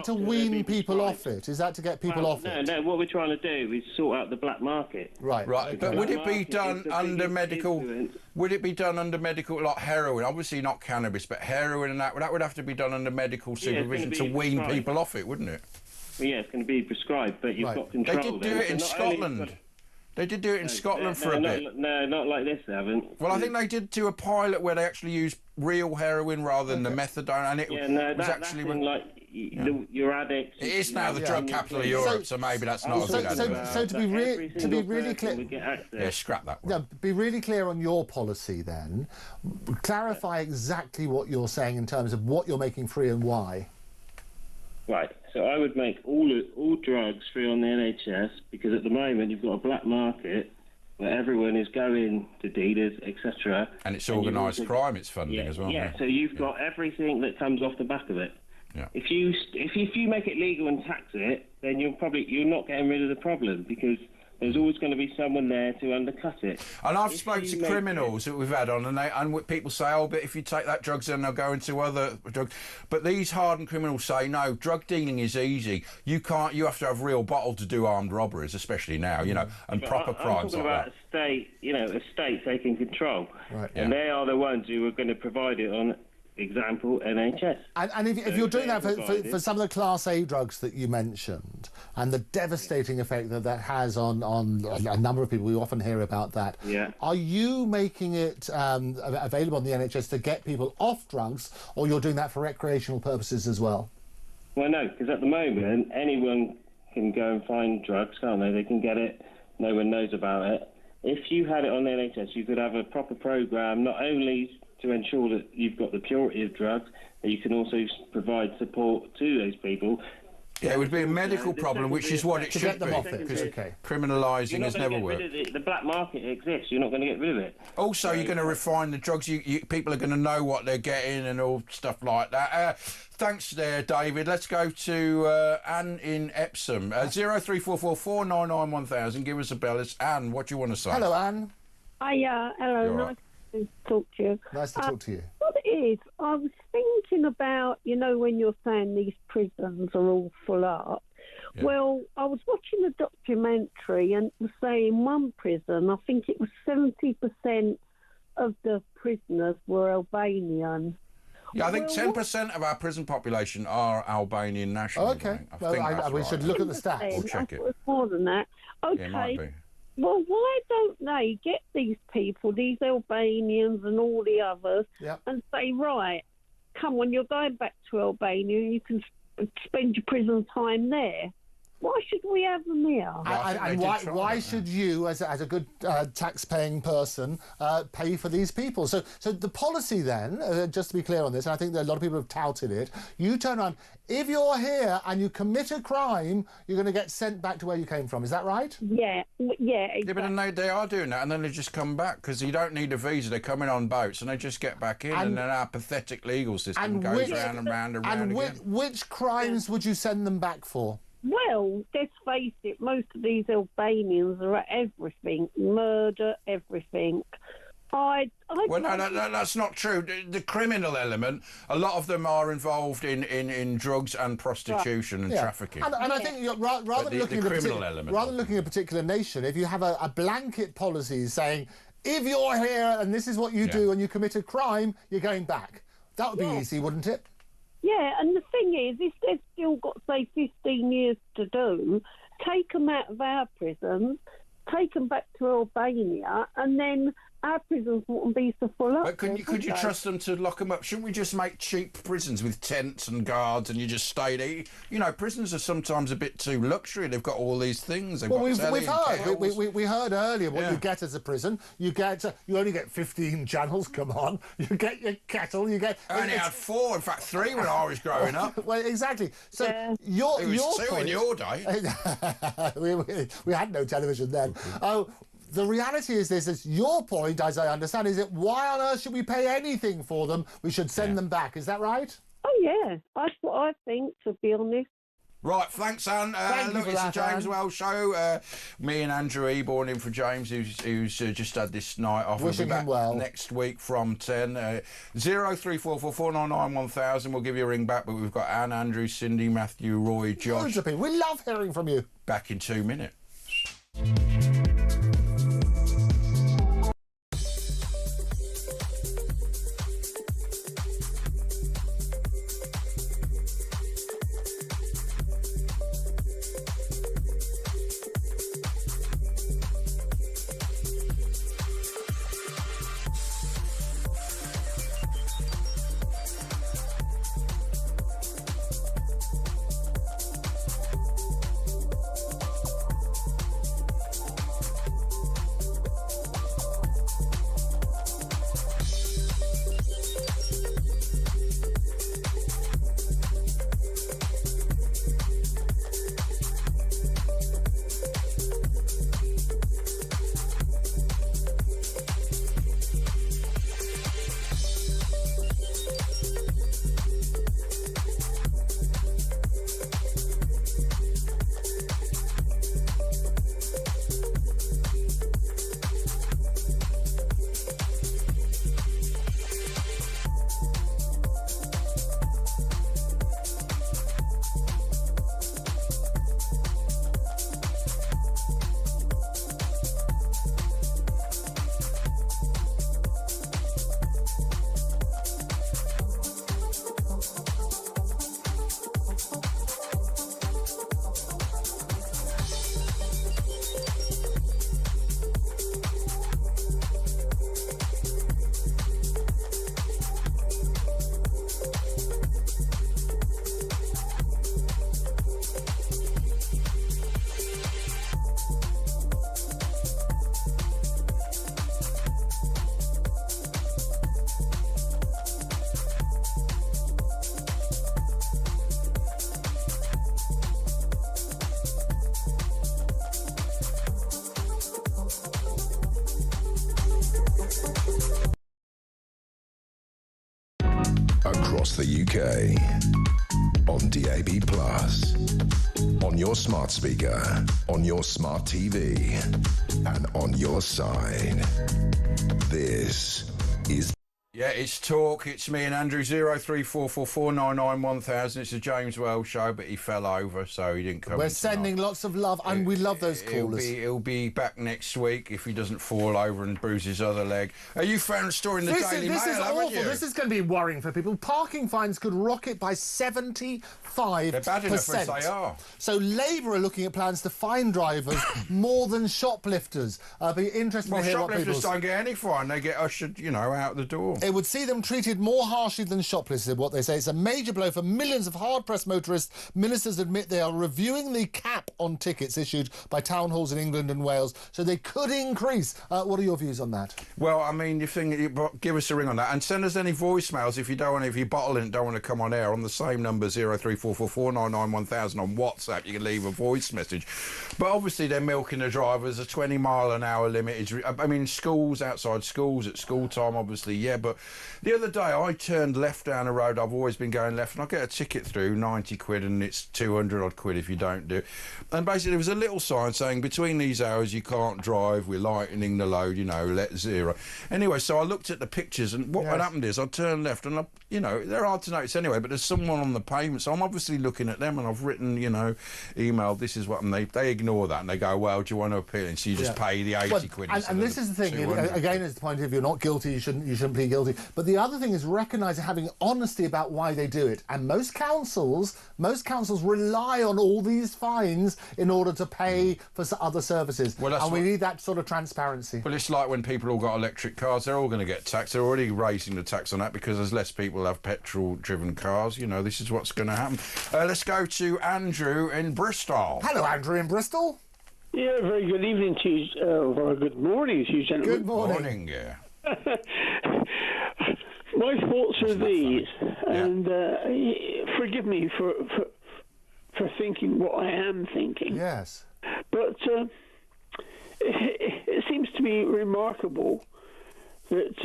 to wean people off it? Is that to get people off it? No. What we're trying to do is sort out the black market. Right. But would it be done under medical? Would it be done under medical, like heroin? Obviously not cannabis, but heroin and that would have to be done under medical supervision to wean people off it, wouldn't it? Well, yeah, it's going to be prescribed, but you've got control. They did do it in Scotland. They did do it in Scotland for a bit. No, not like this, they haven't. Well, I think they did do a pilot where they actually used real heroin rather than the methadone, and it was actually like your addicts. It is now the drug capital of Europe, so maybe that's not a good idea. So to be really clear, yeah, scrap that one. Yeah, be really clear on your policy then. Clarify exactly what you're saying in terms of what you're making free and why. Right. So I would make all drugs free on the NHS, because at the moment you've got a black market where everyone is going to dealers, etc. And it's organised crime it's funding as well. Yeah, so you've got everything that comes off the back of it. Yeah. If you make it legal and tax it, then you're not getting rid of the problem, because there's always going to be someone there to undercut it. And I've spoken to criminals that we've had on, and people say, oh, but if you take that drugs, then they'll go into other drugs. But these hardened criminals say, no, drug dealing is easy. You have to have real bottle to do armed robberies, especially now, and proper crimes like that. I'm talking about a state taking control. Right. And they are the ones who are going to provide it on... example, NHS. And if you're doing that for some of the Class A drugs that you mentioned, and the devastating effect that has on a number of people, we often hear about that. Yeah. Are you making it available on the NHS to get people off drugs, or you're doing that for recreational purposes as well? Well, no, because at the moment, anyone can go and find drugs, can't they? They can get it, no one knows about it. If you had it on the NHS, you could have a proper programme, not only to ensure that you've got the purity of drugs, and you can also provide support to those people. Yeah, it would be a medical problem, which is what it should be. Because criminalising has never worked. The black market exists. You're not going to get rid of it. Also, you're going to refine the drugs. People are going to know what they're getting and all stuff like that. Thanks there, David. Let's go to Anne in Epsom. 0344 499 1000. Give us a bell. It's Anne. What do you want to say? Hello, Anne. Hiya. Hello. You're Nice to talk to you. Nice to talk to you. What it is, I was thinking about, when you're saying these prisons are all full up. Yeah. Well, I was watching a documentary and it was saying one prison, I think it was 70% of the prisoners were Albanian. Yeah, I think 10% of our prison population are Albanian nationals. Okay. We should look at the stats. We'll check it. It's more than that. Okay. Yeah, it might be. Well, why don't they get these people, these Albanians and all the others, and say, right, come on, you're going back to Albania, you can spend your prison time there. Why should we have them here? And why should you, as a good tax-paying person, pay for these people? So the policy then, just to be clear on this, and I think that a lot of people have touted it, you turn around, if you're here and you commit a crime, you're going to get sent back to where you came from. Is that right? Yeah, exactly. Yeah, but then they are doing that, and then they just come back, because you don't need a visa. They're coming on boats, and they just get back in, and then our pathetic legal system goes round and round and round again. Which crimes would you send them back for? Well, let's face it, most of these Albanians are at everything. Murder, everything. Well, no, that's not true. The criminal element, a lot of them are involved in drugs and prostitution and trafficking. And I think rather than looking at a particular nation, if you have a blanket policy saying, if you're here and this is what you do and you commit a crime, you're going back. That would be easy, wouldn't it? Yeah, and the thing is, if they've still got, say, 15 years to do, take them out of our prisons, take them back to Albania, and then our prisons wouldn't be so full up. But could you trust them to lock them up? Shouldn't we just make cheap prisons with tents and guards and you just stay there? Prisons are sometimes a bit too luxury. They've got all these things. We've heard earlier what you get as a prison. You only get 15 channels, come on. You get your kettle, you get... I only had 4, in fact 3 when I was growing up. Well, exactly. So it was 2 in your day. we had no television then. The reality is this, is your point, as I understand, is that why on earth should we pay anything for them? We should send them back. Is that right? Oh, yeah. That's what I think, to be honest. Right, thanks, Anne. Look, it's the James Wells Show. Me and Andrew Eborn in for James, who's just had this night off. Wishing him well. Next week from 10. 0344 499 1000. We'll give you a ring back, but we've got Anne, Andrew, Cindy, Matthew, Roy, Josh. Loads of people. We love hearing from you. Back in 2 minutes. across the UK. On DAB+, on your smart speaker, on your smart TV, and on your side. This is... Yeah, it's Talk. It's me and Andrew. 03444991000. It's a James Wells show, but he fell over, so he didn't come. We're sending lots of love, and we love those callers. He'll be back next week if he doesn't fall over and bruise his other leg. You found a story in the Daily Mail, This is haven't awful. you? This is going to be worrying for people. Parking fines could rocket by 75%. They're bad enough as they are. So Labour are looking at plans to fine drivers more than shoplifters. Be interesting to hear what people... shoplifters don't get any fine. They get ushered, out the door. It would see them treated more harshly than shoplifters, what they say. It's a major blow for millions of hard-pressed motorists. Ministers admit they are reviewing the cap on tickets issued by town halls in England and Wales, so they could increase. What are your views on that? Well, I mean, give us a ring on that, and send us any voicemails if you bottle in and don't want to come on air on the same number 03444991000 on WhatsApp. You can leave a voice message. But obviously they're milking the drivers. A 20-mile-an-hour limit is... schools, outside schools at school time, obviously, yeah, but the other day I turned left down a road. I've always been going left, and I get a ticket through, 90 quid, and it's 200 odd quid if you don't do it. And basically there was a little sign saying between these hours you can't drive, we're lightening the load, let zero. Anyway, so I looked at the pictures, and what happened is I turned left, and they're hard to notice anyway, but there's someone on the pavement, so I'm obviously looking at them, and I've written, emailed, this is what, and they ignore that, and they go, well, do you want to appeal? And so you just pay the 80 quid. And this is the thing, again, it's the point of you're not guilty, you shouldn't plead guilty. But the other thing is recognising, having honesty about why they do it. And most councils rely on all these fines in order to pay for other services. And we need that sort of transparency. Well, it's like when people all got electric cars, they're all going to get taxed. They're already raising the tax on that because there's less people have petrol-driven cars. This is what's going to happen. Let's go to Andrew in Bristol. Hello, Andrew in Bristol. Yeah, very good evening to you, or good morning to you, gentlemen. Good morning. Morning, yeah. My thoughts are these, and forgive me for thinking what I am thinking. Yes. But it seems to me remarkable that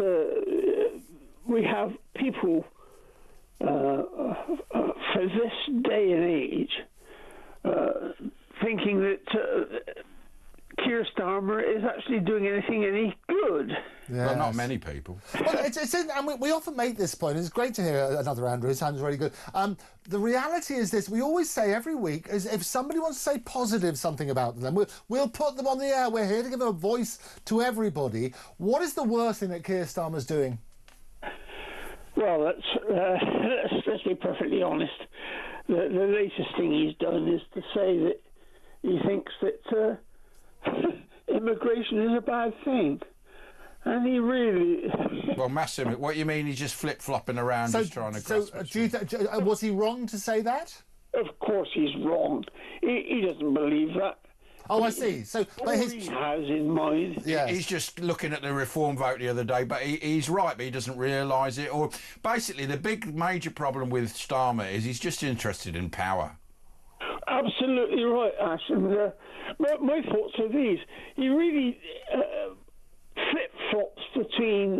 we have people for this day and age thinking that Keir Starmer is actually doing any good. Yes. Well, not many people. Well, and we often make this point. It's great to hear another Andrew. It sounds really good. The reality is this: we always say every week, is if somebody wants to say positive something about them, we'll put them on the air. We're here to give a voice to everybody. What is the worst thing that Keir Starmer's doing? Well, let's be perfectly honest. The latest thing he's done is to say that he thinks that immigration is a bad thing. And he really... Well, massive. What you mean? He's just flip-flopping around, just trying to grasp it. Was he wrong to say that? Of course he's wrong. He doesn't believe that. Oh, I see. So, but he has in mind. Yes. He's just looking at the reform vote the other day, but he's right, but he doesn't realise it. Or basically, the big major problem with Starmer is he's just interested in power. Absolutely right, Ash. And my thoughts are these: he really flip-flops between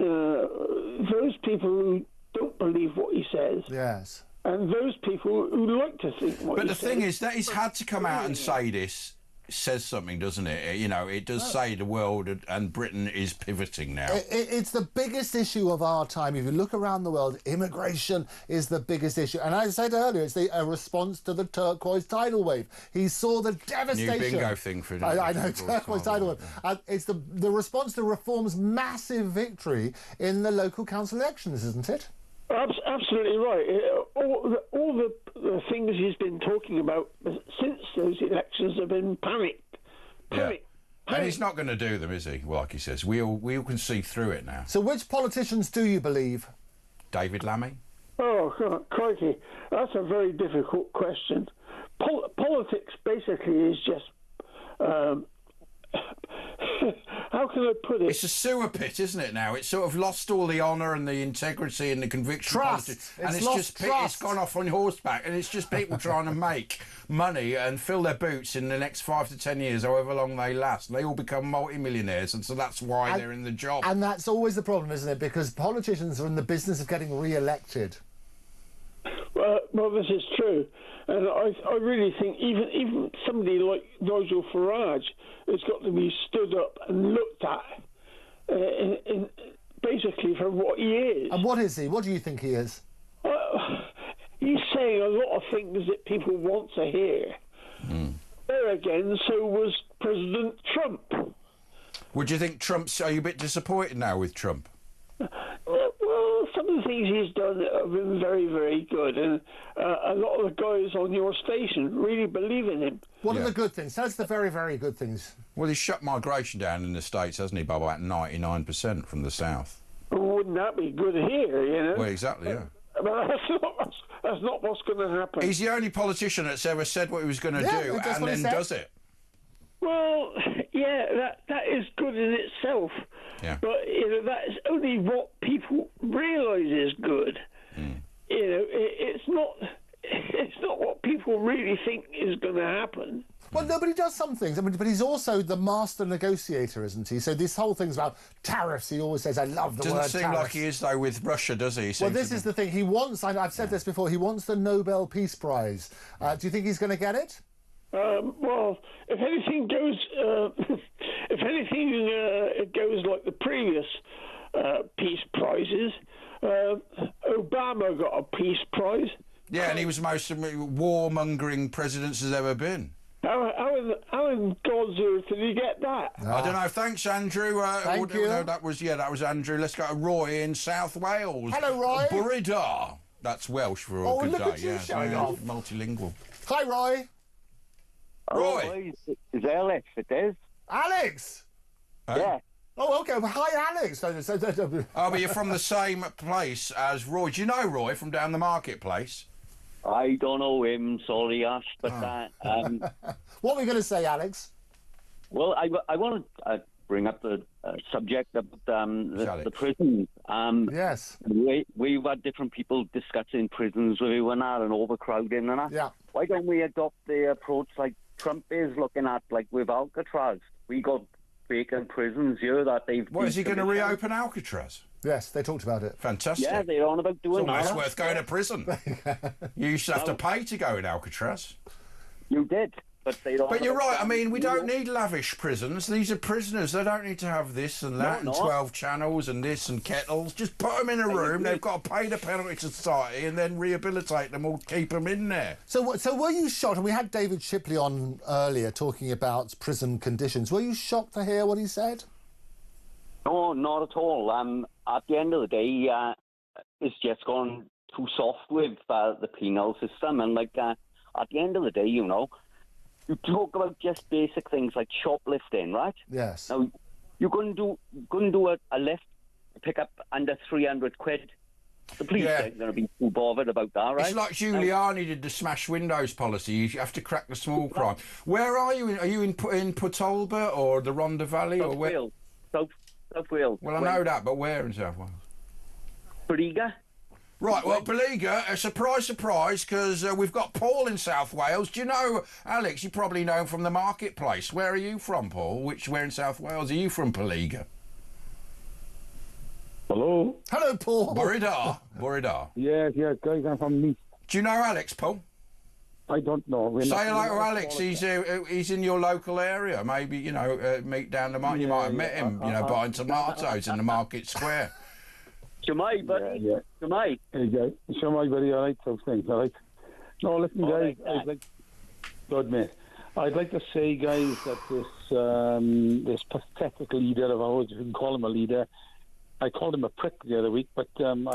those people who don't believe what he says. Yes. And those people who like to think what he says. But the thing is that he's had to come out and say this. Says something, doesn't it? It does say the world and Britain is pivoting now. It's the biggest issue of our time. If you look around the world, immigration is the biggest issue. And as I said earlier, it's a response to the turquoise tidal wave. He saw the devastation. New bingo thing for him. I know, turquoise tidal wave. It's the response to Reform's massive victory in the local council elections, isn't it? Absolutely right. All the things he's been talking about since those elections have been panic. And he's not going to do them, is he? Well, like he says, we all can see through it now. So which politicians do you believe? David Lammy? Oh, God, crikey. That's a very difficult question. Politics basically is just... how can I put it? It's a sewer pit, isn't it, now? It's sort of lost all the honour and the integrity and the conviction. Trust. And it's gone off on horseback, and it's just people trying to make money and fill their boots in the next 5 to 10 years, however long they last. And they all become multi-millionaires, and so that's why they're in the job. And that's always the problem, isn't it? Because politicians are in the business of getting re-elected. Well, this is true, and I really think even somebody like Nigel Farage has got to be stood up and looked at, in basically for what he is. And what is he? What do you think he is? He's saying a lot of things that people want to hear. There again, so was President Trump. Would you think are you a bit disappointed now with Trump? Well, some of the things he's done have been very, very good, and a lot of the guys on your station really believe in him. What are the good things? That's the very, very good things. Well, he's shut migration down in the States, hasn't he, by about 99% from the south. Well, wouldn't that be good here, you know? Well, exactly, yeah. But that's not what's going to happen. He's the only politician that's ever said what he was going to do and then does it. Well, yeah, that is good in itself. Yeah. But that's only what people realise is good. It's not what people really think is going to happen. Well, no, but he does some things. I mean, but he's also the master negotiator, isn't he? So this whole thing's about tariffs. He always says, "I love the word tariffs." Doesn't seem like he is though with Russia, does he? Well, this is the thing. He wants. I've said this before. He wants the Nobel Peace Prize. Do you think he's going to get it? Well, if anything goes, it goes like the previous peace prizes. Obama got a peace prize. Yeah, and he was the most warmongering president there's ever been. How in God's earth did he get that? I don't know. Thanks, Andrew. Thank you. No, that was Andrew. Let's go to Roy in South Wales. Hello, Roy. Burida. That's Welsh for a good look day. At you showing off. Multilingual. Hi, Roy. Roy. It's Alex. It is. Alex. Yeah. Oh, okay. Well, hi, Alex. Oh, but you're from the same place as Roy. Do you know Roy from down the marketplace? I don't know him, sorry, Ash, but... what were we going to say, Alex? Well, I want to bring up the subject of the prisons. Yes. We've had different people discussing prisons with you and that, and overcrowding and that. Yeah. Why don't we adopt the approach like Trump is looking at, like with Alcatraz? We got vacant prisons here that they've... What, is he going to reopen Alcatraz? Yes, they talked about it. Fantastic. Yeah, they're on about doing that. It's almost worth going to prison. You used to have to pay to go in Alcatraz. You did, but they don't... But you're right, I mean, we don't need lavish prisons. These are prisoners. They don't need to have this and that and 12 channels and this and kettles. Just put them in a room. They've got to pay the penalty to society and then rehabilitate them or keep them in there. So were you shocked? And we had David Shipley on earlier talking about prison conditions. Were you shocked to hear what he said? No, not at all. At the end of the day, it's just gone too soft with the penal system. And, like, at the end of the day, you talk about just basic things like shoplifting, right? Yes. Now, you're going to do a lift, pick up under 300 quid. The police aren't going to be too bothered about that, right? It's like Giuliani did the smash windows policy. You have to crack the small crime. Where are you? Are you in Port Talbot or the Rhondda Valley? South Wales. South Wales. Well, I know that, but where in South Wales? Baliga. Right, well, Baliga, surprise, surprise, because we've got Paul in South Wales. Do you know, Alex, you probably know him from the marketplace. Where are you from, Paul? Where in South Wales are you from, Baliga? Hello? Hello, Paul. Burida. Yes, guys, I'm from Nice. Do you know Alex, Paul? I don't know. Say hello to Alex. He's in your local area. Maybe, meet down the market. You might have met him, buying tomatoes in the market square. Shemai, buddy. Yeah. Shemai. There you go. Shemai, buddy. All right, those things. All right. No, listen, guys. Good, mate. I'd like to say, guys, that this pathetic leader of ours, if you can call him a leader, I called him a prick the other week, but...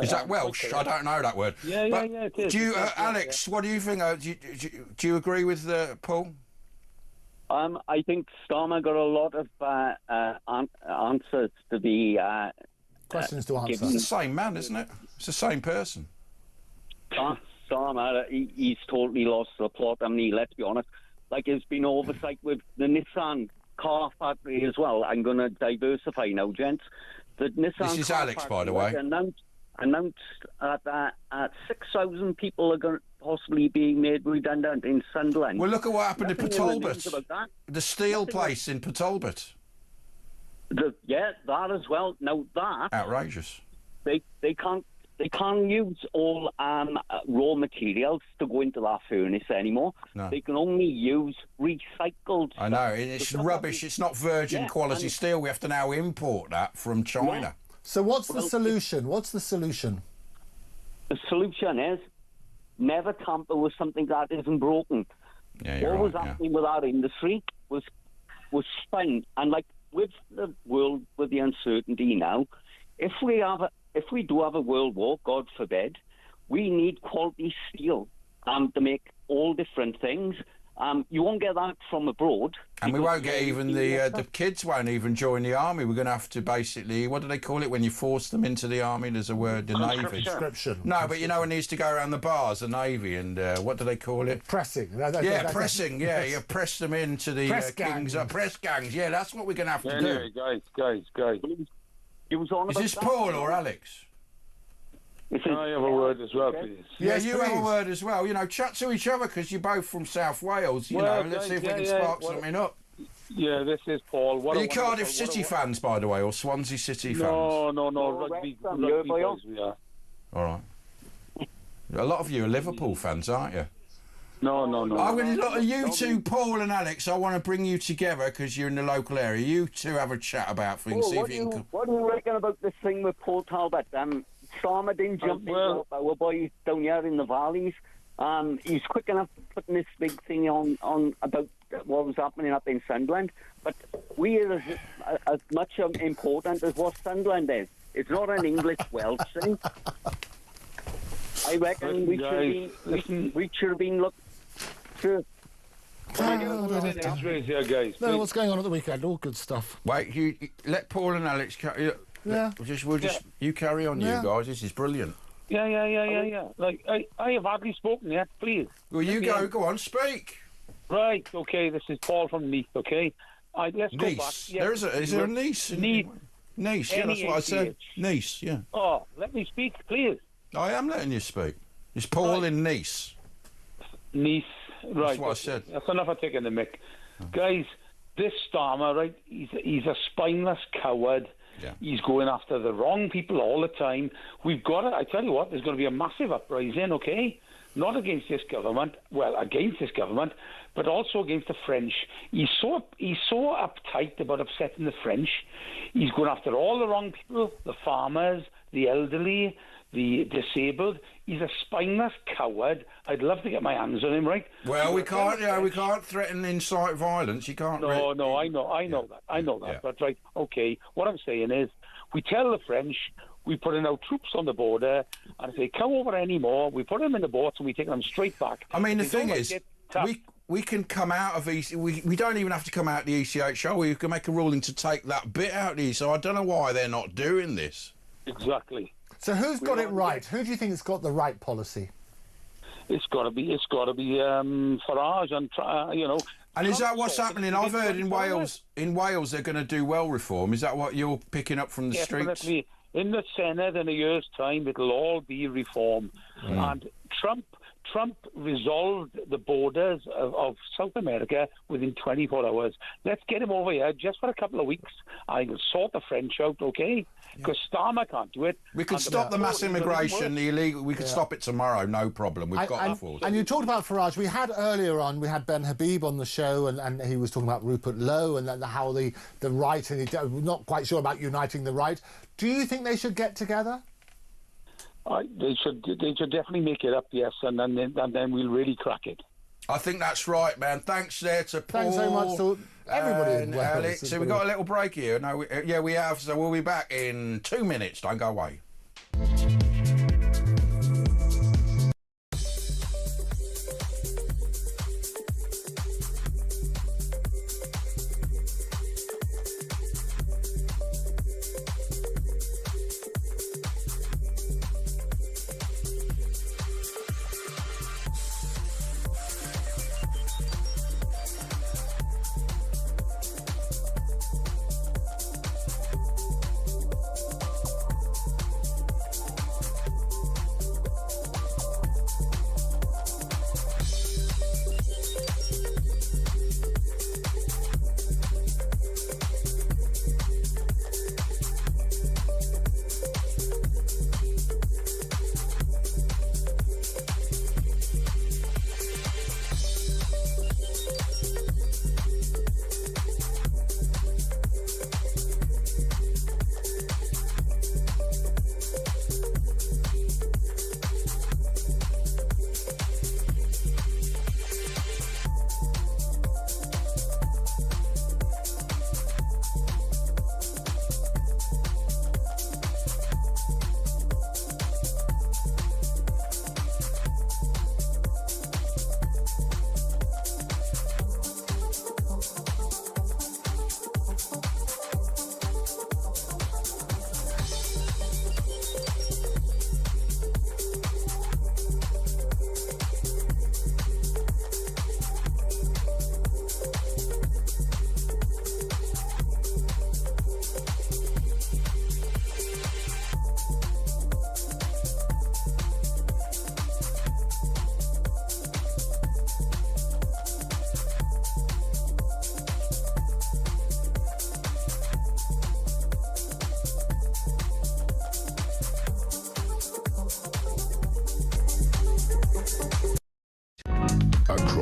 is that Welsh? I don't know that word. Yeah, it is. Do you, Alex, what do you think? Do you agree with Paul? I think Starmer got a lot of answers to be... questions to answer. It's the same man, isn't it? It's the same person. Starmer, he's totally lost the plot. I mean, let's be honest. Like, there's been oversight with the Nissan car factory as well. I'm going to diversify now, gents. The Nissan this is Alex, by the way. Announced that 6,000 people are going to possibly be made redundant in Sunderland. Well, look at what happened in Port Talbot. The steel place in Port Talbot. That as well. Now that outrageous. They can't they can't use all raw materials to go into that furnace anymore. No. They can only use recycled. I know, it's rubbish. It's not virgin quality steel. We have to now import that from China. Yeah. So what's the solution? What's the solution? The solution is never tamper with something that isn't broken. Yeah, what was happening with our industry was fine. And like with the world, with the uncertainty now, if we do have a world war, God forbid, we need quality steel to make all different things. You won't get that from abroad. And we won't get even the kids won't even join the army. We're going to have to basically, what do they call it when you force them into the army? There's a word, the Navy. Conscription. No, but you know, it needs to go around the bars, the Navy, and what do they call it? Pressing. Pressing. Yeah, you press them into the kings. Press gangs. Yeah, that's what we're going to have to do. Guys. Is this Paul or Alex? Can I have a word as well, please? Yeah, you have a word as well. You know, chat to each other because you're both from South Wales. You know, let's see if we can spark something up. Yeah, this is Paul. Are you Cardiff City fans, by the way, or Swansea City fans? No. Rugby boys we are. All right. A lot of you are Liverpool fans, aren't you? No. I'm going to look at you two, Paul and Alex. I want to bring you together because you're in the local area. You two have a chat about things. What do you reckon about this thing with Paul Talbot? Starmer didn't jump into our boys down here in the valleys. He's quick enough putting this big thing on about what was happening up in Sunderland. But we are as much important as what Sunderland is. It's not an English-Welsh thing. I reckon we should have been looked through. No, what's going on at the weekend? All good stuff. Wait, you let Paul and Alex. We'll just you carry on, you guys. This is brilliant. Yeah. Like I have hardly spoken yet. Please. Well, you go on, speak. Right. Okay. This is Paul from Nice. Okay. Let's go back. Yeah. Is there a Nice? Nice. Yeah, that's what I said. Nice. Yeah. Oh, let me speak, please. I am letting you speak. It's Paul in Nice. Nice. Right. That's what I said. That's enough of taking the mic, guys. This Starmer, right? He's a spineless coward. Yeah. He's going after the wrong people all the time. We've got it. I tell you what, there's going to be a massive uprising, okay? Not against this government, against this government, but also against the French. He's so uptight about upsetting the French. He's going after all the wrong people, the farmers, the elderly, the disabled. He's a spineless coward. I'd love to get my hands on him, right? Well, we can't threaten, incite violence. You can't. No, I know that. But right, okay. What I'm saying is, we tell the French we put in our troops on the border, and if they come over anymore, we put them in the boats and we take them straight back. I mean, the thing is, we can come out of EC. We don't even have to come out the ECHO. We can make a ruling to take that bit out of the EC. So I don't know why they're not doing this. Exactly. So who's got it right? Who do you think has got the right policy? It's got to be Farage, and And is that what's happening? I've heard in Wales they're going to do well reform. Is that what you're picking up from the streets? Definitely. In the Senate in a year's time, it'll all be reform. And Trump resolved the borders of South America within 24 hours. Let's get him over here just for a couple of weeks. I will sort the French out, okay? Because Starmer can't do it. We could stop the mass immigration, the illegal. We could stop it tomorrow, no problem. We've got that force. And you talked about Farage. We had Ben Habib on the show, and he was talking about Rupert Lowe and how the right, and we're not quite sure about uniting the right. Do you think they should get together? They should definitely make it up, yes, and then we'll really crack it. I think that's right, man. Thanks there to Paul. Thanks so much to everybody in Wales. Alex. So we've got a little break here. No, we have. So we'll be back in 2 minutes. Don't go away.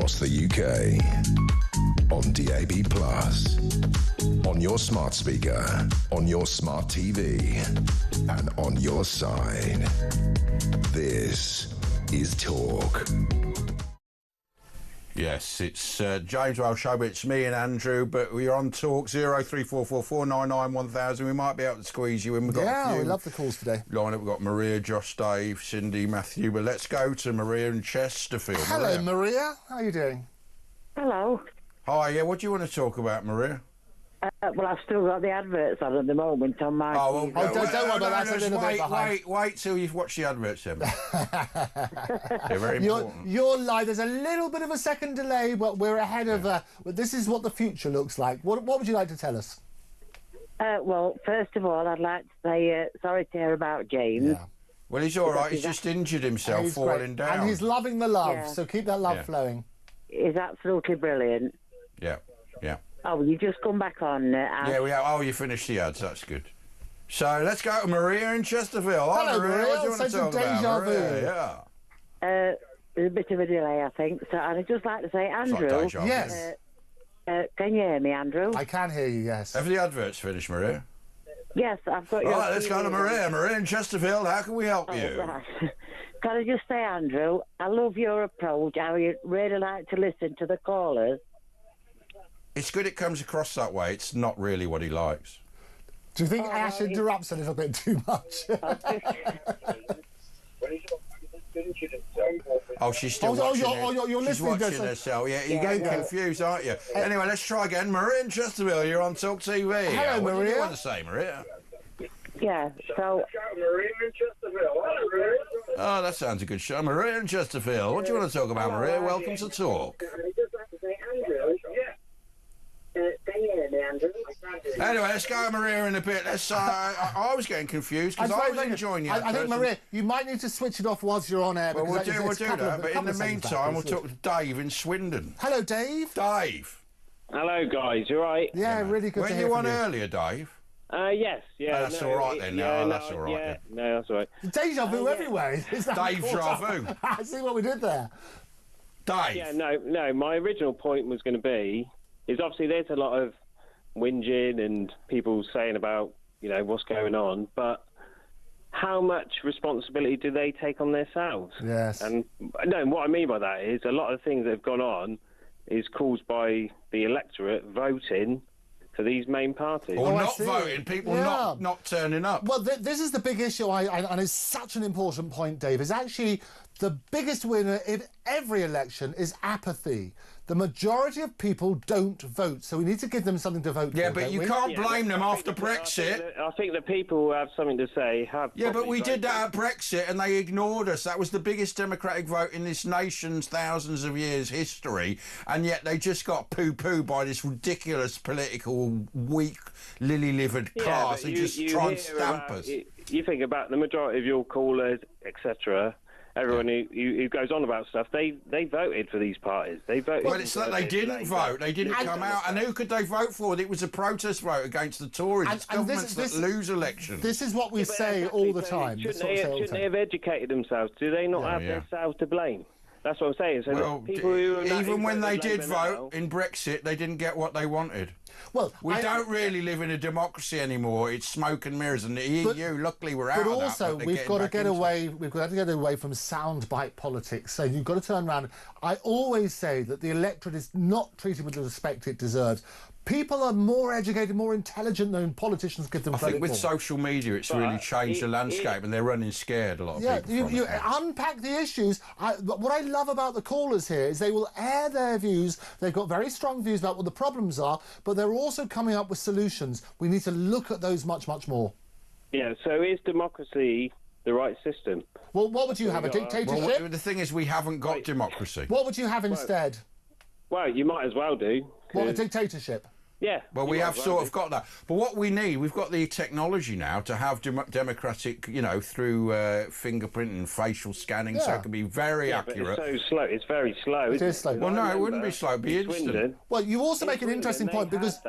across the UK. On DAB+, on your smart speaker, on your smart TV, and on your side. This is Talk. Yes, it's James Welsh Show, but it's me and Andrew, but we're on Talk 03444991000. We might be able to squeeze you in. We've got a few. We love the calls today. Line up, we've got Maria, Josh, Dave, Cindy, Matthew, but let's go to Maria in Chesterfield. Hello, Maria. How are you doing? Hello. Hi, yeah, what do you want to talk about, Maria? Well, I've still got the adverts on at the moment on my TV. Don't worry about that. A little bit behind. Wait till you've watched the adverts, Emma. They're very important. You're live. There's a little bit of a second delay, but we're ahead of... this is what the future looks like. What would you like to tell us? Well, first of all, I'd like to say sorry to hear about James. Yeah. Well, he's all right. He's just injured himself falling down. And he's loving the love, so keep that love flowing. He's absolutely brilliant. Yeah, yeah. Oh, you just come back on. Yeah, we have. Oh, you finished the ads. That's good. So let's go to Maria in Chesterfield. Hello, Maria. What do you want to talk about, Maria? Yeah. There's a bit of a delay, I think. So I'd just like to say, Andrew. Yes. Can you hear me, Andrew? I can hear you. Yes. Have the adverts finished, Maria? Yes, I've got you. Right, let's go to Maria. Maria in Chesterfield. How can we help you? Right. Can I just say, Andrew, I love your approach. How you really like to listen to the callers. It's good it comes across that way. It's not really what he likes. Do you think Ash interrupts a little bit too much? Oh, she's still watching you're She's listening watching herself. Yeah, you're getting confused, aren't you? Anyway, let's try again. Maria in Chesterfield, you're on Talk TV. Hello, Maria. What do you want to say, Maria? Yeah, so... Maria in Chesterfield. Oh, that sounds a good show. Maria in Chesterfield. What do you want to talk about, Maria? Welcome to Talk. Anyway, let's go, Maria, in a bit. Let's. I was getting confused because I was enjoying you. I think, Maria, you might need to switch it off whilst you're on air. Well, we'll do that. But in the meantime, we'll talk to Dave in Swindon. Hello, Dave. Dave. Hello, guys. You all right? Yeah, really good to hear Weren't from you on earlier, Dave? Yes, yeah. Oh, that's all right then. No, that's all right. Yeah, no, that's all right. Deja vu everywhere. Deja vu. I see what we did there. Dave. Yeah, no. My original point was going to be is obviously there's a lot of whinging and people saying about what's going on, but how much responsibility do they take on themselves? Yes. And no, what I mean by that is a lot of the things that have gone on is caused by the electorate voting for these main parties. Or not voting, people not turning up. Well, this is the big issue, and it's such an important point, Dave, is actually the biggest winner in every election is apathy. The majority of people don't vote, so we need to give them something to vote for. Yeah, but you can't blame them after Brexit. I think the people who have something to say have... Yeah, but we did that at Brexit and they ignored us. That was the biggest democratic vote in this nation's thousands of years history, and yet they just got poo-pooed by this ridiculous political, weak, lily-livered class who just try and stamp us. You think about the majority of your callers, etc., everyone who goes on about stuff, they voted for these parties. They voted. Well, it's that they didn't vote. They didn't come out. And who could they vote for? It was a protest vote against the Tories. It's governments that lose elections. This is what we say all the time. Shouldn't they have educated themselves? Do they not have themselves to blame? That's what I'm saying. So well, people who even when they did vote in Brexit, they didn't get what they wanted. Well, we don't really live in a democracy anymore. It's smoke and mirrors, and the EU. Luckily, we're out of that. But also, we've got to get away. We've got to get away from soundbite politics. So you've got to turn around. I always say that the electorate is not treated with the respect it deserves. People are more educated, more intelligent than politicians give them credit for. I think with social media, it's really changed the landscape, and they're running scared, a lot of people. You unpack the issues. What I love about the callers here is they will air their views. They've got very strong views about what the problems are, but they're also coming up with solutions. We need to look at those much, much more. Yeah, so is democracy the right system? Well, what would you have, a dictatorship? Well, the thing is, we haven't got democracy. What would you have instead? Well, you might as well do. What, a dictatorship? Yeah. Well, we have sort of got that. But what we need, we've got the technology now to have democratic, through fingerprint and facial scanning, so it can be very accurate. But it's so slow. It's very slow. It is slow. Well, no, it wouldn't be slow. It'd be instant. Well, you also make an interesting point because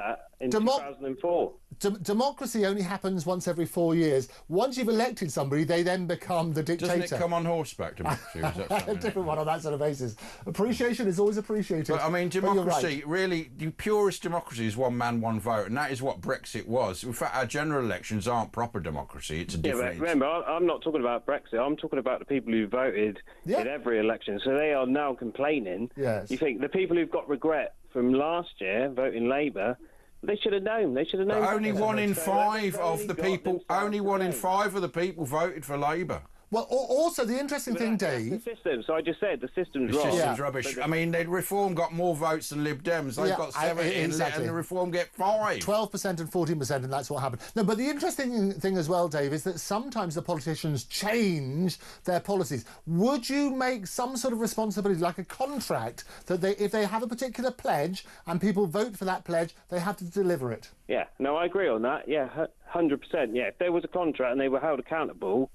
in 2004. democracy only happens once every 4 years. Once you've elected somebody, they then become the dictator. Doesn't it come on horseback, democracy? A different one on that sort of basis. Appreciation is always appreciated. But I mean, democracy, really, the purest democracy is one man, one vote, and that is what Brexit was. In fact, our general elections aren't proper democracy. It's a different... Yeah, but remember, I'm not talking about Brexit. I'm talking about the people who voted in every election. So they are now complaining. Yes. You think the people who've got regret from last year voting Labour, they should have known. They should have known. But only 1 in 5 of the people, only 1 in 5 of the people voted for Labour. Well, also the interesting thing, Dave... The system. So I just said the system's wrong. The system's rubbish. I mean, the Reform got more votes than Lib Dems. They've got 70 exactly. and the Reform get 5. 12% and 14%, and that's what happened. No, but the interesting thing as well, Dave, is that sometimes the politicians change their policies. Would you make some sort of responsibility, like a contract, that if they have a particular pledge and people vote for that pledge, they have to deliver it? Yeah, no, I agree on that. Yeah, 100%. Yeah, if there was a contract and they were held accountable,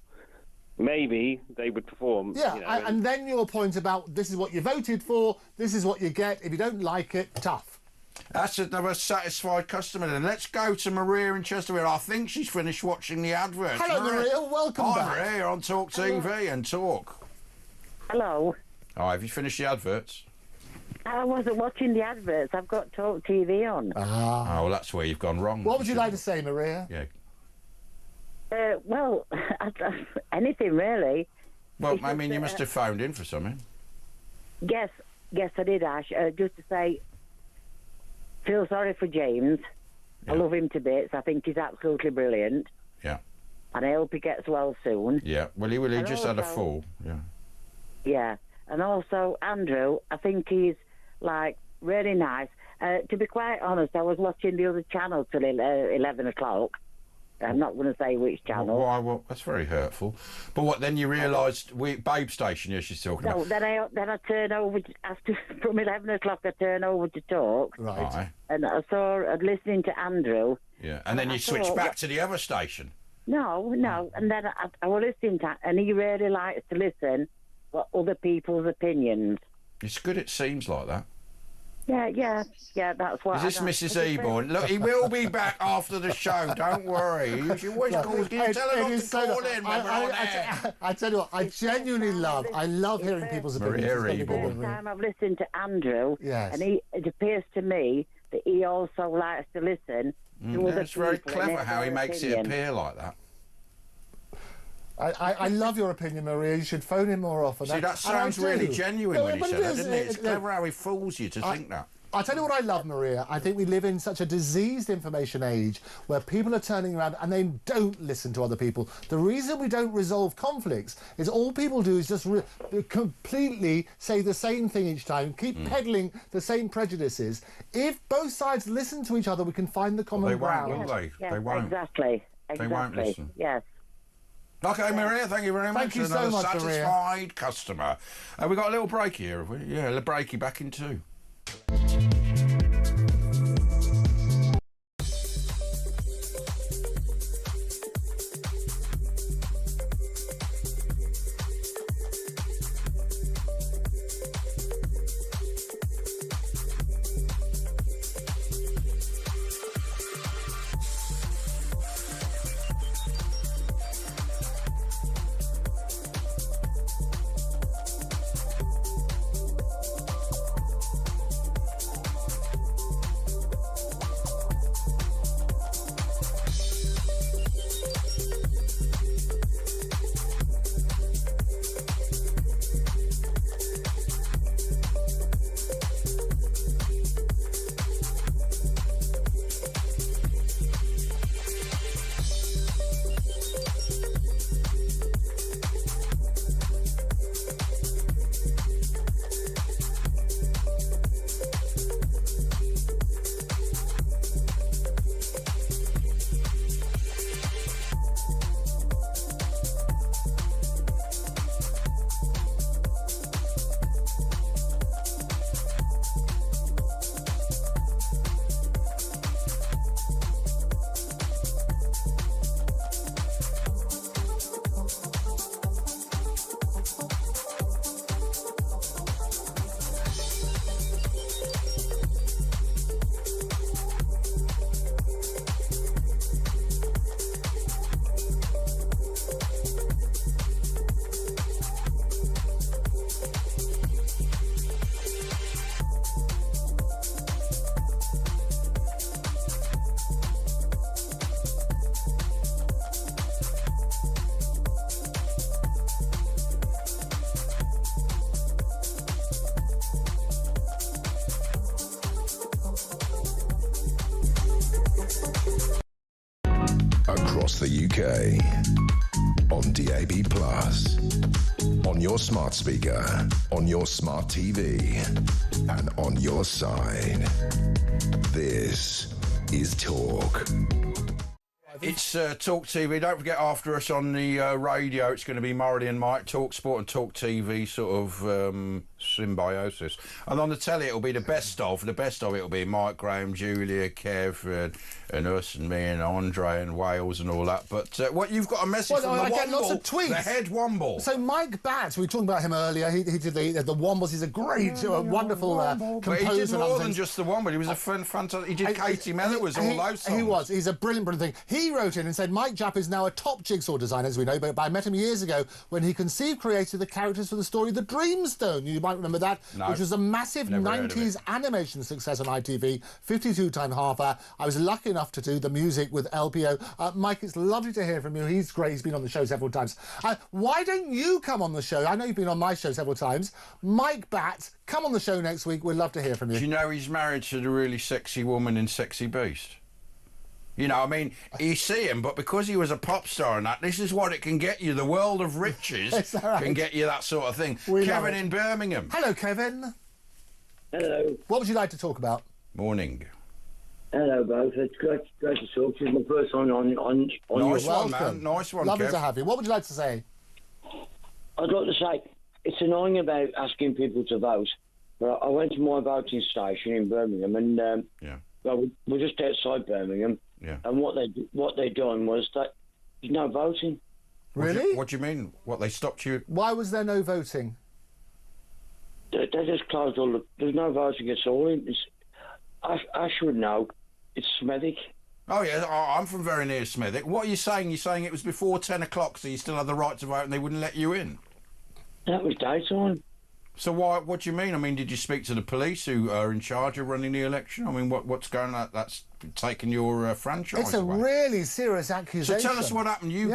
maybe they would perform. Yeah, you know, and then your point about this is what you voted for, this is what you get. If you don't like it, tough. That's another satisfied customer. Then let's go to Maria in Chesterfield. I think she's finished watching the adverts. Hello, Maria. Welcome back. Hi, Maria, on talkTV and Talk. Hello. Oh, have you finished the adverts? I wasn't watching the adverts. I've got talkTV on. Ah. Oh, well, that's where you've gone wrong. What would you like to say, Maria? Yeah. Well, anything really. Well, I mean, you must have phoned in for something. Yes, I did, Ash. Just to say, feel sorry for James. Yeah. I love him to bits. I think he's absolutely brilliant. Yeah. And I hope he gets well soon. Yeah. Well, he just had a fall. Yeah. Yeah. And also, Andrew, I think he's, like, really nice. To be quite honest, I was watching the other channel till 11 o'clock. I'm not going to say which channel. Why? Well, that's very hurtful. But what? Then you realised Babe Station? Yeah, she's talking about. No, then I turn over after from 11 o'clock. I turn over to Talk. Right. And I was listening to Andrew. Yeah. And then you switch back to the other station. No. And then I was listening to, and he really likes to listen to other people's opinions. It's good. It seems like that. Yeah, that's what. Is this Mrs. Eborn? Look, he will be back after the show, don't worry. He always calls. Can you tell him not to call in when we're on air? I tell you what, I genuinely love hearing people's opinions. Maria Eborn. The first time I've listened to Andrew, yes. And it appears to me that he also likes to listen to other It's very clever how he makes it appear like that. I love your opinion, Maria. You should phone him more often. See, that sounds really genuine when he said that, doesn't it? It's clever how he fools you to think that. I'll tell you what I love, Maria. I think we live in such a diseased information age where people are turning around and they don't listen to other people. The reason we don't resolve conflicts is all people do is just completely say the same thing each time, keep peddling the same prejudices. If both sides listen to each other, we can find the common ground. They won't, will they? Yes, they won't. Exactly. They won't listen. Yes. Okay, Maria, thank you very much. Thank you so much, Maria. Satisfied customer. We've got a little break here, have we? Yeah, a little breaky back in 2. across the UK. On DAB+, on your smart speaker, on your smart TV, and on your side. This is Talk. It's Talk TV. Don't forget, after us on the radio, it's going to be Murray and Mike, Talk Sport and Talk TV, sort of symbiosis. And on the telly, it'll be the best of. The best of it will be Mike, Graham, Julia, Kev, and us and me and Andre and Wales and all that. But what you've got a message from the I get lots of tweets. The head Womble. So Mike Batts, we were talking about him earlier. He did the Wombles. He's a great, wonderful composer. But he did more than just the Womble. He was a fantastic. He did Katie Mellowers, all those songs. He was. He's a brilliant thing. He wrote in and said Mike Japp is now a top jigsaw designer, as we know, but I met him years ago when he created the characters for the story The Dreamstone. You might remember that, which was a massive 90s animation success on ITV, 52-time half hour. I was lucky enough to do the music with LPO. Mike, it's lovely to hear from you. He's great. He's been on the show several times. Why don't you come on the show? I know you've been on my show several times. Mike Batts, come on the show next week. We'd love to hear from you. Do you know he's married to the really sexy woman in Sexy Beast? You know, I mean, you see him, but because he was a pop star and that, this is what it can get you. The world of riches can get you that sort of thing. Kevin in Birmingham. Hello, Kevin. Hello. What would you like to talk about? Morning. Hello, both. It's great to talk to you. My first time on nice one, man. Nice one, Lovely Kev. to have you. What would you like to say? I'd like to say, it's annoying about asking people to vote. But I went to my voting station in Birmingham, and well, we're just outside Birmingham. Yeah. And what they done was that there's no voting. Really? What do you mean? What, they stopped you? Why was there no voting? They just closed all the... There's no voting at all. I should know. It's Smethwick. Oh, yeah, I'm from very near Smethwick. What are you saying? You're saying it was before 10 o'clock, so you still had the right to vote and they wouldn't let you in? That was daytime. So what do you mean? I mean, did you speak to the police who are in charge of running the election? I mean, what's going on? That's taken your franchise It's a away. really serious accusation. So tell us what happened. You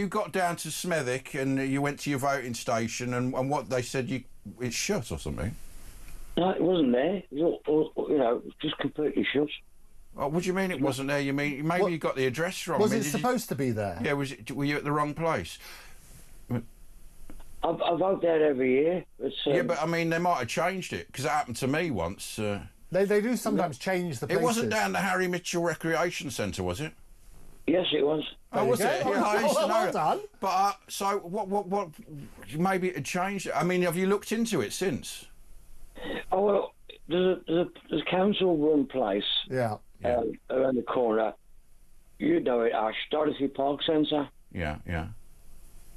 got down to Smethwick and you went to your voting station and what they said it's shut or something? No, it wasn't there. It was all, just completely shut. Oh, what do you mean it wasn't there? You mean maybe you got the address wrong? Was it supposed to be there? Yeah, were you at the wrong place? I vote there every year. Yeah, but I mean, they might have changed it, because it happened to me once. They do sometimes change the places. It wasn't down the Harry Mitchell Recreation Centre, was it? Yes, it was. Oh, was it? Yeah, I used to know. Well done. But, so, what, maybe it had changed. I mean, have you looked into it since? Oh, well, there's a council-run place around the corner. You know it, Ash, Dorothy Park Centre. Yeah.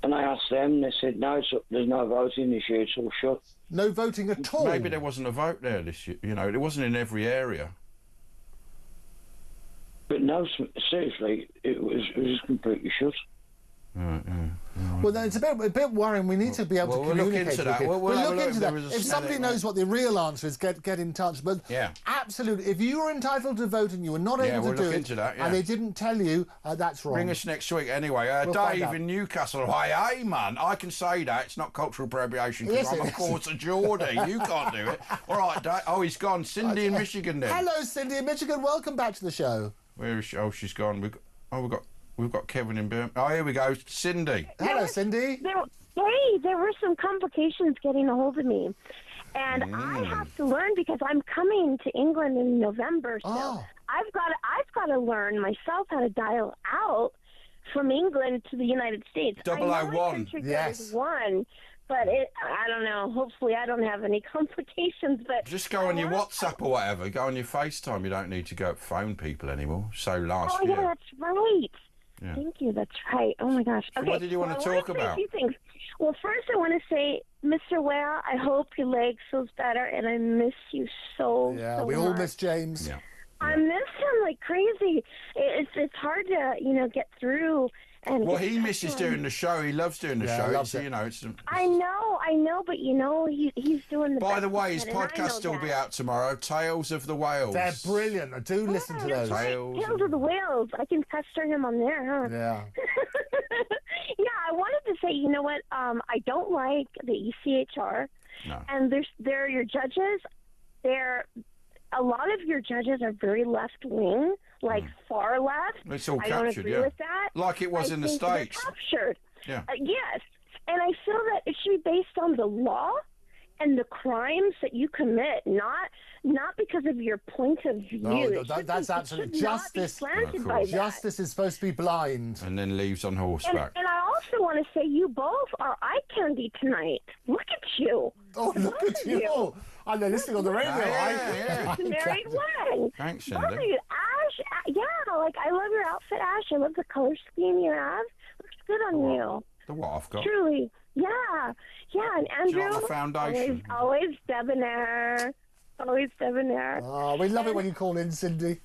And I asked them, and they said, no, there's no voting this year, it's all shut. No voting at all? Maybe there wasn't a vote there this year. You know, it wasn't in every area. But no, seriously, it was completely shut. Well, then it's a bit worrying. We need to be able to communicate. We'll look into that. We'll look into that. If somebody knows what the real answer is, get in touch. But absolutely, if you were entitled to vote and you were not able to do it, and they didn't tell you, that's wrong. Ring us next week anyway. Dave in Newcastle. Hey, man, I can say that. It's not cultural appropriation because I'm, of course, a Geordie. You can't do it. All right, Dave. Oh, he's gone. Cindy in Michigan then. Hello, Cindy in Michigan. Welcome back to the show. Where is she? Oh, she's gone. We've got Kevin in Birmingham. Oh, here we go. Cindy. Hello, Cindy. There were some complications getting a hold of me. And I have to learn because I'm coming to England in November. So I've got to learn myself how to dial out from England to the United States. 001. Yes. One, but I don't know. Hopefully I don't have any complications. But just go on your WhatsApp or whatever. Go on your FaceTime. You don't need to go phone people anymore. So nice. Oh, yeah, that's right. Yeah. Thank you. That's right. Oh, my gosh. Okay. What did you want to talk about? A few things. Well, first I want to say, Mr. Ware, I hope your leg feels better, and I miss you so we much. all miss James. Yeah. I miss him like crazy. It's hard to, get through. And well, he misses doing the show. He loves doing the show. It's, it's. I know, but he's doing the. By the way, his podcast will be out tomorrow. Tales of the Whales. They're brilliant. I do listen to those. Tales of the Whales. I can pester him on there, huh? Yeah. Yeah, I wanted to say, you know what? I don't like the ECHR. No. And they're your judges. A lot of your judges are very left wing. like far left. It's all I don't captured, agree yeah. with that. Like it was I in the think they're States. captured. Yeah. Yes, and I feel that it should be based on the law and the crimes that you commit, not because of your point of view. No, that's absolutely justice. Justice is supposed to be blind. And then leaves on horseback. And I also want to say you both are eye candy tonight. Look at you. Oh, look at you. I'm listening on the radio. It's a married woman. Thanks, Cindy. Both of you. Ash, yeah, like I love your outfit, Ash. I love the color scheme you have. Looks good on you. The what I've got? Truly. Yeah. And Andrew. Do you like the foundation? Always debonair. Always debonair. Oh, we love it when you call in, Cindy. And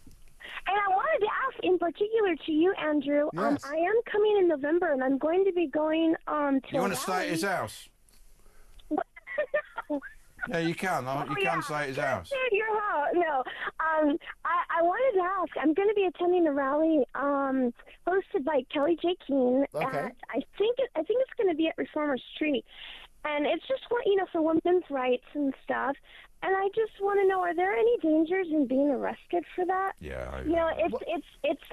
I wanted to ask in particular to you, Andrew. Yes. I am coming in November, and I'm going to be going to. You want to stay at his house? Yeah, you can. You can stay at his house. Stay at your house. No. I wanted to ask. I'm going to be attending a rally hosted by Kelly J. Keane. Okay. I think it's going to be at Reformer Street, and it's just for women's rights and stuff. And I just want to know, are there any dangers in being arrested for that? Yeah. It's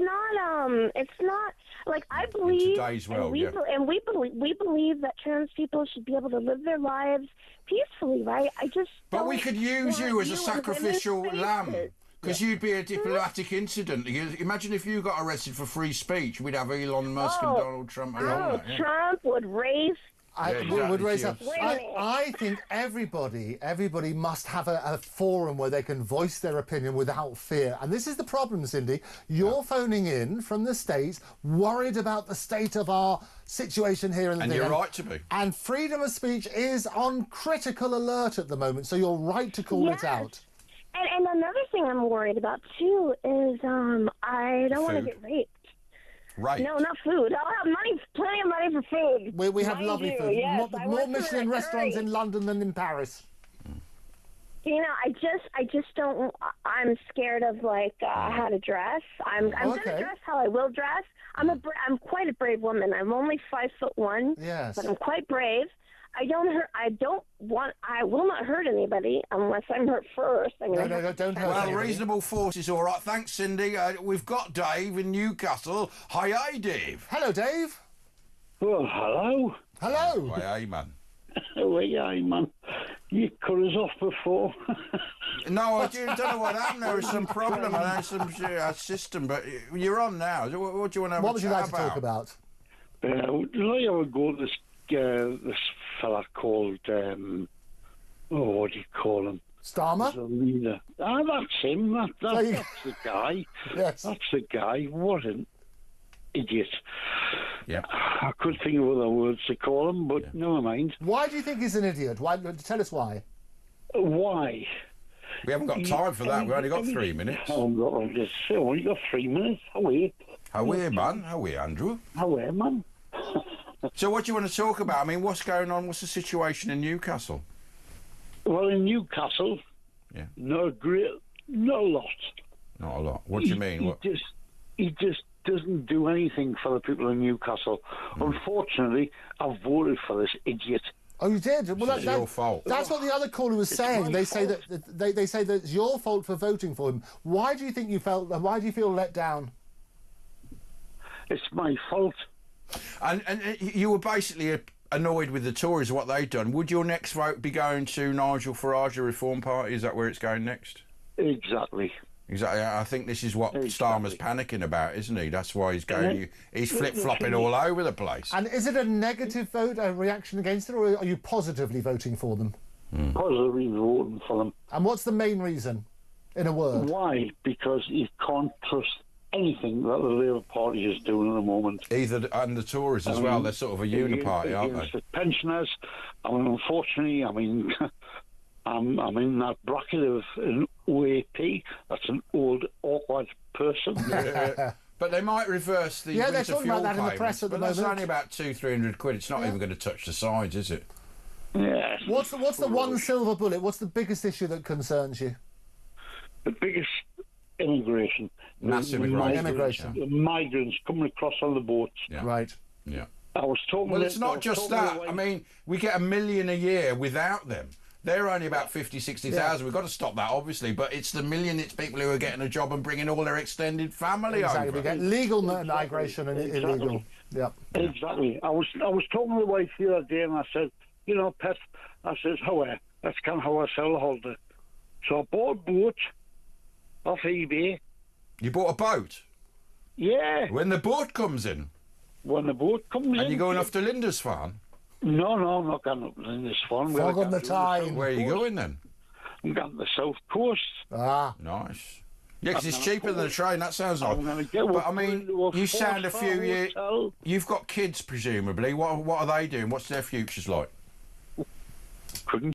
not like I believe, today's world, and we believe that trans people should be able to live their lives peacefully, right? But we could use you as a sacrificial lamb. Because you'd be a diplomatic incident. Imagine if you got arrested for free speech. We'd have Elon Musk and Donald Trump. Trump would raise. I think everybody must have a forum where they can voice their opinion without fear. And this is the problem, Cindy. You're phoning in from the States, worried about the state of our situation here in the And you're right to be. And freedom of speech is on critical alert at the moment, so you're right to call it out. And another thing I'm worried about too is I don't want to get raped. Right. No, not food. I'll have plenty of money for food. We have lovely food. Yes, more Michelin restaurants in London than in Paris. I just don't. I'm scared of how to dress. I'm going to dress how I will dress. I'm quite a brave woman. I'm only 5'1". Yes. But I'm quite brave. I will not hurt anybody unless I'm hurt first. No, don't hurt Well, anybody. reasonable force is all right. Thanks, Cindy. We've got Dave in Newcastle. Hi, Dave. Hello, Dave. Well, hello. Hello. Hi, man. Hi, man. You cut us off before. No, I don't know what happened. There was some problem. I know some system, but you're on now. What do you want to have What a would you chat like to talk about? Did I ever go to this fella called, what do you call him? Starmer? The leader. That's him. That's the guy. Yes. That's the guy. What an idiot. Yeah. I couldn't think of other words to call him, but never mind. Why do you think he's an idiot? Why? Tell us why. Why? We haven't got time for that. We've only got 3 minutes. I've only got 3 minutes. How are you? How are you, man? How are you, Andrew? How are you, man? So what do you want to talk about? I mean, what's going on? What's the situation in Newcastle? Well, in Newcastle, not a lot. Not a lot. What do you mean? He just doesn't do anything for the people in Newcastle. Unfortunately, I voted for this idiot. Oh, you did? Well, it's your fault. That's what the other caller was saying. They say that they say that it's your fault for voting for him. Why do you think why do you feel let down? It's my fault. And you were basically annoyed with the Tories, what they'd done. Would your next vote be going to Nigel Farage, the Reform Party? Is that where it's going next? Exactly. I think this is what Starmer's panicking about, isn't he? That's why he's going. He's flip-flopping all over the place. And is it a negative vote, a reaction against it, or are you positively voting for them? Positively voting for them. And what's the main reason, in a word? Why? Because you can't trust anything that the Labour Party is doing at the moment. And the Tories as well. They're sort of a uniparty, aren't they? The pensioners. I mean, unfortunately, I'm in that bracket of an OAP. That's an old, awkward person. But they might reverse the they're talking about that in the press at the moment. But that's only about £200-300. It's not even going to touch the sides, is it? Yeah. What's the one silver bullet? What's the biggest issue that concerns you? The biggest immigration. Massive immigration. The migrants coming across on the boats. Yeah. Right. Yeah. I was talking. Well, it's not just that. I mean, we get 1 million a year without them. They're only about 50, 60,000. We've got to stop that, obviously, but it's the it's people who are getting a job and bringing all their extended family over. We get legal migration and illegal. Yep. Exactly. I was talking to the wife the other day and I said, you know, Pet, I says, that's kind of how I sell holiday. So I bought a boat off eBay. You bought a boat? Yeah. When the boat comes in? When the boat comes in. And you're going off to Lindisfarne? No, I'm not going up to Lindisfarne. Fog on the time. Where are you going then? I'm going to the south coast. Ah. Nice. Yeah, because it's cheaper than a train, that sounds like. But I mean, you sound a few years. You've got kids, presumably. What are they doing? What's their futures like?